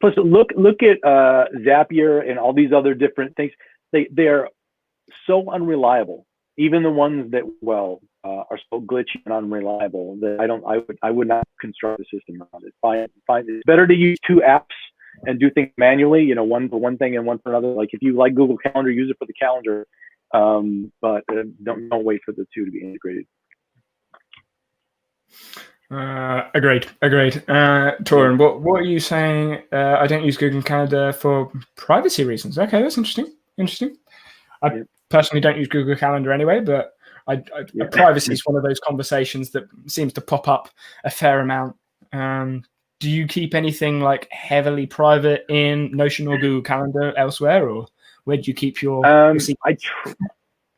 Plus, look at Zapier and all these other different things. They're so unreliable. Even the ones that are so glitchy and unreliable that I would not construct a system around it. Find it's better to use two apps and do things manually. One for one thing and one for another. Like if you like Google Calendar, use it for the calendar, but don't wait for the two to be integrated. Agreed. Torin, what are you saying? I don't use Google Calendar for privacy reasons. Okay, that's interesting. I personally don't use Google Calendar anyway, but privacy is one of those conversations that seems to pop up a fair amount. Do you keep anything like heavily private in Notion or Google Calendar elsewhere, or where do you keep your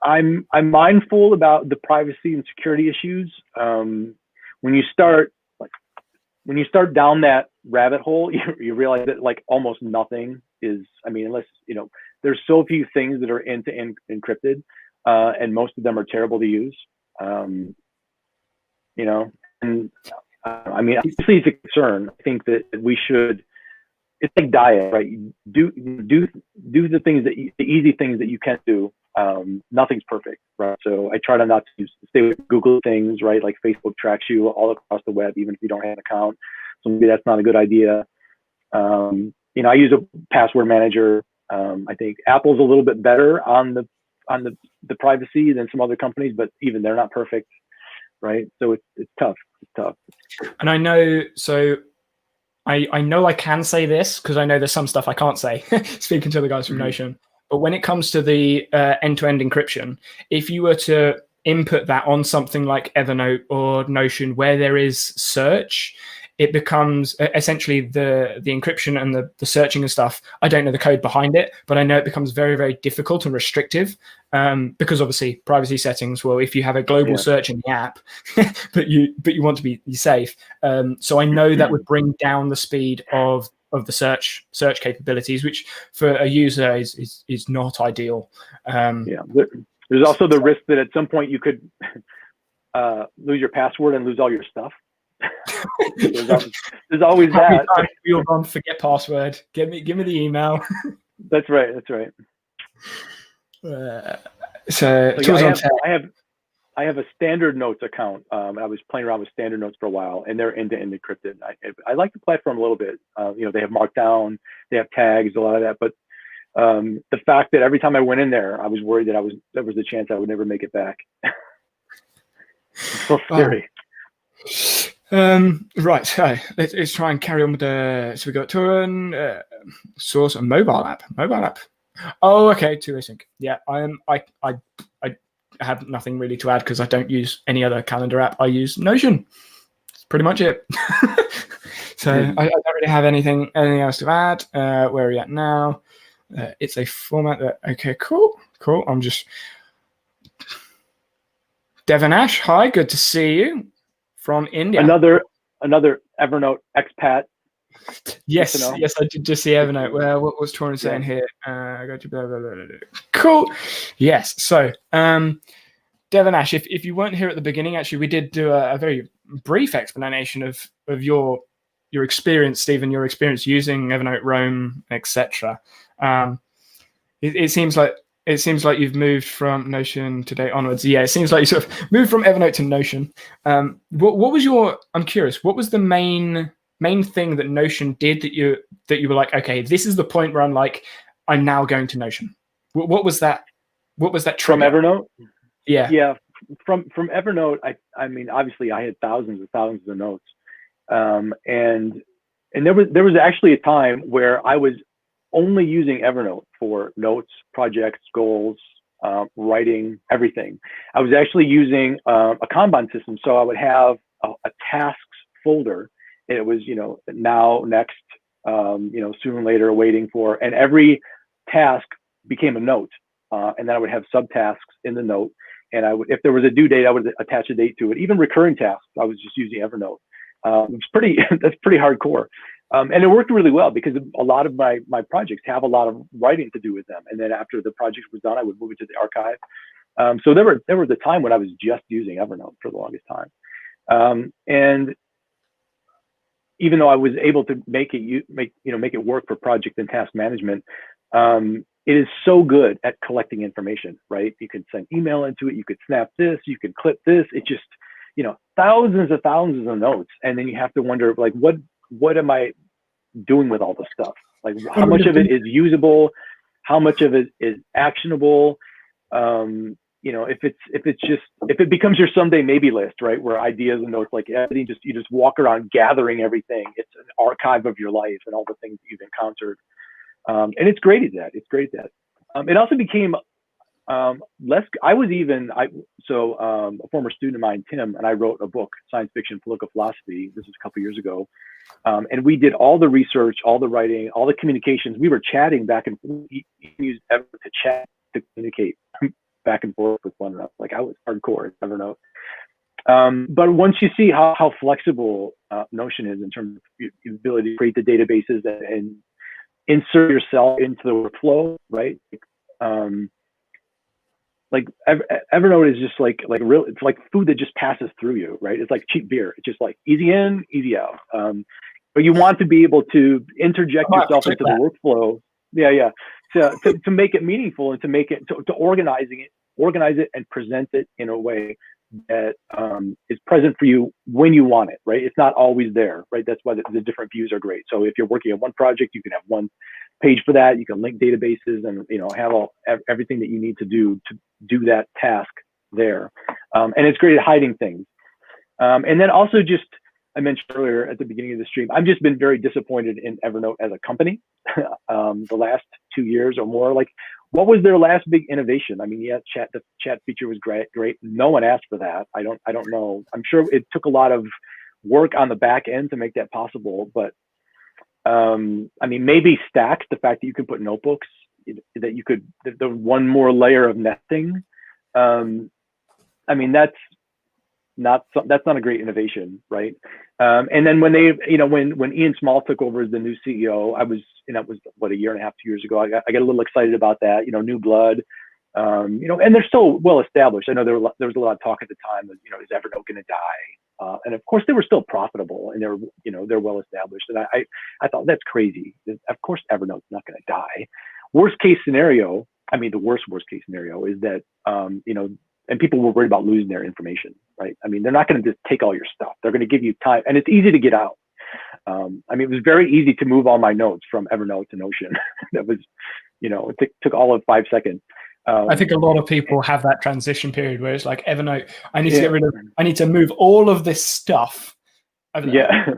I'm mindful about the privacy and security issues. When you start down that rabbit hole, you realize that like almost nothing is. I mean, unless there's so few things that are end-to-end encrypted, and most of them are terrible to use. And I mean, obviously it's a concern. I think that we should. It's like diet, right? Do the things the easy things that you can do. Nothing's perfect, right? So I try to not to stay with Google things, right? Like Facebook tracks you all across the web, even if you don't have an account. So maybe that's not a good idea. I use a password manager. I think Apple's a little bit better on the privacy than some other companies, but even they're not perfect, right? So it's tough. It's tough. And I know, so I know I can say this because I know there's some stuff I can't say, speaking to the guys from Notion. But when it comes to the end-to-end encryption, if you were to input that on something like Evernote or Notion where there is search, it becomes essentially the encryption and the searching and stuff. I don't know the code behind it, but I know it becomes very, very difficult and restrictive because obviously privacy settings. Well, if you have a global search in the app, but you want to be safe, so I know that would bring down the speed of the search capabilities, which for a user is not ideal. There's also the risk that at some point you could lose your password and lose all your stuff. there's always that. You're on forget password. Give me the email. That's right. So I have a Standard Notes account. I was playing around with Standard Notes for a while, and they're end-to-end encrypted. I like the platform a little bit. They have Markdown, they have tags, a lot of that. But the fact that every time I went in there, I was worried that there was a chance I would never make it back. It's so scary. Right, so let's try and carry on with so we got Torin, source, a mobile app. Oh, okay, two-way sync. Yeah, I have nothing really to add because I don't use any other calendar app. I use Notion. That's pretty much it. So I don't really have anything else to add. Where are we at now? It's a format that, okay, cool. I'm just, Devon Ash, hi, good to see you from India. Another Evernote expat. Yes, I did just see Evernote. Well, what was Torin saying here? I got you. Blah, blah, blah, blah. Cool. Yes. So, Devon Ash, if you weren't here at the beginning, actually, we did do a very brief explanation of your experience, Stephen, your experience using Evernote, Roam, etc. It seems like you've moved from Notion today onwards. Yeah, it seems like you sort of moved from Evernote to Notion. What was I'm curious, what was the main thing that Notion did that you were like, okay, this is the point where I'm now going to Notion? What was that trigger? From Evernote? Yeah. From Evernote, I mean, obviously I had thousands of notes. And there was actually a time where I was only using Evernote for notes, projects, goals, writing, everything. I was actually using a kanban system. So I would have a tasks folder it was, now, next, soon, later, waiting for, and every task became a note. And then I would have subtasks in the note. And if there was a due date, I would attach a date to it. Even recurring tasks, I was just using Evernote. That's pretty hardcore. And it worked really well because a lot of my projects have a lot of writing to do with them. And then after the project was done, I would move it to the archive. So there was a time when I was just using Evernote for the longest time. And even though I was able to make it work for project and task management, it is so good at collecting information, right? You can send email into it, you could snap this, you can clip this. It just, thousands of notes. And then you have to wonder, like, what am I doing with all this stuff? Like, how much of it is usable? How much of it is actionable? If it becomes your someday maybe list, right, where ideas and notes, like everything, you just walk around gathering everything. It's an archive of your life and all the things that you've encountered. And it's great at that. It also became less. A former student of mine, Tim, and I wrote a book, Science Fiction, Political Philosophy. This was a couple years ago. And we did all the research, all the writing, all the communications. We were chatting back and forth. He used Evernote to chat, to communicate back and forth with one another. Like, I was hardcore, I don't know. But once you see how flexible Notion is in terms of your ability to create the databases and insert yourself into the workflow, right? Like Evernote is just like real. It's like food that just passes through you, right? It's like cheap beer. It's just like easy in, easy out. But you want to be able to interject yourself into the workflow. Yeah. To make it meaningful and to make it to organize it and present it in a way that is present for you when you want it, right? It's not always there, right? That's why the different views are great. So if you're working on one project, you can have one page for that. You can link databases and have everything that you need to do that task there. And it's great at hiding things. And then also, just I mentioned earlier at the beginning of the stream, I've just been very disappointed in Evernote as a company. The last 2 years or more. Like, what was their last big innovation? I mean, yeah, the chat feature was great. No one asked for that. I don't know. I'm sure it took a lot of work on the back end to make that possible. But I mean, maybe Stack, the fact that you can put notebooks, that you could, the one more layer of nesting. I mean, that's not a great innovation, right? And then when when Ian Small took over as the new CEO, that was what, 1.5 years, 2 years ago. I got a little excited about that, new blood, and they're so well established. I know there was a lot of talk at the time of, is Evernote going to die? And of course they were still profitable and they're well established. And I thought, that's crazy. Of course Evernote's not going to die. Worst case scenario, I mean, the worst case scenario is that, and people were worried about losing their information, right? I mean, they're not going to just take all your stuff. They're going to give you time, and it's easy to get out. I mean, it was very easy to move all my notes from Evernote to Notion. That was, it took all of 5 seconds. I think a lot of people have that transition period where it's like, Evernote, I need to move all of this stuff. Yeah.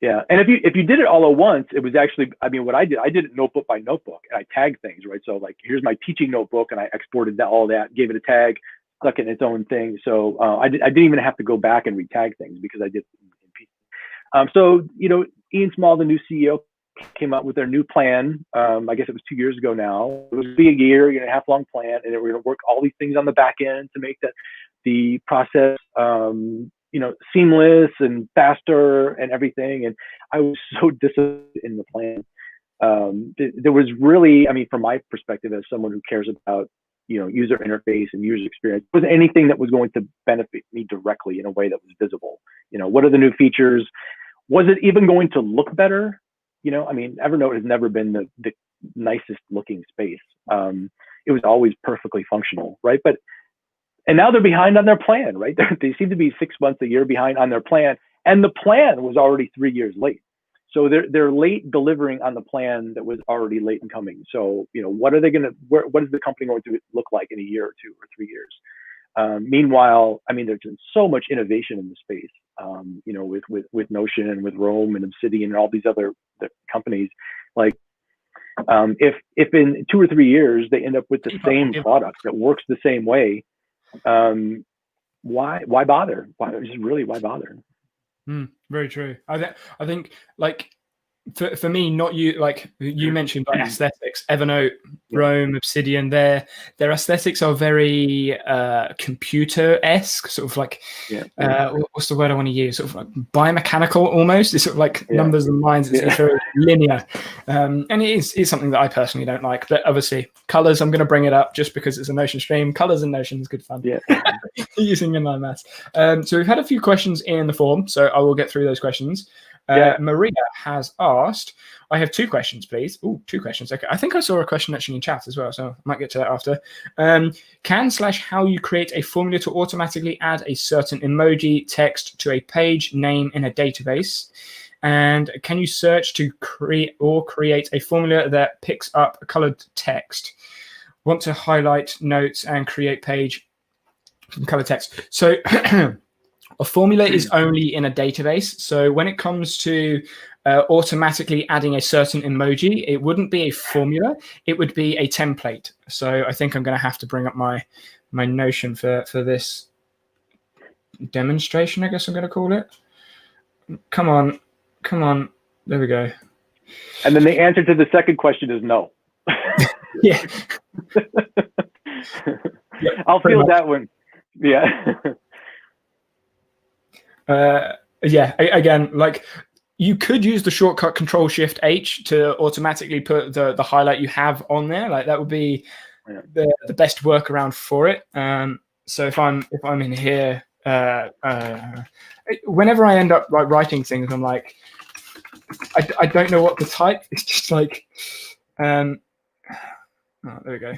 Yeah. And if you did it all at once, it was actually, I mean, what I did it notebook by notebook, and I tagged things, right? So like, here's my teaching notebook, and I exported all that, gave it a tag, stuck it in its own thing. So I didn't even have to go back and retag things because I did it in pieces. So, Ian Small, the new CEO, came up with their new plan. I guess it was 2 years ago now. It was a 1.5 long plan, and we're going to work all these things on the back end to make the process, seamless and faster and everything. And I was so disappointed in the plan. There was really, I mean, from my perspective as someone who cares about, user interface and user experience, was anything that was going to benefit me directly in a way that was visible. What are the new features? Was it even going to look better? I mean, Evernote has never been the nicest looking space. It was always perfectly functional, right? And now they're behind on their plan, right? They seem to be 6 months, a year behind on their plan, and the plan was already 3 years late. So they're late delivering on the plan that was already late in coming. So what are they what is the company going to look like in 1 year or 2 or 3 years? Meanwhile, I mean, there's been so much innovation in the space, with Notion and with Roam and Obsidian and all these other companies. Like, if in 2 or 3 years they end up with the same product that works the same way, why bother? Why bother? Very true. I think like for me, not you, like you mentioned, like aesthetics, Evernote, Rome, Obsidian, their aesthetics are very computer-esque, sort of like what's the word I want to use? Sort of like biomechanical almost. It's sort of like numbers and lines. It's very linear, and it is something that I personally don't like. But obviously, colors, I'm going to bring it up just because it's a Notion stream. Colors and Notion is good fun. Yeah. Using inline maths. So we've had a few questions in the form, so I will get through those questions. Maria has asked, I have 2 questions, please. Oh, 2 questions. Okay. I think I saw a question actually in chat as well, so I might get to that after. Can/how you create a formula to automatically add a certain emoji text to a page name in a database? And can you search to create a formula that picks up a colored text? Want to highlight notes and create page from colored text. So a formula is only in a database. So when it comes to automatically adding a certain emoji, it wouldn't be a formula. It would be a template. So I think I'm going to have to bring up my Notion for this demonstration, I guess I'm going to call it. Come on. There we go. And then the answer to the second question is no. Yeah. I'll feel that one. Yeah. Again, like you could use the shortcut Control-Shift-H to automatically put the highlight you have on there. Like that would be the best workaround for it. So if I'm in here, whenever I end up like writing things, I'm like, I don't know what to type. It's just like, there we go.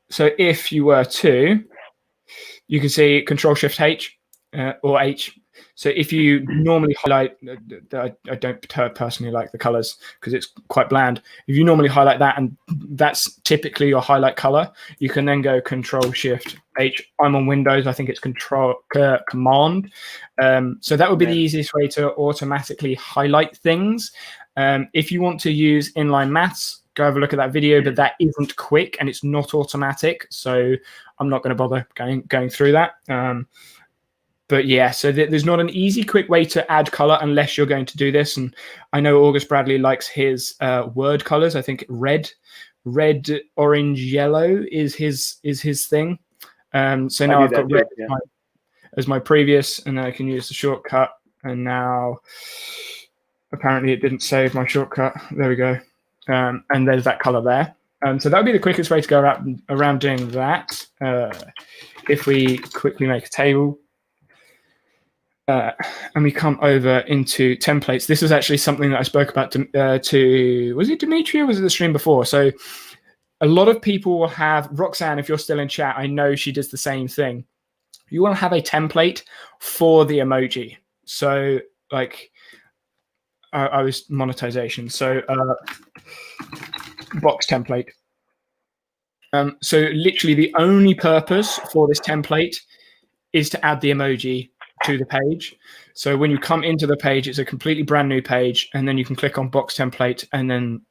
So if you were to, you can see Control-Shift-H. Or H. So if you normally highlight, I don't personally like the colors because it's quite bland. If you normally highlight that and that's typically your highlight color, you can then go Control-Shift-H. I'm on Windows. I think it's Command. So that would be the easiest way to automatically highlight things. If you want to use inline maths, go have a look at that video, but that isn't quick and it's not automatic. So I'm not going to bother going through that. But yeah, so there's not an easy, quick way to add color unless you're going to do this. And I know August Bradley likes his word colors. I think red, orange, yellow is his thing. So now I've got red as my previous, and then I can use the shortcut. And now apparently it didn't save my shortcut. There we go. And there's that color there. So that would be the quickest way to go around doing that. If we quickly make a table. And we come over into templates. This is actually something that I spoke about to was it Dimitri or was it the stream before? So a lot of people will have, Roxanne, if you're still in chat, I know she does the same thing. You want to have a template for the emoji. So like I was monetization. So box template. So literally the only purpose for this template is to add the emoji to the page. So when you come into the page, it's a completely brand new page, and then you can click on box template and then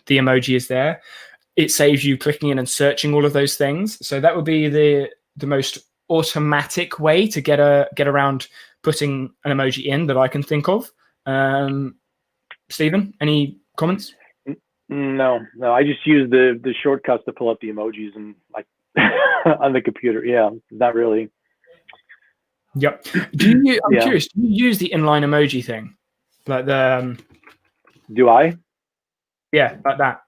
the emoji is there. It saves you clicking in and searching all of those things. So that would be the most automatic way to get around putting an emoji in that I can think of. Stephen, any comments? No, I just use the shortcuts to pull up the emojis and like on the computer. Yeah, not really. Yep. I'm curious, do you use the inline emoji thing? Like the do I? Yeah, like that.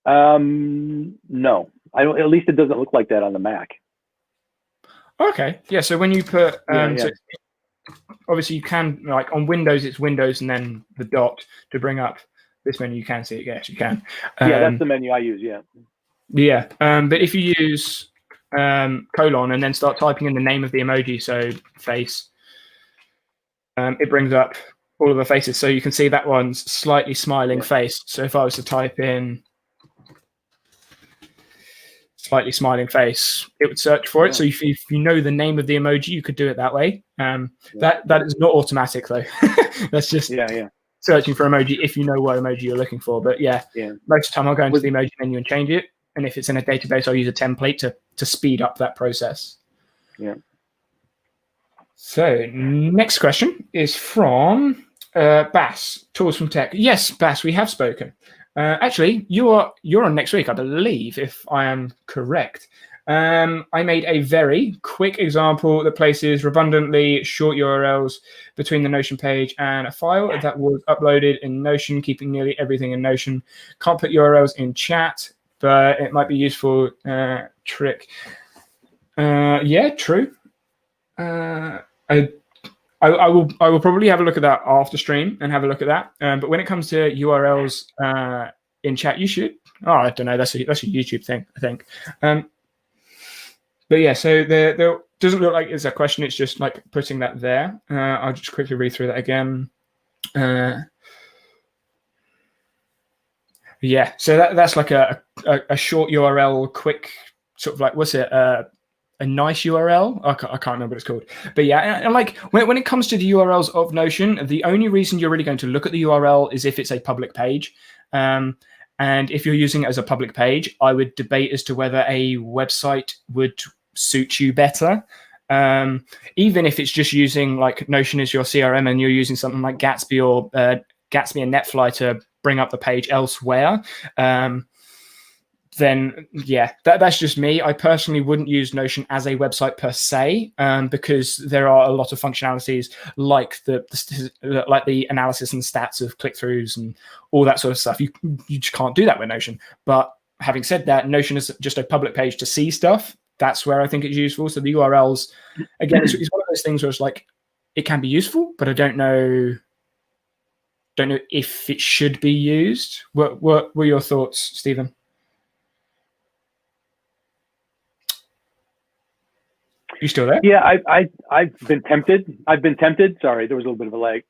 No. I don't, at least it doesn't look like that on the Mac. Okay. Yeah, so when you put so obviously you can, like on Windows it's Windows and then the dot to bring up this menu. You can see it, yes, you can. That's the menu I use, Yeah. But if you use colon and then start typing in the name of the emoji, so face, it brings up all of the faces. So you can see that one's slightly smiling face. So if I was to type in slightly smiling face, it would search for it. So if you know the name of the emoji, you could do it that way. That is not automatic though. That's just searching for emoji if you know what emoji you're looking for. But most of the time I'll go into the emoji menu and change it. And if it's in a database, I'll use a template to speed up that process. Yeah. So next question is from Bass, Tools from Tech. Yes, Bass, we have spoken. Actually, you're on next week, I believe, if I am correct. I made a very quick example that places redundantly short URLs between the Notion page and a file that was uploaded in Notion, keeping nearly everything in Notion. Can't put URLs in chat, but it might be useful trick. Yeah, true. I will probably have a look at that after stream and have a look at that. But when it comes to URLs in chat, you should. Oh, I don't know. That's a YouTube thing, I think. But yeah, so there doesn't look like it's a question. It's just like putting that there. I'll just quickly read through that again. Yeah, so that's like a short URL, quick sort of like, what's it? A nice URL. I can't remember what it's called. But yeah, and like when it comes to the URLs of Notion, the only reason you're really going to look at the URL is if it's a public page. And if you're using it as a public page, I would debate as to whether a website would suit you better. Even if it's just using like Notion as your CRM and you're using something like Gatsby or Gatsby and Netfly to bring up the page elsewhere, then yeah, that's just me. I personally wouldn't use Notion as a website per se, because there are a lot of functionalities like the analysis and stats of click-throughs and all that sort of stuff. You just can't do that with Notion. But having said that, Notion is just a public page to see stuff. That's where I think it's useful. So the URLs, again, it's one of those things where it's like it can be useful, but I don't know if it should be used. What were your thoughts, Stephen? You still there? Yeah, I've been tempted. Sorry, there was a little bit of a lag.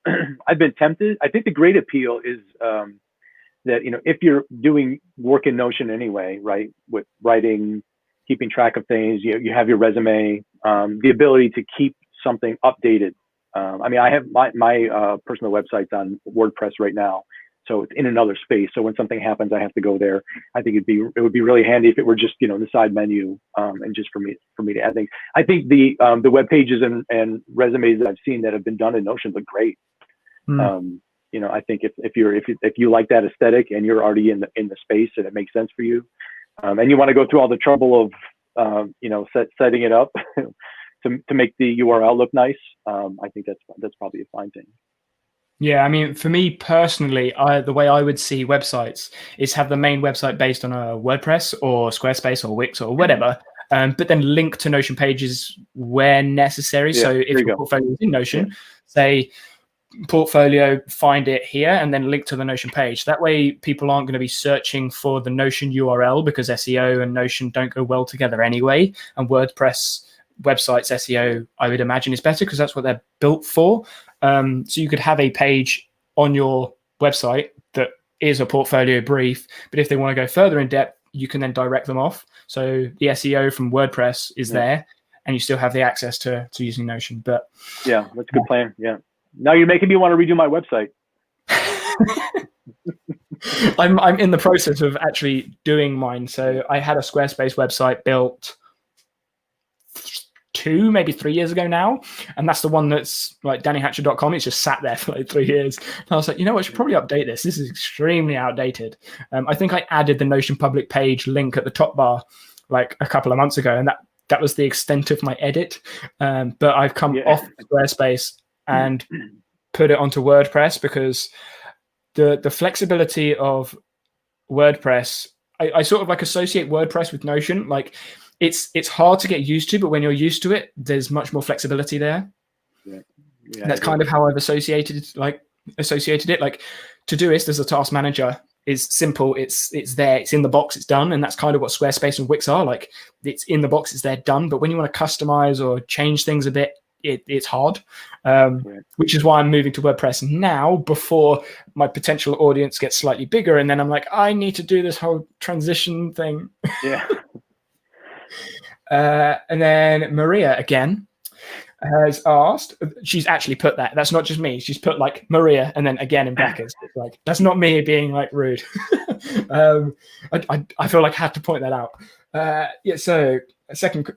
I've been tempted. I think the great appeal is that if you're doing work in Notion anyway, right, with writing, keeping track of things, you have your resume, the ability to keep something updated. I mean, I have my personal website's on WordPress right now, so it's in another space. So when something happens, I have to go there. I think it would be really handy if it were just the side menu, and just for me to add things. I think the web pages and resumes that I've seen that have been done in Notion look great. I think if you like that aesthetic and you're already in the space and it makes sense for you, and you want to go through all the trouble of setting it up to make the URL look nice, I think that's probably a fine thing. Yeah, I mean, for me personally, the way I would see websites is have the main website based on a WordPress or Squarespace or Wix or whatever, but then link to Notion pages where necessary. Yeah, so if your portfolio is in Notion, say portfolio, find it here, and then link to the Notion page. That way people aren't going to be searching for the Notion URL because SEO and Notion don't go well together anyway. And WordPress websites SEO, I would imagine, is better because that's what they're built for. So you could have a page on your website that is a portfolio brief, but if they want to go further in depth, you can then direct them off. So the SEO from WordPress is there, and you still have the access to using Notion. But yeah, that's a good plan. Yeah. Now you're making me want to redo my website. I'm in the process of actually doing mine. So I had a Squarespace website built 2, maybe 3 years ago now, and that's the one that's like dannyhatcher.com. It's just sat there for like 3 years. And I was like, I should probably update this. This is extremely outdated. I think I added the Notion public page link at the top bar like a couple of months ago, and that was the extent of my edit. But I've come off Squarespace and put it onto WordPress because the flexibility of WordPress, I sort of like associate WordPress with Notion. Like it's hard to get used to, but when you're used to it, there's much more flexibility there. Yeah, that's kind of how I've associated it. Like Todoist as a task manager is simple. It's there. It's in the box. It's done. And that's kind of what Squarespace and Wix are. Like it's in the box. It's there, done. But when you want to customize or change things a bit, it's hard. Which is why I'm moving to WordPress now before my potential audience gets slightly bigger. And then I'm like, I need to do this whole transition thing. Yeah. And then Maria again has asked, she's actually put that's not just me, she's put like Maria and then again in brackets. It's like, that's not me being like rude. I feel like I have to point that out. So second,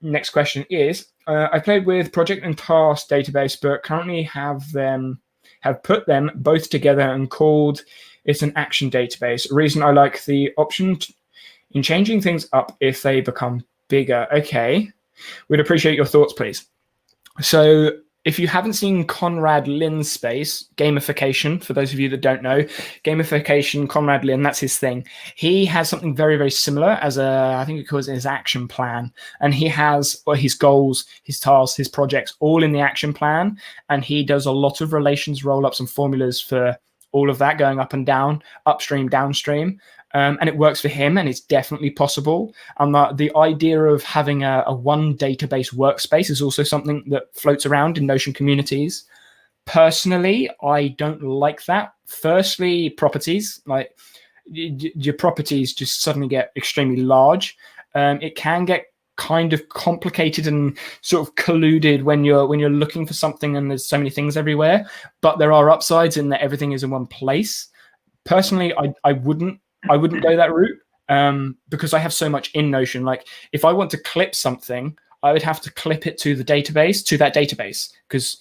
next question is, I played with project and task database, but currently have put them both together and called it an action database. A reason I like the option in changing things up if they become bigger. Okay, we'd appreciate your thoughts, please. So if you haven't seen Conrad Lynn's space, gamification, for those of you that don't know, gamification, Conrad Lynn, that's his thing. He has something very, very similar as I think he calls it his action plan. And he has his goals, his tasks, his projects, all in the action plan. And he does a lot of relations, roll-ups, and formulas for all of that, going up and down, upstream, downstream. And it works for him, and it's definitely possible. And the idea of having a one database workspace is also something that floats around in Notion communities. Personally, I don't like that. Firstly, properties, like your properties just suddenly get extremely large. It can get kind of complicated and sort of colluded when you're looking for something and there's so many things everywhere. But there are upsides in that everything is in one place. Personally, I wouldn't go that route because I have so much in Notion. Like if I want to clip something, I would have to clip it to that database, because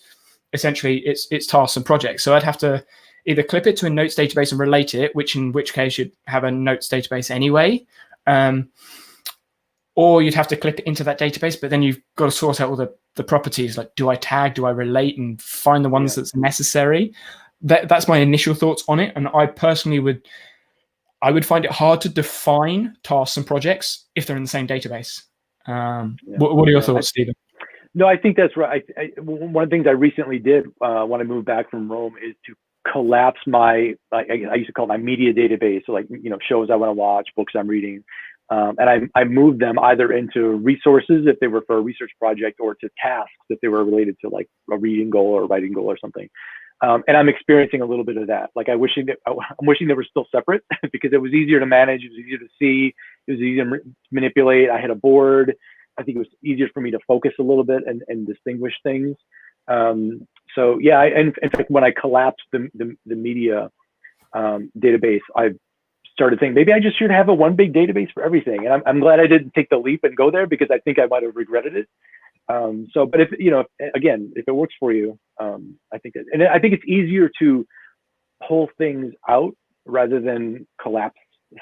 essentially it's tasks and projects. So I'd have to either clip it to a notes database and relate it, in which case you'd have a notes database anyway, or you'd have to clip it into that database, but then you've got to sort out all the properties, like do I tag, do I relate, and find the ones that's necessary. That's my initial thoughts on it, and I personally would find it hard to define tasks and projects if they're in the same database. What are your thoughts, Stephen? No, I think that's right. One of the things I recently did when I moved back from Rome is to collapse my, I used to call it my media database, so like, shows I want to watch, books I'm reading. And I moved them either into resources if they were for a research project, or to tasks if they were related to like a reading goal or a writing goal or something. And I'm experiencing a little bit of that. Like I'm wishing they were still separate because it was easier to manage. It was easier to see. It was easier to manipulate. I had a board. I think it was easier for me to focus a little bit and distinguish things. So yeah, in fact, when I collapsed the media database, I started thinking maybe I just should have a one big database for everything. And I'm glad I didn't take the leap and go there, because I think I might have regretted it. But if it works for you, I think it's easier to pull things out rather than collapse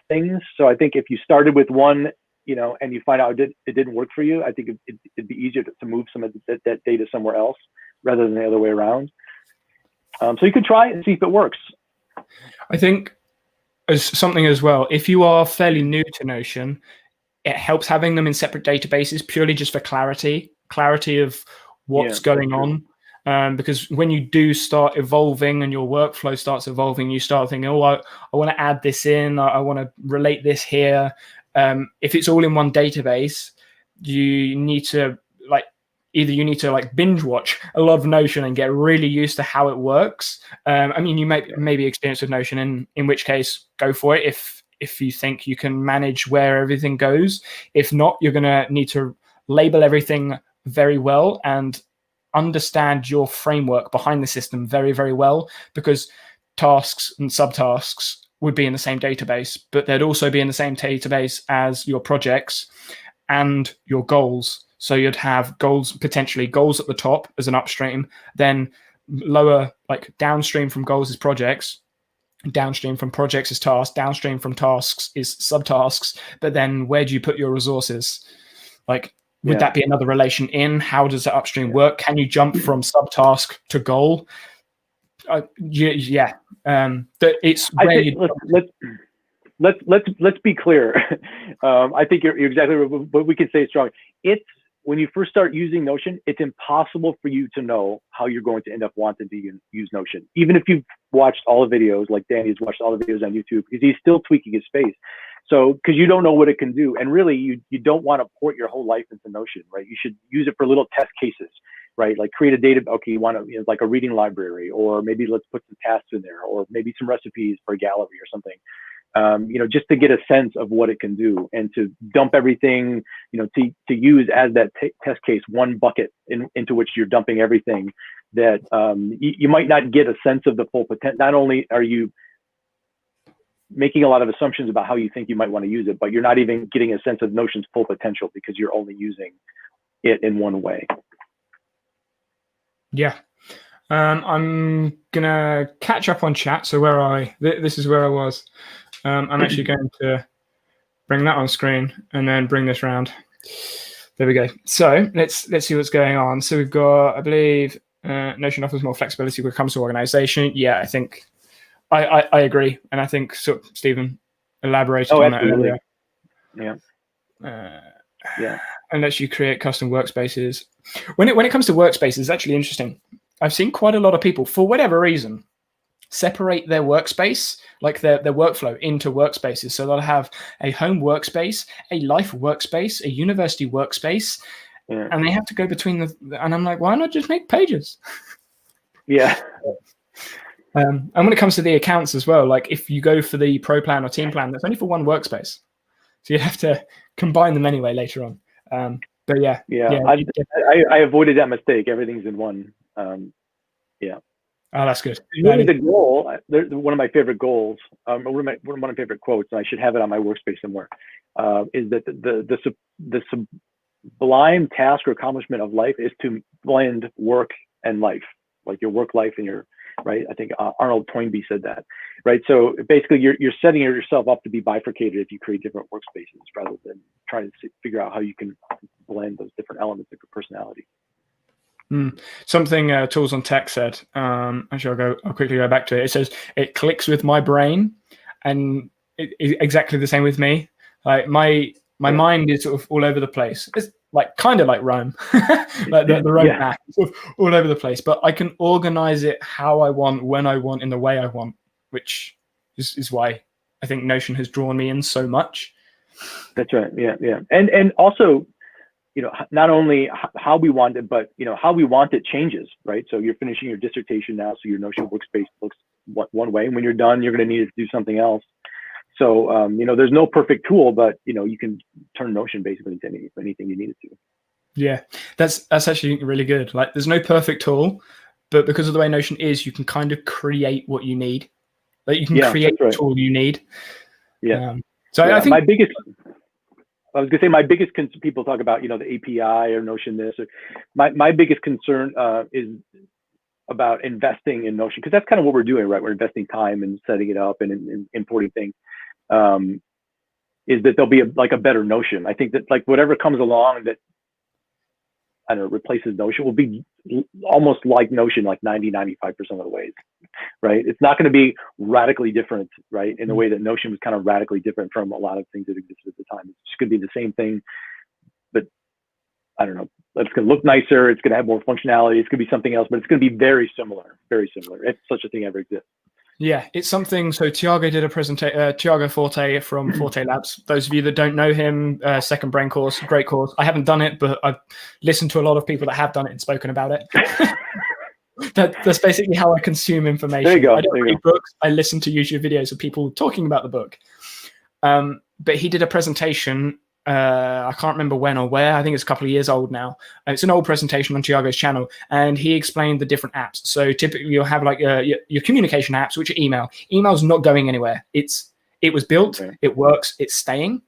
things. So I think if you started with one, and you find out it didn't work for you, I think it'd be easier to move some of that data somewhere else rather than the other way around. So you could try it and see if it works. I think as something as well, if you are fairly new to Notion, it helps having them in separate databases purely just for clarity of what's going on. Because when you do start evolving and your workflow starts evolving, you start thinking, oh, I want to add this in, I want to relate this here. If it's all in one database, you need to binge watch a lot of Notion and get really used to how it works. You may be experienced with Notion, in which case go for it if you think you can manage where everything goes. If not, you're going to need to label everything very well and understand your framework behind the system very, very well, because tasks and subtasks would be in the same database, but they'd also be in the same database as your projects and your goals. So you'd have potentially goals at the top as an upstream, then lower, like downstream from goals is projects, downstream from projects is tasks, downstream from tasks is subtasks. But then where do you put your resources? Like, would that be another relation in? How does the upstream work? Can you jump from subtask to goal? It's let's be clear. I think you're exactly right, but we can say it strong. It's when you first start using Notion, it's impossible for you to know how you're going to end up wanting to use Notion. Even if you've watched all the videos, like Danny's watched all the videos on YouTube, because he's still tweaking his space. So, because you don't know what it can do. And really, you don't want to port your whole life into Notion, right? You should use it for little test cases, right? Like create a data, okay, you want to, like a reading library, or maybe let's put some tasks in there, or maybe some recipes for a gallery or something. Just to get a sense of what it can do, and to dump everything, to use as that test case, one bucket into which you're dumping everything that you might not get a sense of the full potential. Not only are you making a lot of assumptions about how you think you might want to use it, but you're not even getting a sense of Notion's full potential, because you're only using it in one way. Yeah. I'm gonna catch up on chat. So where are I? This is where I was. I'm actually going to bring that on screen and then bring this round. There we go. So let's see what's going on. So we've got, I believe, Notion offers more flexibility when it comes to organization. Yeah, I think I agree, and I think Stephen elaborated on absolutely. that earlier. Yeah. And lets you create custom workspaces. When it comes to workspaces, it's actually interesting. I've seen quite a lot of people, for whatever reason, separate their workspace, like their workflow, into workspaces. So they'll have a home workspace, a life workspace, a university workspace, and they have to go between and I'm like, why not just make pages? Yeah. And when it comes to the accounts as well, like if you go for the pro plan or team plan, that's only for one workspace. So you have to combine them anyway later on. But yeah. I avoided that mistake. Everything's in one. Yeah. Oh, that's good. Really, the goal. One of my favorite goals. One of my favorite quotes, and I should have it on my workspace somewhere. Is that the sublime task or accomplishment of life is to blend work and life, like your work life and your right. I think Arnold Toynbee said that. Right. So basically, you're setting yourself up to be bifurcated if you create different workspaces rather than trying to figure out how you can blend those different elements of your personality. Something Tools on Tech said. Actually, I'll quickly go back to it. It says it clicks with my brain, and exactly the same with me. Like my mind is sort of all over the place. It's like kind of like Rome, like the Rome map, sort of all over the place. But I can organize it how I want, when I want, in the way I want, which is why I think Notion has drawn me in so much. That's right. Yeah. And also, not only how we want it, but how we want it changes, right? So you're finishing your dissertation now, so your Notion workspace looks one way, and when you're done, you're going to need to do something else. So there's no perfect tool, but you can turn Notion basically into anything you need it to. Yeah, that's actually really good. Like, there's no perfect tool, but because of the way Notion is, you can kind of create what you need. Like, you can create the tool you need. Yeah. I think I was gonna say my biggest people talk about the API or Notion this. Or my biggest concern is about investing in Notion, because that's kind of what we're doing, right? We're investing time and setting it up and importing things. Is that there'll be a better Notion? I think that like whatever comes along that I don't know replaces Notion will be almost like Notion, like 90-95% of the ways, right? It's not going to be radically different, right? In the way that Notion was kind of radically different from a lot of things that existed at the time. It's just going to be the same thing, but I don't know. It's going to look nicer. It's going to have more functionality. It's going to be something else, but it's going to be very similar, if such a thing ever exists. Yeah, it's something. So Tiago did a presentation. Tiago Forte from Forte Labs. Those of you that don't know him, Second Brain course, great course. I haven't done it, but I've listened to a lot of people that have done it and spoken about it. That's basically how I consume information. There you go. I don't read books. I listen to YouTube videos of people talking about the book. But he did a presentation. I can't remember when or where. I think it's a couple of years old now. It's an old presentation on Tiago's channel, and he explained the different apps. So typically you'll have like your communication apps, which are email. Email's not going anywhere. It was built, it works, it's staying.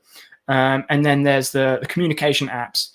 And then there's the communication apps,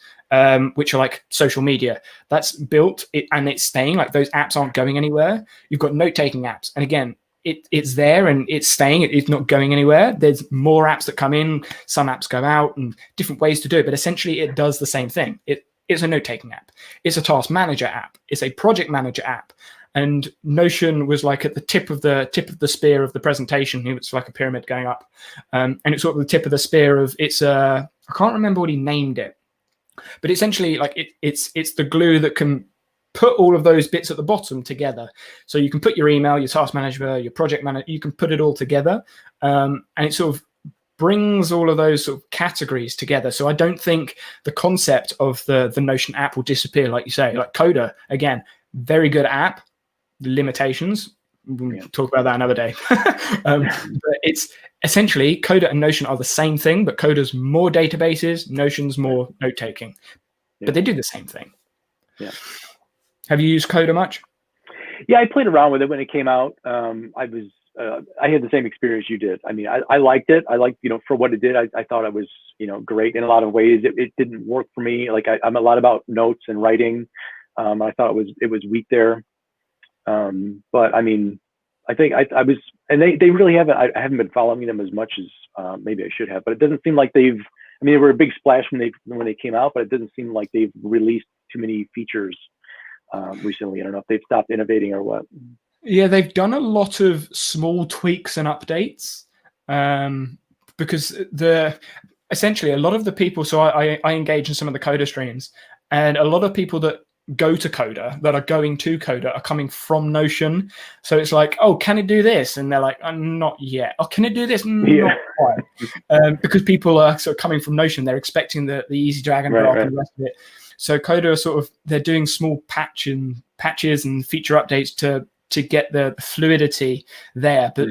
which are like social media. That's built and it's staying. Like those apps aren't going anywhere. You've got note-taking apps, and again, it's there and it's staying. It's not going anywhere. There's more apps that come in, some apps go out, and different ways to do it. But essentially, it does the same thing. It's a note-taking app. It's a task manager app. It's a project manager app. And Notion was like at the tip of the spear of the presentation. It's like a pyramid going up, and it's sort of the tip of the spear of it's. I can't remember what he named it, but essentially, like it's the glue that can put all of those bits at the bottom together. So you can put your email, your task manager, your project manager, you can put it all together. And it sort of brings all of those sort of categories together. So I don't think the concept of the Notion app will disappear, like you say. Like Coda, again, very good app, limitations. We'll talk about that another day. But it's essentially Coda and Notion are the same thing, but Coda's more databases, Notion's more note-taking. But they do the same thing. Yeah. Have you used Coda much? Yeah, I played around with it when it came out. I was I had the same experience you did. I mean, I liked it. I liked, for what it did. I thought it was, great in a lot of ways. It didn't work for me. Like I'm a lot about notes and writing. I thought it was weak there. But I mean, I think I was, and they really haven't. I haven't been following them as much as maybe I should have. But it doesn't seem like they've. I mean, they were a big splash when they came out, but it doesn't seem like they've released too many features recently. I don't know if they've stopped innovating or what. Yeah, they've done a lot of small tweaks and updates because essentially a lot of the people. So I engage in some of the Coder streams, and a lot of people that go to Coder, that are going to Coder, are coming from Notion. So it's like, oh, can it do this? And they're like, not yet. Oh, can it do this? Not quite. Because people are sort of coming from Notion, they're expecting the easy drag and drop and the rest of it. So Coder are they're doing small patches and feature updates to get the fluidity there. But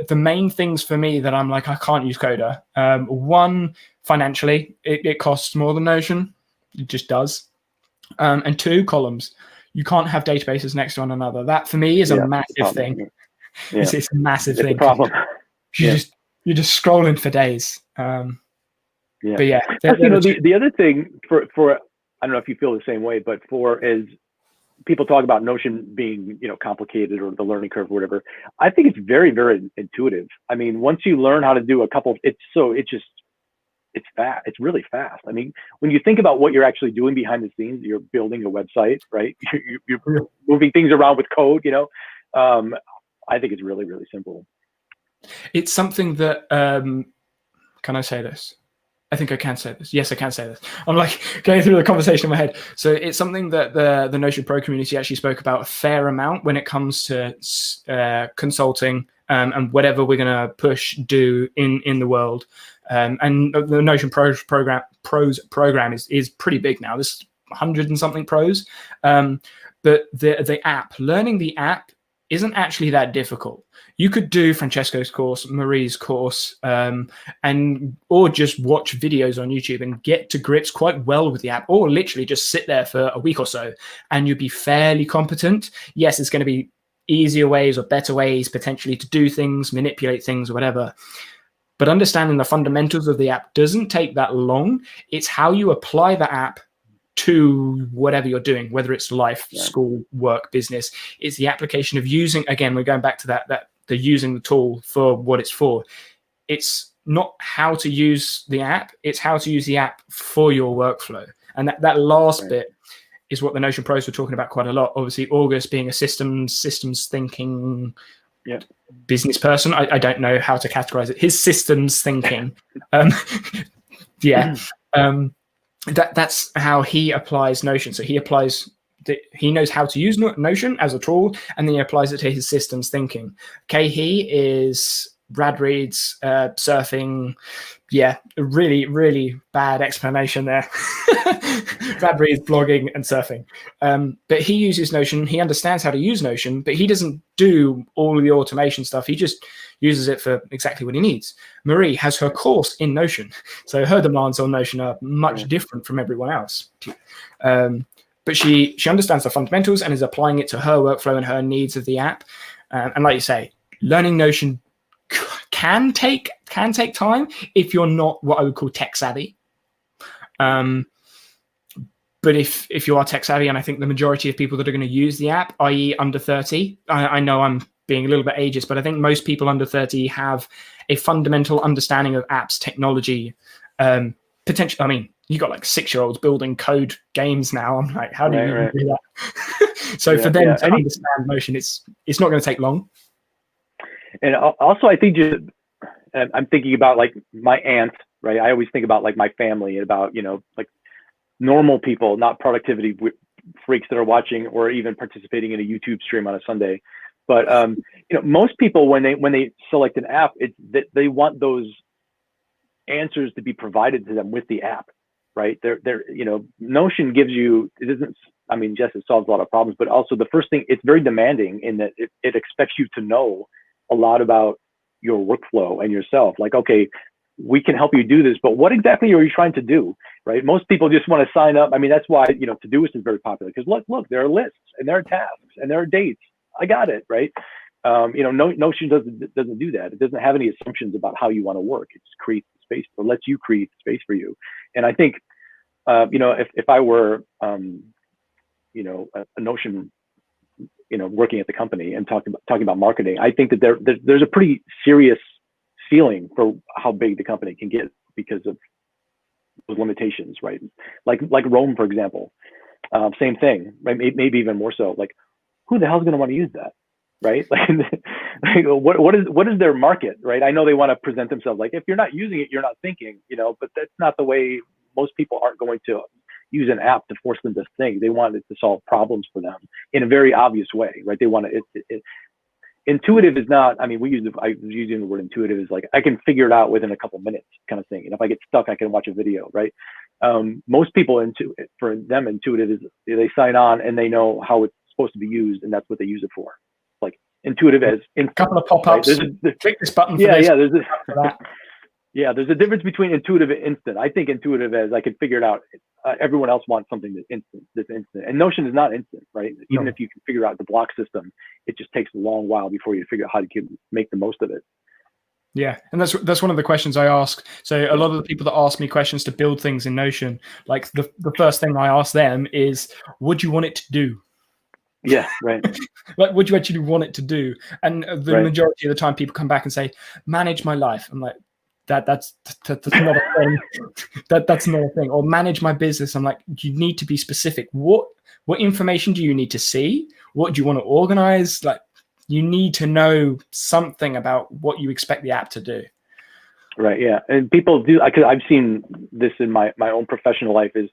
the main things for me that I'm like, I can't use Coder. One, financially, it costs more than Notion. It just does. And two, columns. You can't have databases next to one another. That for me is a massive thing. Yeah. It's a massive thing. A problem. You're just scrolling for days. But yeah, the other thing for I don't know if you feel the same way, but is people talk about Notion being complicated or the learning curve or whatever. I think it's very, very intuitive. I mean, once you learn how to do a couple, it's fast. It's really fast. I mean, when you think about what you're actually doing behind the scenes, you're building a website, right? You're moving things around with code, I think it's really, really simple. It's something that, can I say this? I think I can say this. Yes, I can say this. I'm like going through the conversation in my head. So it's something that the Notion Pro community actually spoke about a fair amount when it comes to consulting and whatever we're going to do in the world. And the Notion Pros program is pretty big now. There's 100 and something pros. But the app, learning the app isn't actually that difficult. You could do Francesco's course, Marie's course, or just watch videos on YouTube and get to grips quite well with the app, or literally just sit there for a week or so and you'd be fairly competent. Yes, it's going to be easier ways or better ways potentially to do things, manipulate things or whatever. But understanding the fundamentals of the app doesn't take that long. It's how you apply the app to whatever you're doing, whether it's life, school, work, business. It's the application of using, again, we're going back to that the using the tool for what it's for. It's not how to use the app, it's how to use the app for your workflow. And that last bit is what the Notion Pros were talking about quite a lot. Obviously, August being a systems thinking business person. I don't know how to categorize it. His systems thinking. That's how he applies Notion. So he knows how to use Notion as a tool, and then he applies it to his systems thinking. He is Brad Reed's surfing. Yeah, really, really bad explanation there. Brad Reed's blogging and surfing. But he uses Notion. He understands how to use Notion, but he doesn't do all of the automation stuff. He just uses it for exactly what he needs. Marie has her course in Notion. So her demands on Notion are much different from everyone else. But she understands the fundamentals and is applying it to her workflow and her needs of the app. And like you say, learning Notion can take time if you're not what I would call tech savvy. But if you are tech savvy, and I think the majority of people that are going to use the app, i.e. under 30, I know I'm being a little bit ageist, but I think most people under 30 have a fundamental understanding of apps, technology, potential. I mean, you got like 6-year-olds building code games now. I'm like, how do you even do that? So for them to understand Notion, it's not going to take long. And also, I think I'm thinking about like my aunt, right? I always think about like my family, about, like normal people, not productivity freaks that are watching or even participating in a YouTube stream on a Sunday. But, most people, when they select an app, it's that they want those answers to be provided to them with the app, right? Notion gives you, it isn't, I mean, yes, it solves a lot of problems, but also the first thing, it's very demanding in that it expects you to know a lot about your workflow and yourself. Like, okay, we can help you do this, but what exactly are you trying to do, right? Most people just want to sign up. I mean, that's why, Todoist is very popular, because look, there are lists and there are tasks and there are dates. I got it, right? Notion doesn't do that. It doesn't have any assumptions about how you want to work. It just creates space, or lets you create space for you. And I think, if I were, a Notion, working at the company and talking about marketing, I think that there's a pretty serious ceiling for how big the company can get because of those limitations, right? Like Rome, for example, same thing, right? Maybe even more so. Like, who the hell's going to want to use that? Right? Like, what is their market, right? I know they want to present themselves like, if you're not using it, you're not thinking, but that's not the way. Most people aren't going to use an app to force them to think. They want it to solve problems for them in a very obvious way, right? They want it. Intuitive is not. I mean, I was using the word intuitive is like I can figure it out within a couple minutes, kind of thing. And if I get stuck, I can watch a video, right? Most people, for them, intuitive is they sign on and they know how it's supposed to be used, and that's what they use it for. Like intuitive as a couple of pop-ups. Right? Click this button. For this, there's a difference between intuitive and instant. I think intuitive as I can figure it out. Everyone else wants something that's instant. And Notion is not instant, right? Even if you can figure out the block system, it just takes a long while before you figure out how to make the most of it. Yeah, and that's one of the questions I ask. So a lot of the people that ask me questions to build things in Notion, like the first thing I ask them is, what do you want it to do? Yeah, right. Like, what do you actually want it to do? And the majority of the time, people come back and say, manage my life. I'm like, that's not a thing. That's not a thing. Or manage my business. I'm like, you need to be specific. What information do you need to see? What do you want to organize? Like, you need to know something about what you expect the app to do. Right. Yeah. And people do, because I've seen this in my own professional life, is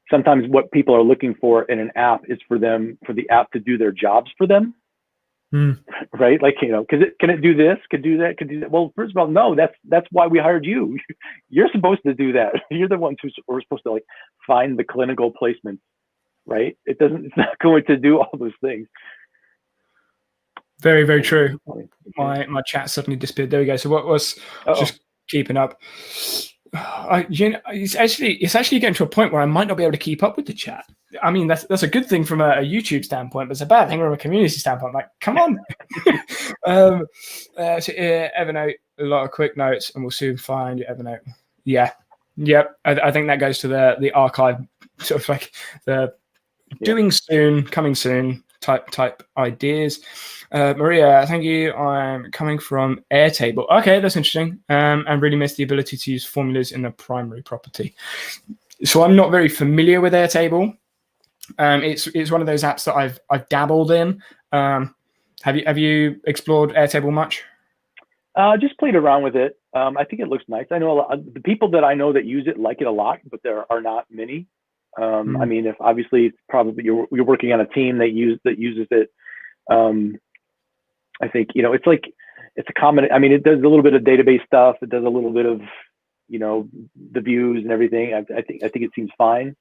sometimes what people are looking for in an app is for the app to do their jobs for them. Right? Like, can it do this? Could do that? Could do that? Well, first of all, no, that's why we hired you. You're supposed to do that. You're the ones who are supposed to find the clinical placements, right? It's not going to do all those things. Very, very true. My chat suddenly disappeared. There we go. So what was just keeping up? It's actually getting to a point where I might not be able to keep up with the chat. I mean, that's a good thing from a YouTube standpoint, but it's a bad thing from a community standpoint. Like, come on. So Evernote, a lot of quick notes, and we'll soon find your Evernote. Yeah. Yep. I think that goes to the archive, sort of like the doing soon, coming soon type ideas. Maria, thank you. I'm coming from Airtable. Okay, that's interesting. And really miss the ability to use formulas in a primary property. So I'm not very familiar with Airtable. It's one of those apps that I've dabbled in. Have you explored Airtable much? Just played around with it. I think it looks nice. I know the people that I know that use it like it a lot, but there are not many. I mean, if obviously it's probably you're working on a team that uses it. I think it's a common. I mean, it does a little bit of database stuff. It does a little bit of the views and everything. I think it seems fine.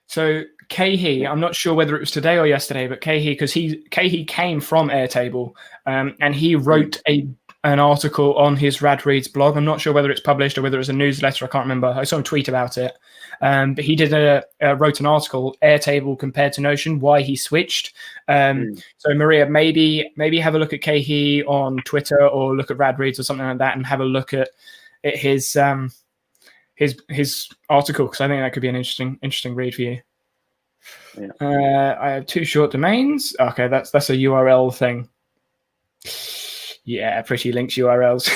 So Kahi, I'm not sure whether it was today or yesterday, but Kahi, because Kahi came from Airtable, and he wrote an article on his Rad Reads blog. I'm not sure whether it's published or whether it's a newsletter. I can't remember. I saw him tweet about it. But he wrote an article, Airtable compared to Notion, why he switched. So Maria, maybe have a look at Kahi on Twitter or look at Rad Reads or something like that, and have a look at his article, because I think that could be an interesting read for you. I have 2 short domains. Okay, that's a URL thing. Yeah, pretty links URLs.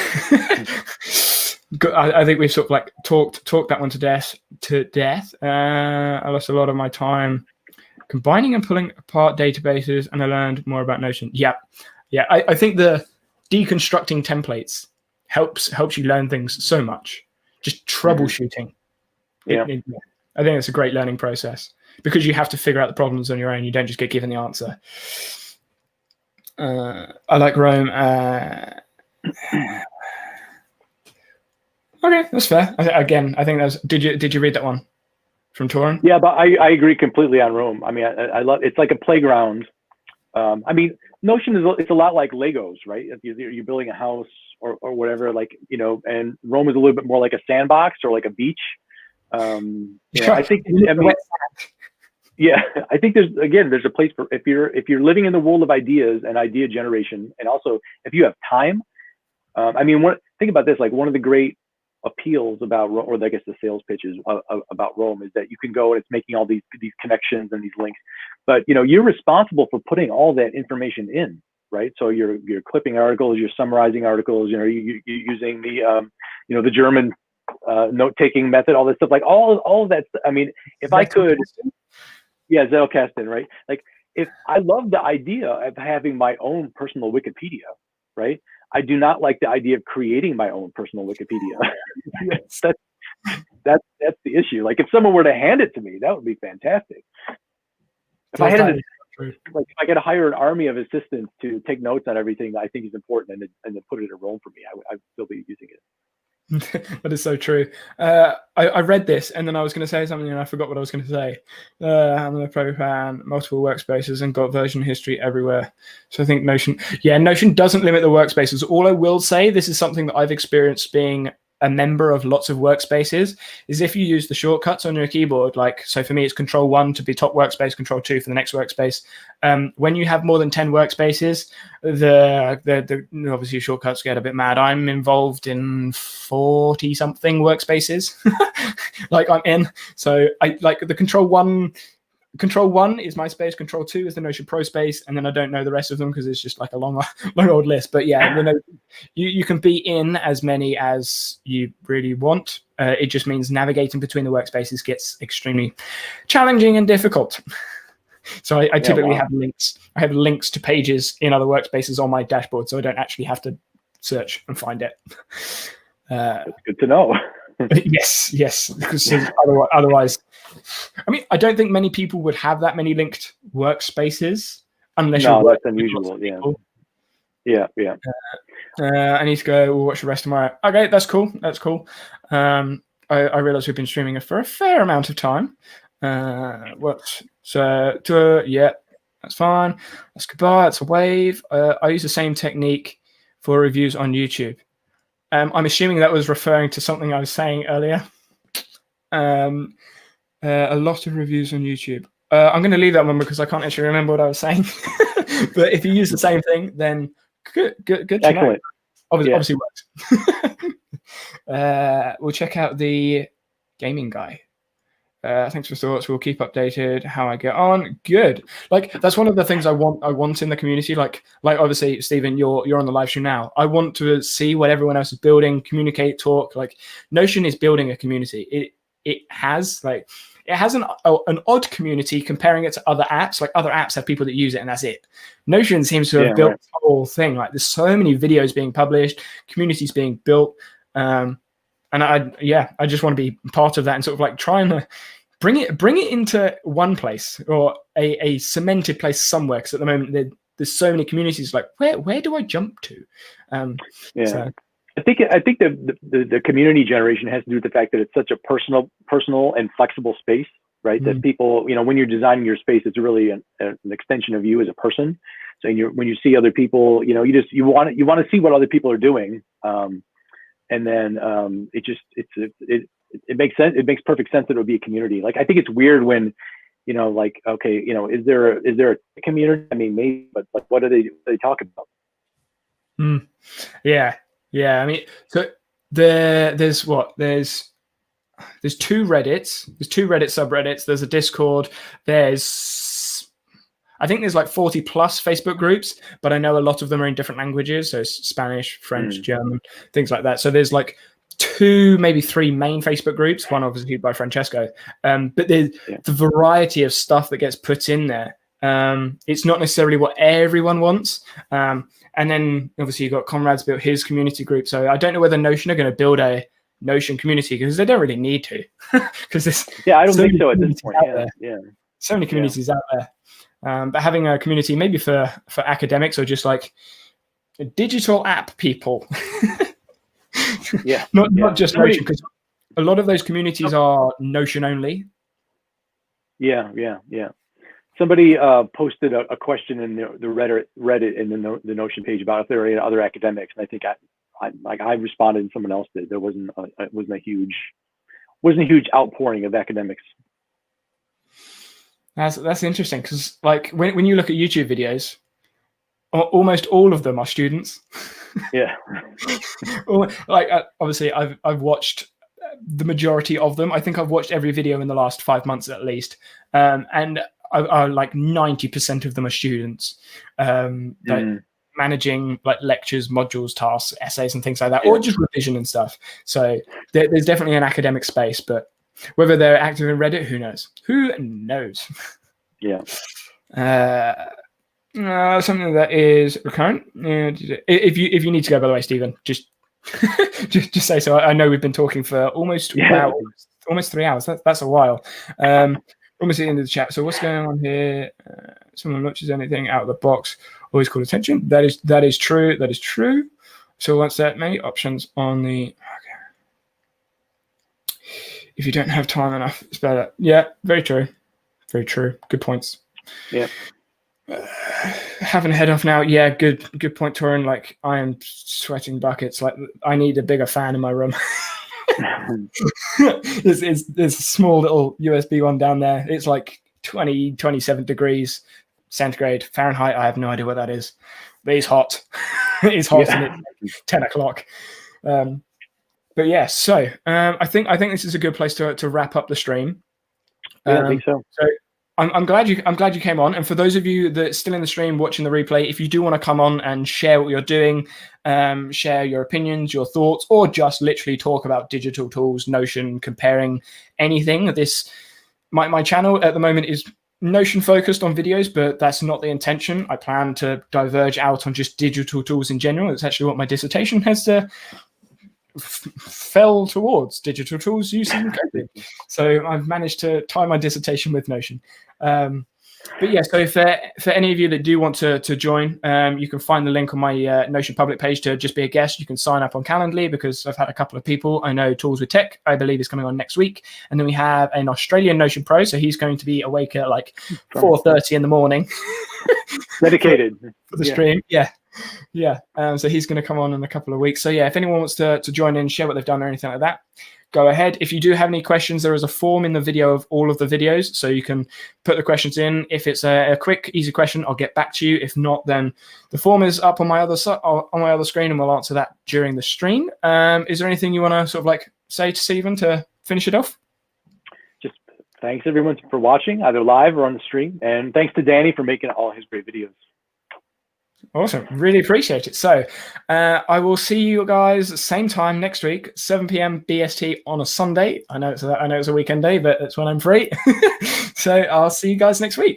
I think we've sort of like talked that one to death. I lost a lot of my time combining and pulling apart databases, and I learned more about Notion. Yeah. I think the deconstructing templates helps you learn things so much. Just troubleshooting. I think it's a great learning process, because you have to figure out the problems on your own. You don't just get given the answer. I like Rome. Okay, that's fair. Again, I think that's. Did you read that one from Torin? Yeah, but I agree completely on Rome. I mean, I love. It's like a playground. I mean, Notion it's a lot like Legos, right? If you're building a house or whatever, and Rome is a little bit more like a sandbox or like a beach. I think. Yeah, I think there's a place for, if you're living in the world of ideas and idea generation, and also if you have time. I mean, think about this. Like, one of the great appeals about Rome, or I guess the sales pitches about Rome, is that you can go and it's making all these connections and these links, but you're responsible for putting all that information in, right? So you're clipping articles, you're summarizing articles, you're using the German note taking method, all this stuff, like all of that. I mean, if I could. Yeah, Zettelkasten, right? Like, if I love the idea of having my own personal Wikipedia, right? I do not like the idea of creating my own personal Wikipedia. that's the issue. Like, if someone were to hand it to me, that would be fantastic. If I had if I could hire an army of assistants to take notes on everything that I think is important and then put it in Rome for me, I'd still be using it. That is so true. I read this and then I was going to say something and I forgot what I was going to say. I'm a pro fan, multiple workspaces, and got version history everywhere. So I think Notion doesn't limit the workspaces. All I will say, this is something that I've experienced being a member of lots of workspaces, is if you use the shortcuts on your keyboard, like, so for me it's Control-1 to be top workspace, Control-2 for the next workspace. When you have more than 10 workspaces, the obviously shortcuts get a bit mad. I'm involved in 40 something workspaces. Like, I'm in, so I like the Control-1 is my space, Control-2 is the Notion Pro space, and then I don't know the rest of them because it's just like a long old list. But yeah, you can be in as many as you really want. It just means navigating between the workspaces gets extremely challenging and difficult. So I typically have links. I have links to pages in other workspaces on my dashboard, so I don't actually have to search and find it. That's good to know. Yes, because otherwise, I mean, I don't think many people would have that many linked workspaces unless that's unusual. Yeah. I need to go. We'll watch the rest tomorrow. Okay, that's cool. I realize we've been streaming for a fair amount of time. Yeah, that's fine. That's goodbye. That's a wave. I use the same technique for reviews on YouTube. I'm assuming that was referring to something I was saying earlier. A lot of reviews on YouTube. I'm going to leave that one because I can't actually remember what I was saying. But if you use the same thing, then good to know. Obviously works. We'll check out the gaming guy. Thanks for thoughts. We'll keep updated how I get on. Good. Like, that's one of the things I want in the community. Like obviously, Stephen, you're on the live stream now. I want to see what everyone else is building, communicate, talk. Like, Notion is building a community. It has an odd community comparing it to other apps. Like, other apps have people that use it and that's it. Notion seems to have built the whole thing. Like, there's so many videos being published, communities being built. And I just want to be part of that and sort of like trying to bring it into one place, or a cemented place somewhere. Because at the moment there's so many communities. Like, where do I jump to? So. I think the community generation has to do with the fact that it's such a personal and flexible space, right? That people, when you're designing your space, it's really an extension of you as a person. So when you see other people, you want to see what other people are doing. And then it makes sense. It makes perfect sense that it would be a community. Like, I think it's weird when, like, okay, is there a community? I mean, maybe, but like, what do they talk about? Yeah. I mean, so there's two Reddits. There's two Reddit subreddits. There's a Discord. I think there's like 40 plus Facebook groups, but I know a lot of them are in different languages. So Spanish, French, German, things like that. So there's like 2, maybe 3 main Facebook groups, one obviously by Francesco. But the variety of stuff that gets put in there, it's not necessarily what everyone wants. And then obviously you've got Conrad's built his community group. So I don't know whether Notion are going to build a Notion community, because they don't really need to. Because there's I don't think so at this point. So many communities out there. But having a community maybe for academics, or just like digital app people. Not just Notion, because a lot of those communities are Notion only. Yeah. Somebody posted a question in the Reddit in the Notion page about if there are any other academics, and I think I responded, and someone else did. There wasn't a huge outpouring of academics. That's interesting, because like when you look at YouTube videos, almost all of them are students. Yeah. Like obviously, I've watched the majority of them. I think I've watched every video in the last 5 months at least, and like 90% of them are students. Managing like lectures, modules, tasks, essays, and things like that, or just revision and stuff. So there's definitely an academic space, but whether they're active in Reddit, who knows? Who knows? Yeah. Something that is recurrent. If you need to go, by the way, Stephen, just just say so. I know we've been talking for almost 3 hours. That's a while. Almost at the end of the chat. So what's going on here? Someone launches anything out of the box, always call attention. That is true. That is true. So once that many options on the if you don't have time enough, it's better. Yeah, very true. Very true. Good points. Yeah. Having to head off now. Yeah, good point, Torin. Like, I am sweating buckets. Like, I need a bigger fan in my room. There's a small little USB one down there. It's like 27 degrees centigrade. Fahrenheit, I have no idea what that is. But it's hot. It's hot, and it's 10 o'clock. But yeah, so I think this is a good place to wrap up the stream. Yeah, I think so. So I'm glad you came on. And for those of you that are still in the stream watching the replay, if you do want to come on and share what you're doing, share your opinions, your thoughts, or just literally talk about digital tools, Notion, comparing anything. My channel at the moment is Notion focused on videos, but that's not the intention. I plan to diverge out on just digital tools in general. It's actually what my dissertation has fell towards, digital tools used in coding. So I've managed to tie my dissertation with Notion. But yeah, so for any of you that do want to join, you can find the link on my Notion public page to just be a guest. You can sign up on Calendly, because I've had a couple of people. I know Tools with Tech, I believe, is coming on next week. And then we have an Australian Notion Pro, so he's going to be awake at like 4:30 in the morning. Dedicated. for the stream. Yeah. So he's going to come on in a couple of weeks. So yeah, if anyone wants to join in, share what they've done or anything like that, go ahead. If you do have any questions, there is a form in the video of all of the videos, so you can put the questions in. If it's a quick, easy question, I'll get back to you. If not, then the form is up on my other screen, and we'll answer that during the stream. Is there anything you want to sort of like say to Stephen to finish it off? Just thanks everyone for watching, either live or on the stream, and thanks to Danny for making all his great videos. Awesome. Really appreciate it. So I will see you guys same time next week, 7 p.m. BST on a Sunday. I know it's a weekend day, but it's when I'm free. So I'll see you guys next week.